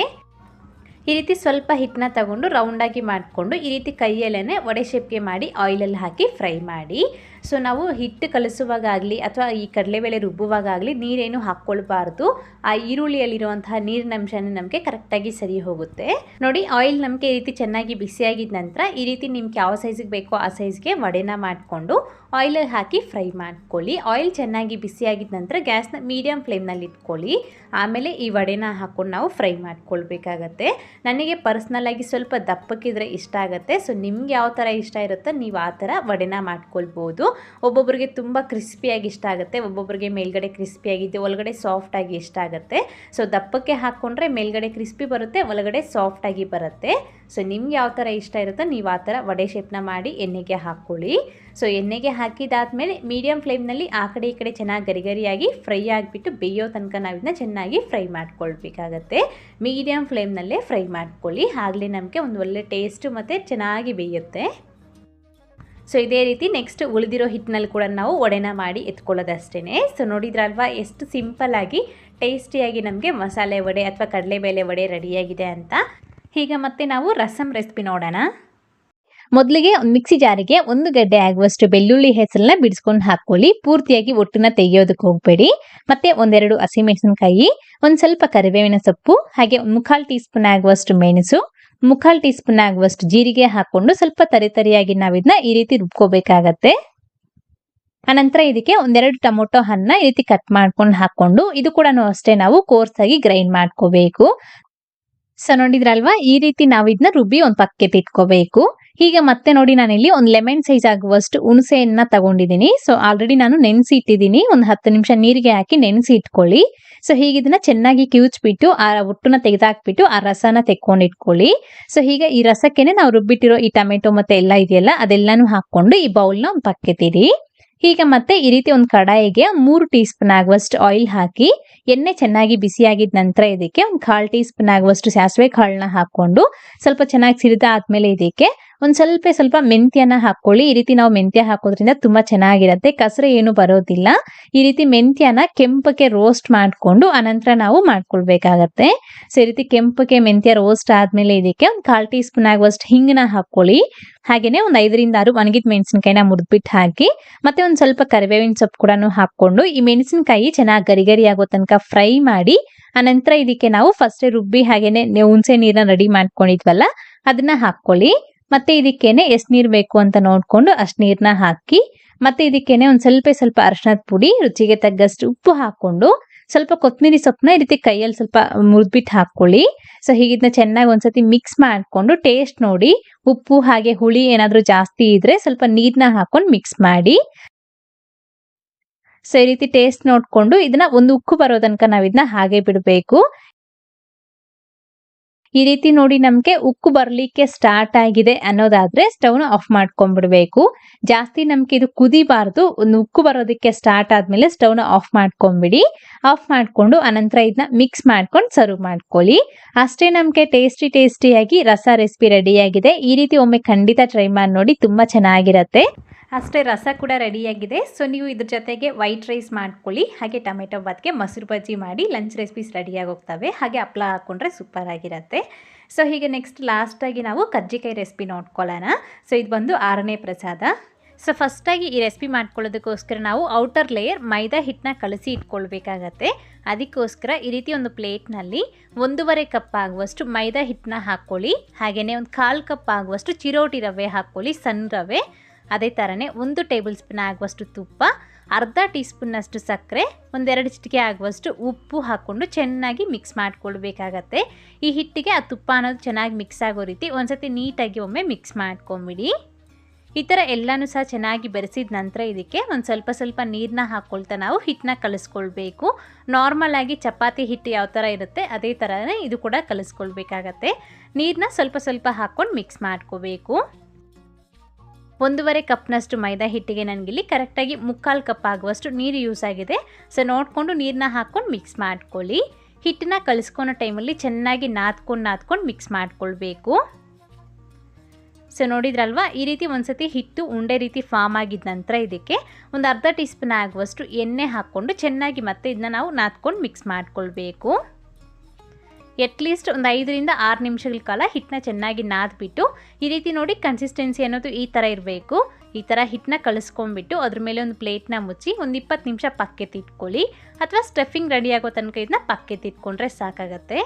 ಈ ರೀತಿ ಸ್ವಲ್ಪ ಹಿಟ್ಟನ್ನ ತಗೊಂಡು ರೌಂಡಾಗಿ ಮಾಡಿಕೊಂಡು ಈ ರೀತಿ ಕೈಯಲ್ಲೇ ವಡೆ ಶೇಪ್ಗೆ ಮಾಡಿ ಆಯಿಲಲ್ಲಿ ಹಾಕಿ ಫ್ರೈ ಮಾಡಿ. ಸೊ ನಾವು ಹಿಟ್ಟು ಕಲಿಸುವಾಗಲಿ ಅಥವಾ ಈ ಕಡಲೆಬೇಳೆ ರುಬ್ಬುವಾಗಲಿ ನೀರೇನು ಹಾಕ್ಕೊಳ್ಬಾರ್ದು. ಆ ಈರುಳ್ಳಿಯಲ್ಲಿರುವಂತಹ ನೀರಿನ ಅಂಶನೇ ನಮಗೆ ಕರೆಕ್ಟಾಗಿ ಸರಿ ಹೋಗುತ್ತೆ. ನೋಡಿ ಆಯಿಲ್ ನಮಗೆ ಈ ರೀತಿ ಚೆನ್ನಾಗಿ ಬಿಸಿಯಾಗಿದ್ದ ನಂತರ ಈ ರೀತಿ ನಿಮ್ಗೆ ಯಾವ ಸೈಜಿಗೆ ಬೇಕೋ ಆ ಸೈಜ್ಗೆ ವಡೆನ ಮಾಡಿಕೊಂಡು ಆಯಿಲಲ್ಲಿ ಹಾಕಿ ಫ್ರೈ ಮಾಡ್ಕೊಳ್ಳಿ. ಆಯಿಲ್ ಚೆನ್ನಾಗಿ ಬಿಸಿಯಾಗಿದ್ದ ನಂತರ ಗ್ಯಾಸ್ನ ಮೀಡಿಯಮ್ ಫ್ಲೇಮ್ನಲ್ಲಿ ಇಟ್ಕೊಳ್ಳಿ. ಆಮೇಲೆ ಈ ವಡೆನ ಹಾಕ್ಕೊಂಡು ನಾವು ಫ್ರೈ ಮಾಡ್ಕೊಳ್ಬೇಕಾಗತ್ತೆ. ನನಗೆ ಪರ್ಸ್ನಲಾಗಿ ಸ್ವಲ್ಪ ದಪ್ಪಕ್ಕಿದ್ರೆ ಇಷ್ಟ ಆಗುತ್ತೆ. ಸೊ ನಿಮ್ಗೆ ಯಾವ ಥರ ಇಷ್ಟ ಇರುತ್ತೋ ನೀವು ಆ ಥರ ವಡೆನ ಮಾಡ್ಕೊಳ್ಬೋದು. ಒಬ್ಬೊಬ್ಬರಿಗೆ ತುಂಬ ಕ್ರಿಸ್ಪಿಯಾಗಿ ಇಷ್ಟ ಆಗುತ್ತೆ, ಒಬ್ಬೊಬ್ಬರಿಗೆ ಮೇಲ್ಗಡೆ ಕ್ರಿಸ್ಪಿಯಾಗಿದ್ದು ಒಳಗಡೆ ಸಾಫ್ಟಾಗಿ ಇಷ್ಟ ಆಗುತ್ತೆ. ಸೊ ದಪ್ಪಕ್ಕೆ ಹಾಕ್ಕೊಂಡ್ರೆ ಮೇಲ್ಗಡೆ ಕ್ರಿಸ್ಪಿ ಬರುತ್ತೆ, ಒಳಗಡೆ ಸಾಫ್ಟಾಗಿ ಬರುತ್ತೆ. ಸೊ ನಿಮ್ಗೆ ಯಾವ ಥರ ಇಷ್ಟ ಇರುತ್ತೋ ನೀವು ಆ ಥರ ವಡೆ ಶೇಪ್ನ ಮಾಡಿ ಎಣ್ಣೆಗೆ ಹಾಕ್ಕೊಳ್ಳಿ. ಸೊ ಎಣ್ಣೆಗೆ ಹಾಕಿದಾದ್ಮೇಲೆ ಮೀಡಿಯಮ್ ಫ್ಲೇಮ್ನಲ್ಲಿ ಆ ಕಡೆ ಈ ಕಡೆ ಚೆನ್ನಾಗಿ ಗರಿಗರಿಯಾಗಿ ಫ್ರೈ ಆಗಿಬಿಟ್ಟು ಬೇಯೋ ತನಕ ನಾವು ಇದನ್ನ ಚೆನ್ನಾಗಿ ಫ್ರೈ ಮಾಡ್ಕೊಳ್ಬೇಕಾಗತ್ತೆ. ಮೀಡಿಯಮ್ ಫ್ಲೇಮ್ನಲ್ಲೇ ಫ್ರೈ ಮಾಡ್ಕೊಳ್ಳಿ, ಆಗಲೇ ನಮಗೆ ಒಂದು ಒಳ್ಳೆ ಟೇಸ್ಟು ಮತ್ತು ಚೆನ್ನಾಗಿ ಬೇಯುತ್ತೆ. ಸೊ ಇದೇ ರೀತಿ ನೆಕ್ಸ್ಟ್ ಉಳಿದಿರೋ ಹಿಟ್ಟಿನಲ್ಲಿ ಕೂಡ ನಾವು ವಡೆನ ಮಾಡಿ ಎತ್ಕೊಳ್ಳೋದಷ್ಟೇ. ಸೊ ನೋಡಿದ್ರಲ್ವಾ ಎಷ್ಟು ಸಿಂಪಲ್ಲಾಗಿ ಟೇಸ್ಟಿಯಾಗಿ ನಮಗೆ ಮಸಾಲೆ ವಡೆ ಅಥವಾ ಕಡಲೆಬೇಳೆ ವಡೆ ರೆಡಿಯಾಗಿದೆ ಅಂತ. ಈಗ ಮತ್ತೆ ನಾವು ರಸಮ್ ರೆಸಿಪಿ ನೋಡೋಣ. ಮೊದಲಿಗೆ ಒಂದು ಮಿಕ್ಸಿ ಜಾರಿಗೆ 1 ಗಡ್ಡೆ ಆಗುವಷ್ಟು ಬೆಳ್ಳುಳ್ಳಿ ಹೆಸರನ್ನ ಬಿಡಿಸ್ಕೊಂಡು ಹಾಕ್ಕೊಳ್ಳಿ. ಪೂರ್ತಿಯಾಗಿ ಒಟ್ಟನ್ನ ತೆಗೆಯೋದಕ್ಕೆ ಹೋಗಬೇಡಿ. ಮತ್ತೆ 1-2 ಹಸಿಮೆಣಸಿನಕಾಯಿ, ಒಂದು ಸ್ವಲ್ಪ ಕರಿಬೇವಿನ ಸೊಪ್ಪು, ಹಾಗೆ 1/4 ಟೀ ಸ್ಪೂನ್ ಆಗುವಷ್ಟು ಮೆಣಸು, 1/4 ಟೀ ಸ್ಪೂನ್ ಆಗುವಷ್ಟು ಜೀರಿಗೆ ಹಾಕ್ಕೊಂಡು ಸ್ವಲ್ಪ ತರಿಯಾಗಿ ನಾವು ಇದನ್ನ ಈ ರೀತಿ ರುಬ್ಕೋಬೇಕಾಗತ್ತೆ. ಅನಂತರ ಇದಕ್ಕೆ 1-2 ಟೊಮೊಟೊ ಹಣ್ಣನ್ನ ಈ ರೀತಿ ಕಟ್ ಮಾಡ್ಕೊಂಡು ಹಾಕ್ಕೊಂಡು ಇದು ಕೂಡ ಅಷ್ಟೇ ನಾವು ಕೋರ್ಸಾಗಿ ಗ್ರೈಂಡ್ ಮಾಡ್ಕೋಬೇಕು. ಸೊ ನೋಡಿದ್ರಲ್ವಾ, ಈ ರೀತಿ ನಾವು ಇದನ್ನ ರುಬ್ಬಿ ಒಂದು ಪಕ್ಕಕ್ಕೆ ಇಟ್ಕೋಬೇಕು. ಈಗ ಮತ್ತೆ ನೋಡಿ, ನಾನಿಲ್ಲಿ ಒಂದು ಲೆಮನ್ ಸೈಜ್ ಆಗುವಷ್ಟು ಹುಣಸೆಯನ್ನ ತಗೊಂಡಿದ್ದೀನಿ. ಸೊ ಆಲ್ರೆಡಿ ನಾನು ನೆನೆಸಿ ಇಟ್ಟಿದ್ದೀನಿ. ಒಂದು 10 ನಿಮಿಷ ನೀರಿಗೆ ಹಾಕಿ ನೆನೆಸಿ ಇಟ್ಕೊಳ್ಳಿ. ಸೊ ಹೀಗೆ ಇದನ್ನ ಚೆನ್ನಾಗಿ ಕಿವುಚ್ಬಿಟ್ಟು ಆ ಒಟ್ಟನ್ನ ತೆಗೆದಾಕ್ಬಿಟ್ಟು ಆ ರಸನ ತೆಕ್ಕೊಂಡು ಇಟ್ಕೊಳ್ಳಿ. ಸೊ ಈಗ ಈ ರಸಕ್ಕೆನೆ ನಾವು ರುಬ್ಬಿಟ್ಟಿರೋ ಈ ಟೊಮೆಟೊ ಮತ್ತೆ ಎಲ್ಲ ಇದೆಯಲ್ಲ ಅದೆಲ್ಲಾನು ಹಾಕೊಂಡು ಈ ಬೌಲ್ನ ಒಂದು ಪಕ್ಕೆತಿರಿ. ಈಗ ಮತ್ತೆ ಈ ರೀತಿ ಒಂದು ಕಡಾಯಿಗೆ 3 ಟೀ ಸ್ಪೂನ್ ಆಗುವಷ್ಟು ಆಯಿಲ್ ಹಾಕಿ ಎಣ್ಣೆ ಚೆನ್ನಾಗಿ ಬಿಸಿಯಾಗಿದ ನಂತರ ಇದಕ್ಕೆ 1/4 ಟೀ ಸ್ಪೂನ್ ಆಗುವಷ್ಟು ಸಾಸಿವೆ ಕಾಳನ್ನ ಹಾಕೊಂಡು ಸ್ವಲ್ಪ ಚೆನ್ನಾಗಿ ಸಿರಿದಾದ್ಮೇಲೆ ಇದಕ್ಕೆ ಒಂದು ಸ್ವಲ್ಪ ಮೆಂತ್ಯನ ಹಾಕೊಳ್ಳಿ. ಈ ರೀತಿ ನಾವು ಮೆಂತ್ಯ ಹಾಕೋದ್ರಿಂದ ತುಂಬಾ ಚೆನ್ನಾಗಿರುತ್ತೆ, ಕಸರೆ ಏನು ಬರೋದಿಲ್ಲ. ಈ ರೀತಿ ಮೆಂತ್ಯನ ಕೆಂಪಕ್ಕೆ ರೋಸ್ಟ್ ಮಾಡ್ಕೊಂಡು ಅನಂತರ ನಾವು ಮಾಡ್ಕೊಳ್ಬೇಕಾಗತ್ತೆ. ಸೊ ಈ ರೀತಿ ಕೆಂಪಕ್ಕೆ ಮೆಂತ್ಯ ರೋಸ್ಟ್ ಆದ್ಮೇಲೆ ಇದಕ್ಕೆ 1/4 ಟೀ ಸ್ಪೂನ್ ಆಗುವಷ್ಟು ಹಿಂಗನ ಹಾಕೊಳ್ಳಿ. ಹಾಗೇನೆ ಒಂದು 5-6 ಒಣಗಿದ ಮೆಣಸಿನಕಾಯಿನ ಮುರಿದ್ಬಿಟ್ಟು ಹಾಕಿ ಮತ್ತೆ ಒಂದು ಸ್ವಲ್ಪ ಕರಿಬೇವಿನ ಸೊಪ್ಪು ಕೂಡ ಹಾಕೊಂಡು ಈ ಮೆಣಸಿನಕಾಯಿ ಚೆನ್ನಾಗಿ ಗರಿ ಆಗೋ ತನಕ ಫ್ರೈ ಮಾಡಿ ಅನಂತರ ಇದಕ್ಕೆ ನಾವು ಫಸ್ಟ್ ರುಬ್ಬಿ ಹಾಗೇನೆ ಹುಣಸೆ ನೀರನ್ನ ರೆಡಿ ಮಾಡ್ಕೊಂಡಿದ್ವಲ್ಲ ಅದನ್ನ ಹಾಕೊಳ್ಳಿ. ಮತ್ತೆ ಇದಕ್ಕೇನೆ ಎಷ್ಟು ನೀರು ಬೇಕು ಅಂತ ನೋಡ್ಕೊಂಡು ಅಷ್ಟು ನೀರನ್ನ ಹಾಕಿ ಮತ್ತೆ ಇದಕ್ಕೇನೆ ಒಂದು ಸ್ವಲ್ಪ ಅರಿಶಿಣದ ಪುಡಿ, ರುಚಿಗೆ ತಗ್ಗಷ್ಟು ಉಪ್ಪು ಹಾಕೊಂಡು ಸ್ವಲ್ಪ ಕೊತ್ತಂಬರಿ ಸೊಪ್ಪನ್ನ ಈ ರೀತಿ ಕೈಯಲ್ಲಿ ಸ್ವಲ್ಪ ಮುರಿದ್ಬಿಟ್ಟು ಹಾಕೊಳ್ಳಿ. ಸೊ ಹೀಗಿದ್ನ ಚೆನ್ನಾಗಿ ಒಂದ್ಸತಿ ಮಿಕ್ಸ್ ಮಾಡ್ಕೊಂಡು ಟೇಸ್ಟ್ ನೋಡಿ, ಉಪ್ಪು ಹಾಗೆ ಹುಳಿ ಏನಾದ್ರೂ ಜಾಸ್ತಿ ಇದ್ರೆ ಸ್ವಲ್ಪ ನೀರನ್ನ ಹಾಕೊಂಡು ಮಿಕ್ಸ್ ಮಾಡಿ. ಸೊ ಈ ರೀತಿ ಟೇಸ್ಟ್ ನೋಡ್ಕೊಂಡು ಇದನ್ನ ಒಂದು ಉಕ್ಕು ಬರೋ ತನಕ ನಾವು ಇದನ್ನ ಹಾಗೆ ಬಿಡಬೇಕು. ಈ ರೀತಿ ನೋಡಿ ನಮ್ಗೆ ಉಕ್ಕು ಬರ್ಲಿಕ್ಕೆ ಸ್ಟಾರ್ಟ್ ಆಗಿದೆ ಅನ್ನೋದಾದ್ರೆ ಸ್ಟವ್ನ ಆಫ್ ಮಾಡ್ಕೊಂಡ್ಬಿಡ್ಬೇಕು. ಜಾಸ್ತಿ ನಮ್ಗೆ ಇದು ಕುದಿಬಾರ್ದು. ಒಂದು ಉಕ್ಕು ಬರೋದಕ್ಕೆ ಸ್ಟಾರ್ಟ್ ಆದ್ಮೇಲೆ ಸ್ಟವ್ನ ಆಫ್ ಮಾಡ್ಕೊಂಡ್ಬಿಡಿ. ಆಫ್ ಮಾಡ್ಕೊಂಡು ಅನಂತರ ಇದನ್ನ ಮಿಕ್ಸ್ ಮಾಡ್ಕೊಂಡು ಸರ್ವ್ ಮಾಡ್ಕೊಳ್ಳಿ. ಅಷ್ಟೇ, ನಮ್ಗೆ ಟೇಸ್ಟಿಯಾಗಿ ರಸ ರೆಸಿಪಿ ರೆಡಿ ಆಗಿದೆ. ಈ ರೀತಿ ಒಮ್ಮೆ ಖಂಡಿತ ಟ್ರೈ ಮಾಡಿ ನೋಡಿ, ತುಂಬಾ ಚೆನ್ನಾಗಿರತ್ತೆ. ಅಷ್ಟೇ, ರಸ ಕೂಡ ರೆಡಿಯಾಗಿದೆ. ಸೊ ನೀವು ಇದ್ರ ಜೊತೆಗೆ ವೈಟ್ ರೈಸ್ ಮಾಡ್ಕೊಳ್ಳಿ, ಹಾಗೆ ಟೊಮೆಟೊ ಬಾತ್ಗೆ ಮೊಸರು ಬಜ್ಜಿ ಮಾಡಿ ಲಂಚ್ ರೆಸಿಪೀಸ್ ರೆಡಿಯಾಗಿ ಹೋಗ್ತವೆ. ಹಾಗೆ ಹಪ್ಪಳ ಹಾಕ್ಕೊಂಡ್ರೆ ಸೂಪರ್ ಆಗಿರುತ್ತೆ. ಸೊ ಹೀಗೆ ನೆಕ್ಸ್ಟ್ ಲಾಸ್ಟಾಗಿ ನಾವು ಕಜ್ಜಿಕಾಯಿ ರೆಸಿಪಿ ನೋಡ್ಕೊಳ್ಳೋಣ. ಸೊ ಇದು ಬಂದು 6ನೇ ಪ್ರಸಾದ. ಸೊ ಫಸ್ಟಾಗಿ ಈ ರೆಸಿಪಿ ಮಾಡ್ಕೊಳ್ಳೋದಕ್ಕೋಸ್ಕರ ನಾವು ಔಟರ್ ಲೇಯರ್ ಮೈದಾ ಹಿಟ್ಟನ್ನ ಕಲಸಿ ಇಟ್ಕೊಳ್ಬೇಕಾಗತ್ತೆ. ಅದಕ್ಕೋಸ್ಕರ ಈ ರೀತಿ ಒಂದು ಪ್ಲೇಟ್ನಲ್ಲಿ 1.5 ಕಪ್ ಆಗುವಷ್ಟು ಮೈದಾ ಹಿಟ್ಟನ್ನ ಹಾಕ್ಕೊಳ್ಳಿ. ಹಾಗೆಯೇ ಒಂದು 1/4 ಕಪ್ ಆಗುವಷ್ಟು ಚಿರೋಟಿ ರವೆ ಹಾಕ್ಕೊಳ್ಳಿ, ಸಣ್ಣ ರವೆ. ಅದೇ ಥರನೇ 1 ಟೇಬಲ್ ಸ್ಪೂನ್ ಆಗುವಷ್ಟು ತುಪ್ಪ, ಅರ್ಧ ಟೀ ಸ್ಪೂನ್ನಷ್ಟು ಸಕ್ಕರೆ, 1-2 ಚಿಟಿಕೆ ಆಗುವಷ್ಟು ಉಪ್ಪು ಹಾಕ್ಕೊಂಡು ಚೆನ್ನಾಗಿ ಮಿಕ್ಸ್ ಮಾಡ್ಕೊಳ್ಬೇಕಾಗತ್ತೆ. ಈ ಹಿಟ್ಟಿಗೆ ಆ ತುಪ್ಪ ಅನ್ನೋದು ಚೆನ್ನಾಗಿ ಮಿಕ್ಸ್ ಆಗೋ ರೀತಿ ಒಂದ್ಸತಿ ನೀಟಾಗಿ ಒಮ್ಮೆ ಮಿಕ್ಸ್ ಮಾಡ್ಕೊಂಬಿಡಿ. ಈ ಥರ ಎಲ್ಲನೂ ಸಹ ಚೆನ್ನಾಗಿ ಬೆರೆಸಿದ ನಂತರ ಇದಕ್ಕೆ ಒಂದು ಸ್ವಲ್ಪ ನೀರನ್ನ ಹಾಕ್ಕೊಳ್ತಾ ನಾವು ಹಿಟ್ಟನ್ನ ಕಲಿಸ್ಕೊಳ್ಬೇಕು. ನಾರ್ಮಲ್ ಆಗಿ ಚಪಾತಿ ಹಿಟ್ಟು ಯಾವ ಥರ ಇರುತ್ತೆ ಅದೇ ಥರನೇ ಇದು ಕೂಡ ಕಲಿಸ್ಕೊಳ್ಬೇಕಾಗತ್ತೆ. ನೀರನ್ನ ಸ್ವಲ್ಪ ಹಾಕ್ಕೊಂಡು ಮಿಕ್ಸ್ ಮಾಡ್ಕೋಬೇಕು. 1.5 ಕಪ್ನಷ್ಟು ಮೈದಾ ಹಿಟ್ಟಿಗೆ ನನಗಿಲ್ಲಿ ಕರೆಕ್ಟಾಗಿ 3/4 ಕಪ್ ಆಗುವಷ್ಟು ನೀರು ಯೂಸ್ ಆಗಿದೆ. ಸೊ ನೋಡಿಕೊಂಡು ನೀರನ್ನ ಹಾಕ್ಕೊಂಡು ಮಿಕ್ಸ್ ಮಾಡ್ಕೊಳ್ಳಿ. ಹಿಟ್ಟನ್ನ ಕಲಿಸ್ಕೊಳೋ ಟೈಮಲ್ಲಿ ಚೆನ್ನಾಗಿ ನಾದ್ಕೊಂಡು ಮಿಕ್ಸ್ ಮಾಡ್ಕೊಳ್ಬೇಕು. ಸೊ ನೋಡಿದ್ರಲ್ವಾ, ಈ ರೀತಿ ಒಂದ್ಸತಿ ಹಿಟ್ಟು ಉಂಡೆ ರೀತಿ ಫಾರ್ಮ್ ಆಗಿದ ನಂತರ ಇದಕ್ಕೆ ಒಂದು ಅರ್ಧ ಟೀ ಸ್ಪೂನ್ ಆಗುವಷ್ಟು ಎಣ್ಣೆ ಹಾಕ್ಕೊಂಡು ಚೆನ್ನಾಗಿ ಮತ್ತೆ ಇದನ್ನ ನಾವು ನಾದ್ಕೊಂಡು ಮಿಕ್ಸ್ ಮಾಡ್ಕೊಳ್ಬೇಕು. ಅಟ್ಲೀಸ್ಟ್ ಒಂದು 5-6 ನಿಮಿಷಗಳ ಕಾಲ ಹಿಟ್ಟನ್ನ ಚೆನ್ನಾಗಿ ನಾದ್ಬಿಟ್ಟು ಈ ರೀತಿ ನೋಡಿ ಕನ್ಸಿಸ್ಟೆನ್ಸಿ ಅನ್ನೋದು ಈ ಥರ ಇರಬೇಕು. ಈ ಥರ ಹಿಟ್ಟನ್ನ ಕಲಿಸ್ಕೊಂಡ್ಬಿಟ್ಟು ಅದ್ರ ಮೇಲೆ ಒಂದು ಪ್ಲೇಟ್ನ ಮುಚ್ಚಿ ಒಂದು 20 ನಿಮಿಷ ಪಕ್ಕೆ ತಿಟ್ಕೊಳ್ಳಿ, ಅಥವಾ ಸ್ಟಫಿಂಗ್ ರೆಡಿ ಆಗೋ ತನಕ ಇದನ್ನ ಪಕ್ಕೆ ತಿಟ್ಕೊಂಡ್ರೆ ಸಾಕಾಗತ್ತೆ.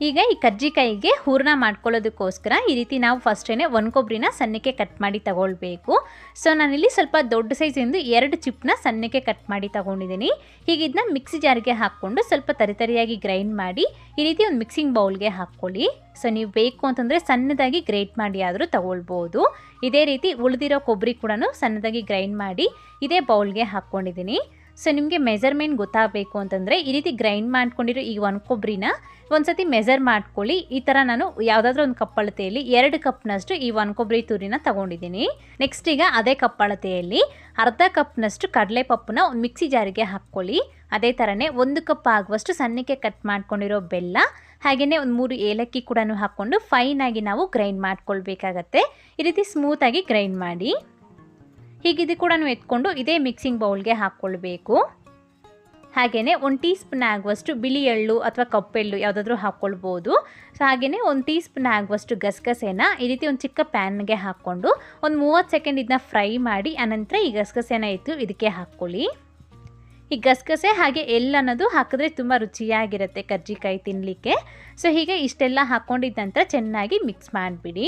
ಈಗ ಈ ಕಜ್ಜಿಕಾಯಿಗೆ ಹೂರಣ ಮಾಡ್ಕೊಳ್ಳೋದಕ್ಕೋಸ್ಕರ ಈ ರೀತಿ ನಾವು ಫಸ್ಟೇ ಒಂದು ಕೊಬ್ಬರಿನ ಸಣ್ಣಕ್ಕೆ ಕಟ್ ಮಾಡಿ ತಗೊಳ್ಬೇಕು. ಸೊ ನಾನಿಲ್ಲಿ ಸ್ವಲ್ಪ ದೊಡ್ಡ ಸೈಜಿಂದು 2 ಚಿಪ್ಪನ್ನ ಸಣ್ಣಕ್ಕೆ ಕಟ್ ಮಾಡಿ ತಗೊಂಡಿದ್ದೀನಿ. ಹೀಗೆ ಇದನ್ನ ಮಿಕ್ಸಿ ಜಾರ್ಗೆ ಹಾಕ್ಕೊಂಡು ಸ್ವಲ್ಪ ತರಿಯಾಗಿ ಗ್ರೈಂಡ್ ಮಾಡಿ ಈ ರೀತಿ ಒಂದು ಮಿಕ್ಸಿಂಗ್ ಬೌಲ್ಗೆ ಹಾಕ್ಕೊಳ್ಳಿ. ಸೊ ನೀವು ಬೇಕು ಅಂತಂದರೆ ಸಣ್ಣದಾಗಿ ಗ್ರೇಟ್ ಮಾಡಿ ಆದರೂ ತಗೊಳ್ಬೋದು. ಇದೇ ರೀತಿ ಉಳಿದಿರೋ ಕೊಬ್ಬರಿ ಕೂಡ ಸಣ್ಣದಾಗಿ ಗ್ರೈಂಡ್ ಮಾಡಿ ಇದೇ ಬೌಲ್ಗೆ ಹಾಕ್ಕೊಂಡಿದ್ದೀನಿ. ಸೊ ನಿಮಗೆ ಮೆಜರ್ಮೆಂಟ್ ಗೊತ್ತಾಗಬೇಕು ಅಂತಂದರೆ ಈ ರೀತಿ ಗ್ರೈಂಡ್ ಮಾಡ್ಕೊಂಡಿರೋ ಈ ಒಂದು ಕೊಬ್ಬರಿನ ಒಂದು ಸತಿ ಮೆಜರ್ ಮಾಡ್ಕೊಳ್ಳಿ. ಈ ಥರ ನಾನು ಯಾವುದಾದ್ರೂ ಒಂದು ಕಪ್ಪಳತೆಯಲ್ಲಿ 2 ಕಪ್ನಷ್ಟು ಈ ಒಂದು ಕೊಬ್ಬರಿ ತುರಿನ ತೊಗೊಂಡಿದ್ದೀನಿ. ನೆಕ್ಸ್ಟ್ ಈಗ ಅದೇ ಕಪ್ಪಳತೆಯಲ್ಲಿ ಅರ್ಧ ಕಪ್ನಷ್ಟು ಕಡಲೆಪಪ್ಪನ್ನ ಒಂದು ಮಿಕ್ಸಿ ಜಾರಿಗೆ ಹಾಕ್ಕೊಳ್ಳಿ. ಅದೇ ಥರನೇ 1 ಕಪ್ ಆಗುವಷ್ಟು ಸಣ್ಣಕ್ಕೆ ಕಟ್ ಮಾಡ್ಕೊಂಡಿರೋ ಬೆಲ್ಲ, ಹಾಗೆಯೇ ಒಂದು 3 ಏಲಕ್ಕಿ ಕೂಡ ಹಾಕ್ಕೊಂಡು ಫೈನಾಗಿ ನಾವು ಗ್ರೈಂಡ್ ಮಾಡ್ಕೊಳ್ಬೇಕಾಗತ್ತೆ. ಈ ರೀತಿ ಸ್ಮೂತಾಗಿ ಗ್ರೈಂಡ್ ಮಾಡಿ ಹೀಗಿದು ಕೂಡ ಎತ್ಕೊಂಡು ಇದೇ ಮಿಕ್ಸಿಂಗ್ ಬೌಲ್ಗೆ ಹಾಕ್ಕೊಳ್ಬೇಕು. ಹಾಗೆಯೇ 1 ಟೀ ಸ್ಪೂನ್ ಆಗುವಷ್ಟು ಬಿಳಿ ಎಳ್ಳು ಅಥವಾ ಕಪ್ಪೆಳ್ಳು ಯಾವುದಾದ್ರೂ ಹಾಕ್ಕೊಳ್ಬೋದು. ಸೊ ಹಾಗೆಯೇ 1 ಟೀ ಸ್ಪೂನ್ ಆಗುವಷ್ಟು ಗಸಗಸೆನ ಈ ರೀತಿ ಒಂದು ಚಿಕ್ಕ ಪ್ಯಾನ್ಗೆ ಹಾಕ್ಕೊಂಡು ಒಂದು 30 ಸೆಕೆಂಡ್ ಇದನ್ನ ಫ್ರೈ ಮಾಡಿ ಆನಂತರ ಈ ಗಸಗಸೆನ ಎತ್ತು ಇದಕ್ಕೆ ಹಾಕ್ಕೊಳ್ಳಿ. ಈ ಗಸಗಸೆ ಹಾಗೆ ಎಳ್ಳು ಅನ್ನೋದು ಹಾಕಿದ್ರೆ ತುಂಬ ರುಚಿಯಾಗಿರುತ್ತೆ ಕಜ್ಜಿಕಾಯಿ ತಿನ್ನಲಿಕ್ಕೆ. ಸೊ ಹೀಗೆ ಇಷ್ಟೆಲ್ಲ ಹಾಕ್ಕೊಂಡಿದ್ದ ನಂತರ ಚೆನ್ನಾಗಿ ಮಿಕ್ಸ್ ಮಾಡಿಬಿಡಿ.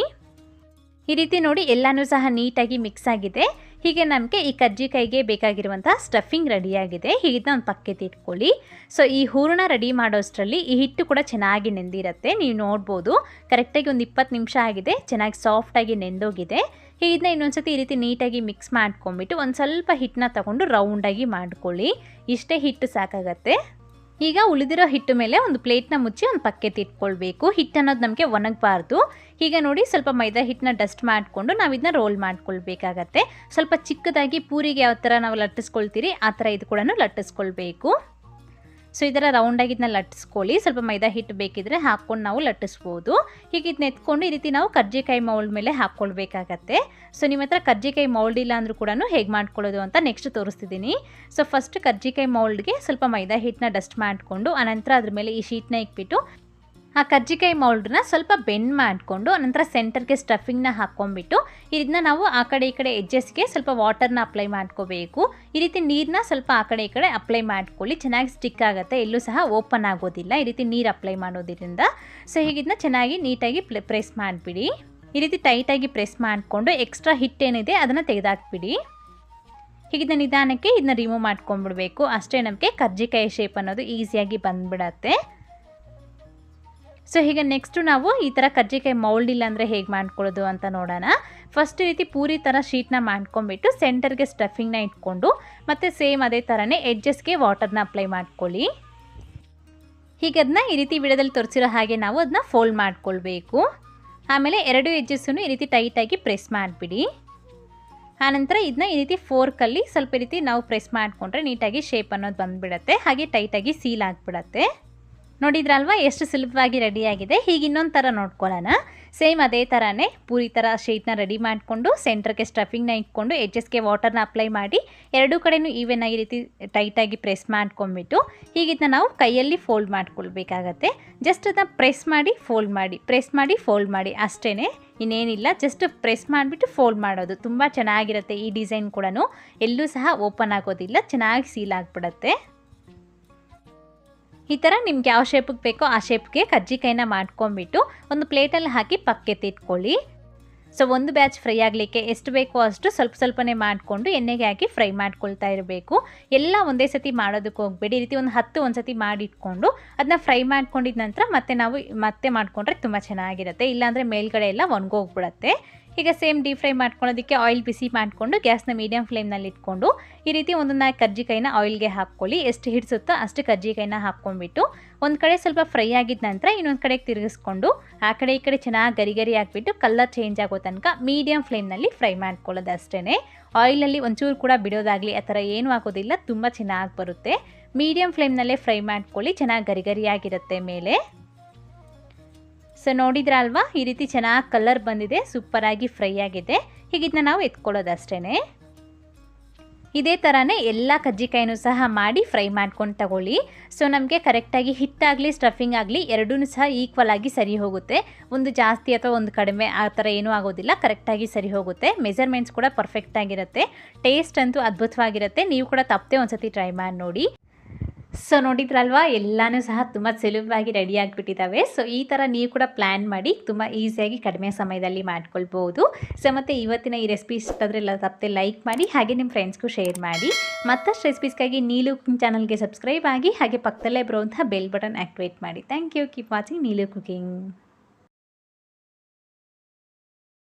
ಈ ರೀತಿ ನೋಡಿ ಎಲ್ಲನೂ ಸಹ ನೀಟಾಗಿ ಮಿಕ್ಸ್ ಆಗಿದೆ. ಹೀಗೆ ನಮಗೆ ಈ ಕಜ್ಜಿಕಾಯಿಗೆ ಬೇಕಾಗಿರುವಂಥ ಸ್ಟಫಿಂಗ್ ರೆಡಿಯಾಗಿದೆ. ಹೀಗಿದ್ದ ಒಂದು ಪಕ್ಕಕ್ಕೆ ಇಟ್ಕೊಳ್ಳಿ. ಸೊ ಈ ಹೂರಣ ರೆಡಿ ಮಾಡೋಷ್ಟರಲ್ಲಿ ಈ ಹಿಟ್ಟು ಕೂಡ ಚೆನ್ನಾಗಿ ನೆಂದಿರುತ್ತೆ. ನೀವು ನೋಡ್ಬೋದು ಕರೆಕ್ಟಾಗಿ ಒಂದು 20 ನಿಮಿಷ ಆಗಿದೆ, ಚೆನ್ನಾಗಿ ಸಾಫ್ಟಾಗಿ ನೆಂದೋಗಿದೆ. ಹೀಗಿದ್ನ ಇನ್ನೊಂದ್ಸತಿ ಈ ರೀತಿ ನೀಟಾಗಿ ಮಿಕ್ಸ್ ಮಾಡ್ಕೊಂಬಿಟ್ಟು ಒಂದು ಸ್ವಲ್ಪ ಹಿಟ್ಟನ್ನ ತಗೊಂಡು ರೌಂಡಾಗಿ ಮಾಡ್ಕೊಳ್ಳಿ. ಇಷ್ಟೇ ಹಿಟ್ಟು ಸಾಕಾಗತ್ತೆ. ಈಗ ಉಳಿದಿರೋ ಹಿಟ್ಟು ಮೇಲೆ ಒಂದು ಪ್ಲೇಟ್ನ ಮುಚ್ಚಿ ಒಂದು ಪಕ್ಕಕ್ಕೆ ಇಟ್ಕೊಳ್ಬೇಕು. ಹಿಟ್ಟು ಅನ್ನೋದು ನಮಗೆ ಒಣಗಬಾರ್ದು. ಈಗ ನೋಡಿ ಸ್ವಲ್ಪ ಮೈದಾ ಹಿಟ್ಟನ್ನ ಡಸ್ಟ್ ಮಾಡಿಕೊಂಡು ನಾವು ಇದನ್ನ ರೋಲ್ ಮಾಡ್ಕೊಳ್ಬೇಕಾಗತ್ತೆ. ಸ್ವಲ್ಪ ಚಿಕ್ಕದಾಗಿ ಪೂರಿಗೆ ಯಾವ ಥರ ನಾವು ಲಟ್ಟಿಸ್ಕೊಳ್ತೀರಿ ಆ ಥರ ಇದು ಕೂಡ ಲಟ್ಟಿಸ್ಕೊಳ್ಬೇಕು. ಸೊ ಈ ಥರ ರೌಂಡಾಗಿ ಇದನ್ನ ಲಟ್ಟಿಸ್ಕೊಳ್ಳಿ. ಸ್ವಲ್ಪ ಮೈದಾ ಹಿಟ್ಟು ಬೇಕಿದ್ರೆ ಹಾಕ್ಕೊಂಡು ನಾವು ಲಟ್ಟಿಸ್ಬೋದು. ಹೀಗೆ ಇದನ್ನ ಎತ್ಕೊಂಡು ಈ ರೀತಿ ನಾವು ಕಜ್ಜಿಕಾಯಿ ಮೌಲ್ಡ್ ಮೇಲೆ ಹಾಕ್ಕೊಳ್ಬೇಕಾಗತ್ತೆ. ಸೊ ನಿಮ್ಮ ಹತ್ರ ಕಜ್ಜಿಕಾಯಿ ಮೌಲ್ಡ್ ಇಲ್ಲ ಅಂದರೂ ಕೂಡ ಹೇಗೆ ಮಾಡ್ಕೊಳ್ಳೋದು ಅಂತ ನೆಕ್ಸ್ಟ್ ತೋರಿಸ್ತಿದ್ದೀನಿ. ಸೊ ಫಸ್ಟ್ ಕಜ್ಜಿಕಾಯಿ ಮೌಲ್ಡ್ಗೆ ಸ್ವಲ್ಪ ಮೈದಾ ಹಿಟ್ಟನ್ನ ಡಸ್ಟ್ ಮಾಡಿಕೊಂಡು ಆನಂತರ ಅದ್ರ ಮೇಲೆ ಈ ಶೀಟ್ನ ಇಕ್ಬಿಟ್ಟು ಆ ಕಜ್ಜಿಕಾಯಿ ಮೌಲ್ಡ್ನ ಸ್ವಲ್ಪ ಬೆಂಡ್ ಮಾಡಿಕೊಂಡು ಅನಂತರ ಸೆಂಟರ್ಗೆ ಸ್ಟಫಿಂಗ್ನ ಹಾಕ್ಕೊಂಡ್ಬಿಟ್ಟು ಇದನ್ನ ನಾವು ಆ ಕಡೆ ಈ ಕಡೆ ಎಡ್ಜಸ್ಗೆ ಸ್ವಲ್ಪ ವಾಟರ್ನ ಅಪ್ಲೈ ಮಾಡ್ಕೋಬೇಕು. ಈ ರೀತಿ ನೀರನ್ನ ಸ್ವಲ್ಪ ಆ ಕಡೆ ಈ ಕಡೆ ಅಪ್ಲೈ ಮಾಡ್ಕೊಳ್ಳಿ. ಚೆನ್ನಾಗಿ ಸ್ಟಿಕ್ ಆಗುತ್ತೆ, ಎಲ್ಲೂ ಸಹ ಓಪನ್ ಆಗೋದಿಲ್ಲ ಈ ರೀತಿ ನೀರು ಅಪ್ಲೈ ಮಾಡೋದ್ರಿಂದ. ಸೊ ಹೀಗಿದನ್ನ ಚೆನ್ನಾಗಿ ನೀಟಾಗಿ ಪ್ರೆಸ್ ಮಾಡಿಬಿಡಿ. ಈ ರೀತಿ ಟೈಟಾಗಿ ಪ್ರೆಸ್ ಮಾಡಿಕೊಂಡು ಎಕ್ಸ್ಟ್ರಾ ಹಿಟ್ಟೇನಿದೆ ಅದನ್ನು ತೆಗೆದಾಕ್ಬಿಡಿ. ಹೀಗಿದ್ದ ನಿಧಾನಕ್ಕೆ ಇದನ್ನ ರಿಮೂವ್ ಮಾಡ್ಕೊಂಡ್ಬಿಡ್ಬೇಕು. ಅಷ್ಟೇ ನಮಗೆ ಕಜ್ಜಿಕಾಯಿ ಶೇಪ್ ಅನ್ನೋದು ಈಸಿಯಾಗಿ ಬಂದ್ಬಿಡತ್ತೆ. ಸೊ ಹೀಗೆ ನೆಕ್ಸ್ಟು ನಾವು ಈ ಥರ ಕಜ್ಜಿಕಾಯಿ ಮೌಲ್ಡ್ ಇಲ್ಲ ಅಂದರೆ ಹೇಗೆ ಮಾಡ್ಕೊಳ್ಳೋದು ಅಂತ ನೋಡೋಣ. ಫಸ್ಟ್ ಈ ರೀತಿ ಪೂರಿ ಥರ ಶೀಟ್ನ ಮಾಡ್ಕೊಂಬಿಟ್ಟು ಸೆಂಟರ್ಗೆ ಸ್ಟಫಿಂಗ್ನ ಇಟ್ಕೊಂಡು ಮತ್ತು ಸೇಮ್ ಅದೇ ಥರನೇ ಎಡ್ಜಸ್ಗೆ ವಾಟರ್ನ ಅಪ್ಲೈ ಮಾಡ್ಕೊಳ್ಳಿ. ಹೀಗೆ ಅದನ್ನ ಈ ರೀತಿ ವಿಡಿಯೋದಲ್ಲಿ ತೋರಿಸಿರೋ ಹಾಗೆ ನಾವು ಅದನ್ನ ಫೋಲ್ಡ್ ಮಾಡ್ಕೊಳ್ಬೇಕು. ಆಮೇಲೆ 2 ಎಡ್ಜಸ್ಸನ್ನು ಈ ರೀತಿ ಟೈಟಾಗಿ ಪ್ರೆಸ್ ಮಾಡಿಬಿಡಿ. ಆನಂತರ ಇದನ್ನ ಈ ರೀತಿ ಫೋರ್ಕಲ್ಲಿ ಸ್ವಲ್ಪ ಈ ರೀತಿ ನಾವು ಪ್ರೆಸ್ ಮಾಡಿಕೊಂಡ್ರೆ ನೀಟಾಗಿ ಶೇಪ್ ಅನ್ನೋದು ಬಂದುಬಿಡತ್ತೆ. ಹಾಗೆ ಟೈಟಾಗಿ ಸೀಲ್ ಆಗಿಬಿಡತ್ತೆ. ನೋಡಿದ್ರಲ್ವಾ ಎಷ್ಟು ಸುಲಭವಾಗಿ ರೆಡಿಯಾಗಿದೆ. ಹೀಗೆ ಇನ್ನೊಂದು ಥರ ನೋಡ್ಕೊಳ್ಳೋಣ. ಸೇಮ್ ಅದೇ ಥರನೇ ಪೂರಿ ಥರ ಶೀಟ್ನ ರೆಡಿ ಮಾಡಿಕೊಂಡು ಸೆಂಟ್ರಿಗೆ ಸ್ಟಫಿಂಗ್ನ ಇಟ್ಕೊಂಡು ಎಡ್ಜಸ್ಗೆ ವಾಟರ್ನ ಅಪ್ಲೈ ಮಾಡಿ 2 ಕಡೆಯೂ ಈವನ್ ಆಗಿ ರೀತಿ ಟೈಟಾಗಿ ಪ್ರೆಸ್ ಮಾಡ್ಕೊಂಡ್ಬಿಟ್ಟು ಹೀಗಿದ್ನ ನಾವು ಕೈಯಲ್ಲಿ ಫೋಲ್ಡ್ ಮಾಡ್ಕೊಳ್ಬೇಕಾಗತ್ತೆ. ಜಸ್ಟ್ ಅದನ್ನ ಪ್ರೆಸ್ ಮಾಡಿ ಫೋಲ್ಡ್ ಮಾಡಿ, ಪ್ರೆಸ್ ಮಾಡಿ ಫೋಲ್ಡ್ ಮಾಡಿ ಅಷ್ಟೇ, ಇನ್ನೇನಿಲ್ಲ. ಜಸ್ಟ್ ಪ್ರೆಸ್ ಮಾಡಿಬಿಟ್ಟು ಫೋಲ್ಡ್ ಮಾಡೋದು. ತುಂಬ ಚೆನ್ನಾಗಿರುತ್ತೆ. ಈ ಡಿಸೈನ್ ಕೂಡ ಎಲ್ಲೂ ಸಹ ಓಪನ್ ಆಗೋದಿಲ್ಲ, ಚೆನ್ನಾಗಿ ಸೀಲ್ ಆಗಿಬಿಡುತ್ತೆ. ಈ ಥರ ನಿಮ್ಗೆ ಯಾವ ಶೇಪಿಗೆ ಬೇಕೋ ಆ ಶೇಪ್ಗೆ ಕಜ್ಜಿಕಾಯಿನ ಮಾಡ್ಕೊಂಡ್ಬಿಟ್ಟು ಒಂದು ಪ್ಲೇಟಲ್ಲಿ ಹಾಕಿ ಪಕ್ಕಕ್ಕೆ ಇಟ್ಕೊಳ್ಳಿ. ಸೊ ಒಂದು ಬ್ಯಾಚ್ ಫ್ರೈ ಆಗಲಿಕ್ಕೆ ಎಷ್ಟು ಬೇಕೋ ಅಷ್ಟು ಸ್ವಲ್ಪ ಸ್ವಲ್ಪನೇ ಮಾಡಿಕೊಂಡು ಎಣ್ಣೆಗೆ ಹಾಕಿ ಫ್ರೈ ಮಾಡ್ಕೊಳ್ತಾ ಇರಬೇಕು. ಎಲ್ಲ ಒಂದೇ ಸತಿ ಮಾಡೋದಕ್ಕೆ ಹೋಗಬೇಡಿ. ಈ ರೀತಿ ಒಂದು 10 ಒಂದು ಸತಿ ಮಾಡಿಟ್ಕೊಂಡು ಅದನ್ನ ಫ್ರೈ ಮಾಡ್ಕೊಂಡಿದ ನಂತರ ಮತ್ತೆ ಮಾಡಿಕೊಂಡ್ರೆ ತುಂಬ ಚೆನ್ನಾಗಿರುತ್ತೆ. ಇಲ್ಲಾಂದರೆ ಮೇಲ್ಗಡೆ ಎಲ್ಲ ಒಣಗೋಗ್ಬಿಡುತ್ತೆ. ಈಗ ಸೇಮ್ ಡೀಪ್ ಫ್ರೈ ಮಾಡ್ಕೊಳ್ಳೋದಕ್ಕೆ ಆಯಿಲ್ ಬಿಸಿ ಮಾಡಿಕೊಂಡು ಗ್ಯಾಸ್ನ ಮೀಡಿಯಮ್ ಫ್ಲೇಮ್ನಲ್ಲಿ ಇಟ್ಕೊಂಡು ಈ ರೀತಿ ಒಂದೊಂದು ಕಜ್ಜಿಕಾಯಿನ ಆಯಿಲ್ಗೆ ಹಾಕ್ಕೊಳ್ಳಿ. ಎಷ್ಟು ಹಿಡಿಸುತ್ತೋ ಅಷ್ಟು ಕಜ್ಜಿಕಾಯಿನ ಹಾಕ್ಕೊಂಡ್ಬಿಟ್ಟು ಒಂದು ಕಡೆ ಸ್ವಲ್ಪ ಫ್ರೈ ಆಗಿದ ನಂತರ ಇನ್ನೊಂದು ಕಡೆಗೆ ತಿರುಗಿಸ್ಕೊಂಡು ಆ ಕಡೆ ಈ ಕಡೆ ಚೆನ್ನಾಗಿ ಗರಿ ಹಾಕ್ಬಿಟ್ಟು ಕಲರ್ ಚೇಂಜ್ ಆಗೋ ತನಕ ಮೀಡಿಯಮ್ ಫ್ಲೇಮ್ನಲ್ಲಿ ಫ್ರೈ ಮಾಡ್ಕೊಳ್ಳೋದು ಅಷ್ಟೇ. ಆಯಿಲಲ್ಲಿ ಒಂಚೂರು ಕೂಡ ಬಿಡೋದಾಗಲಿ ಆ ಥರ ಏನೂ ಆಗೋದಿಲ್ಲ, ತುಂಬ ಚೆನ್ನಾಗಿ ಬರುತ್ತೆ. ಮೀಡಿಯಮ್ ಫ್ಲೇಮ್ನಲ್ಲೇ ಫ್ರೈ ಮಾಡ್ಕೊಳ್ಳಿ, ಚೆನ್ನಾಗಿ ಗರಿಯಾಗಿರುತ್ತೆ ಮೇಲೆ. ಸೊ ನೋಡಿದ್ರಲ್ವಾ ಈ ರೀತಿ ಚೆನ್ನಾಗಿ ಕಲರ್ ಬಂದಿದೆ, ಸೂಪರಾಗಿ ಫ್ರೈ ಆಗಿದೆ. ಹೀಗಿದ್ನ ನಾವು ಎತ್ಕೊಳ್ಳೋದಷ್ಟೇ. ಇದೇ ಥರನೇ ಎಲ್ಲ ಕಜ್ಜಿಕಾಯಿನೂ ಸಹ ಮಾಡಿ ಫ್ರೈ ಮಾಡ್ಕೊಂಡು ತಗೊಳ್ಳಿ. ಸೊ ನಮಗೆ ಕರೆಕ್ಟಾಗಿ ಹಿಟ್ಟಾಗಲಿ ಸ್ಟಫಿಂಗ್ ಆಗಲಿ ಎರಡೂ ಸಹ ಈಕ್ವಲ್ ಆಗಿ ಸರಿ ಹೋಗುತ್ತೆ. ಒಂದು ಜಾಸ್ತಿ ಅಥವಾ ಒಂದು ಕಡಿಮೆ ಆ ಥರ ಏನೂ ಆಗೋದಿಲ್ಲ, ಕರೆಕ್ಟಾಗಿ ಸರಿ ಹೋಗುತ್ತೆ. ಮೆಜರ್ಮೆಂಟ್ಸ್ ಕೂಡ ಪರ್ಫೆಕ್ಟಾಗಿರುತ್ತೆ. ಟೇಸ್ಟ್ ಅಂತೂ ಅದ್ಭುತವಾಗಿರುತ್ತೆ. ನೀವು ಕೂಡ ತಪ್ಪದೆ ಒಂದು ಸತಿ ಟ್ರೈ ಮಾಡಿ ನೋಡಿ. ಸೊ ನೋಡಿದ್ರಲ್ವಾ ಎಲ್ಲನೂ ಸಹ ತುಂಬ ಸುಲಭವಾಗಿ ರೆಡಿ ಆಗಿಬಿಟ್ಟಿದ್ದಾವೆ. ಸೊ ಈ ಥರ ನೀವು ಕೂಡ ಪ್ಲ್ಯಾನ್ ಮಾಡಿ ತುಂಬ ಈಸಿಯಾಗಿ ಕಡಿಮೆ ಸಮಯದಲ್ಲಿ ಮಾಡ್ಕೊಳ್ಬೋದು. ಸೊ ಮತ್ತು ಇವತ್ತಿನ ಈ ರೆಸಿಪಿ ಇಷ್ಟ ಆದರೆ ತಪ್ಪದೆ ಲೈಕ್ ಮಾಡಿ, ಹಾಗೆ ನಿಮ್ಮ ಫ್ರೆಂಡ್ಸ್ಗೂ ಶೇರ್ ಮಾಡಿ. ಮತ್ತಷ್ಟು ರೆಸಿಪೀಸ್ಗಾಗಿ ನೀಲು ಕುಕಿಂಗ್ ಚಾನಲ್ಗೆ ಸಬ್ಸ್ಕ್ರೈಬ್ ಆಗಿ, ಹಾಗೆ ಪಕ್ಕದಲ್ಲೇ ಬರುವಂಥ ಬೆಲ್ ಬಟನ್ ಆ್ಯಕ್ಟಿವೇಟ್ ಮಾಡಿ. Thank you. Keep watching Neelu cooking.